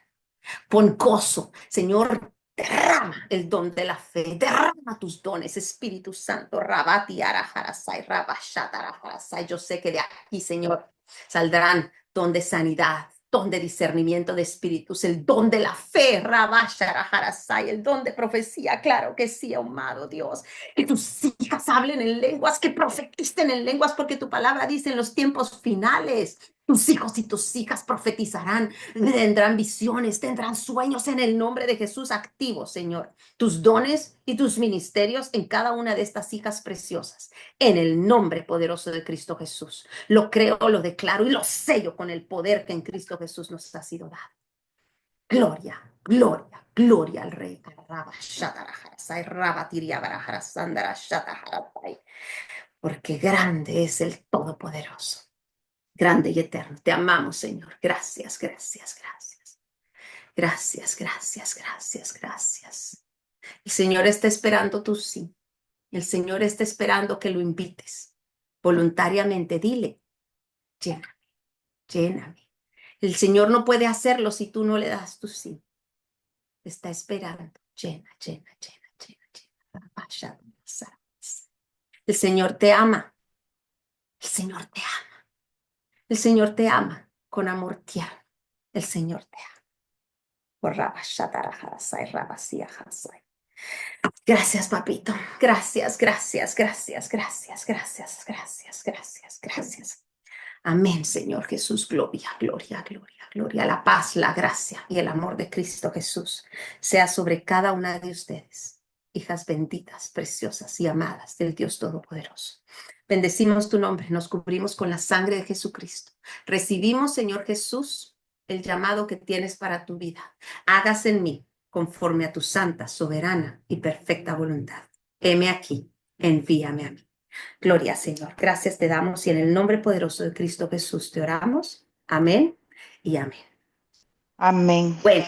Speaker 2: pon gozo, Señor, derrama el don de la fe, derrama tus dones, Espíritu Santo, Rabati Arajarasai, Rabashatarajarasai. Yo sé que de aquí, Señor, saldrán don de sanidad, don de discernimiento de espíritus, el don de la fe, Rabasharajarasai, el don de profecía, claro que sí, amado Dios, que tus hijas hablen en lenguas, que profeticen en lenguas, porque tu palabra dice en los tiempos finales, tus hijos y tus hijas profetizarán, tendrán visiones, tendrán sueños en el nombre de Jesús activos, Señor. Tus dones y tus ministerios en cada una de estas hijas preciosas, en el nombre poderoso de Cristo Jesús. Lo creo, lo declaro y lo sello con el poder que en Cristo Jesús nos ha sido dado. Gloria, gloria, gloria al Rey. Porque grande es el Todopoderoso. Grande y eterno. Te amamos, Señor. Gracias, gracias, gracias. Gracias, gracias, gracias, gracias. El Señor está esperando tu sí. El Señor está esperando que lo invites. Voluntariamente, dile, lléname, lléname. El Señor no puede hacerlo si tú no le das tu sí. Te está esperando. Llena, llena, llena, llena, llena. El Señor te ama. El Señor te ama. El Señor te ama con amor tierno. El Señor te ama. Gracias, papito. Gracias, gracias, gracias, gracias, gracias, gracias, gracias, gracias. Amén, Señor Jesús. Gloria, gloria, gloria, gloria. La paz, la gracia y el amor de Cristo Jesús sea sobre cada una de ustedes, hijas benditas, preciosas y amadas del Dios Todopoderoso. Bendecimos tu nombre, nos cubrimos con la sangre de Jesucristo. Recibimos, Señor Jesús, el llamado que tienes para tu vida. Hágase en mí conforme a tu santa, soberana y perfecta voluntad. Heme aquí, envíame a mí. Gloria, Señor. Gracias te damos y en el nombre poderoso de Cristo Jesús te oramos. Amén y amén.
Speaker 6: Amén.
Speaker 2: Bueno,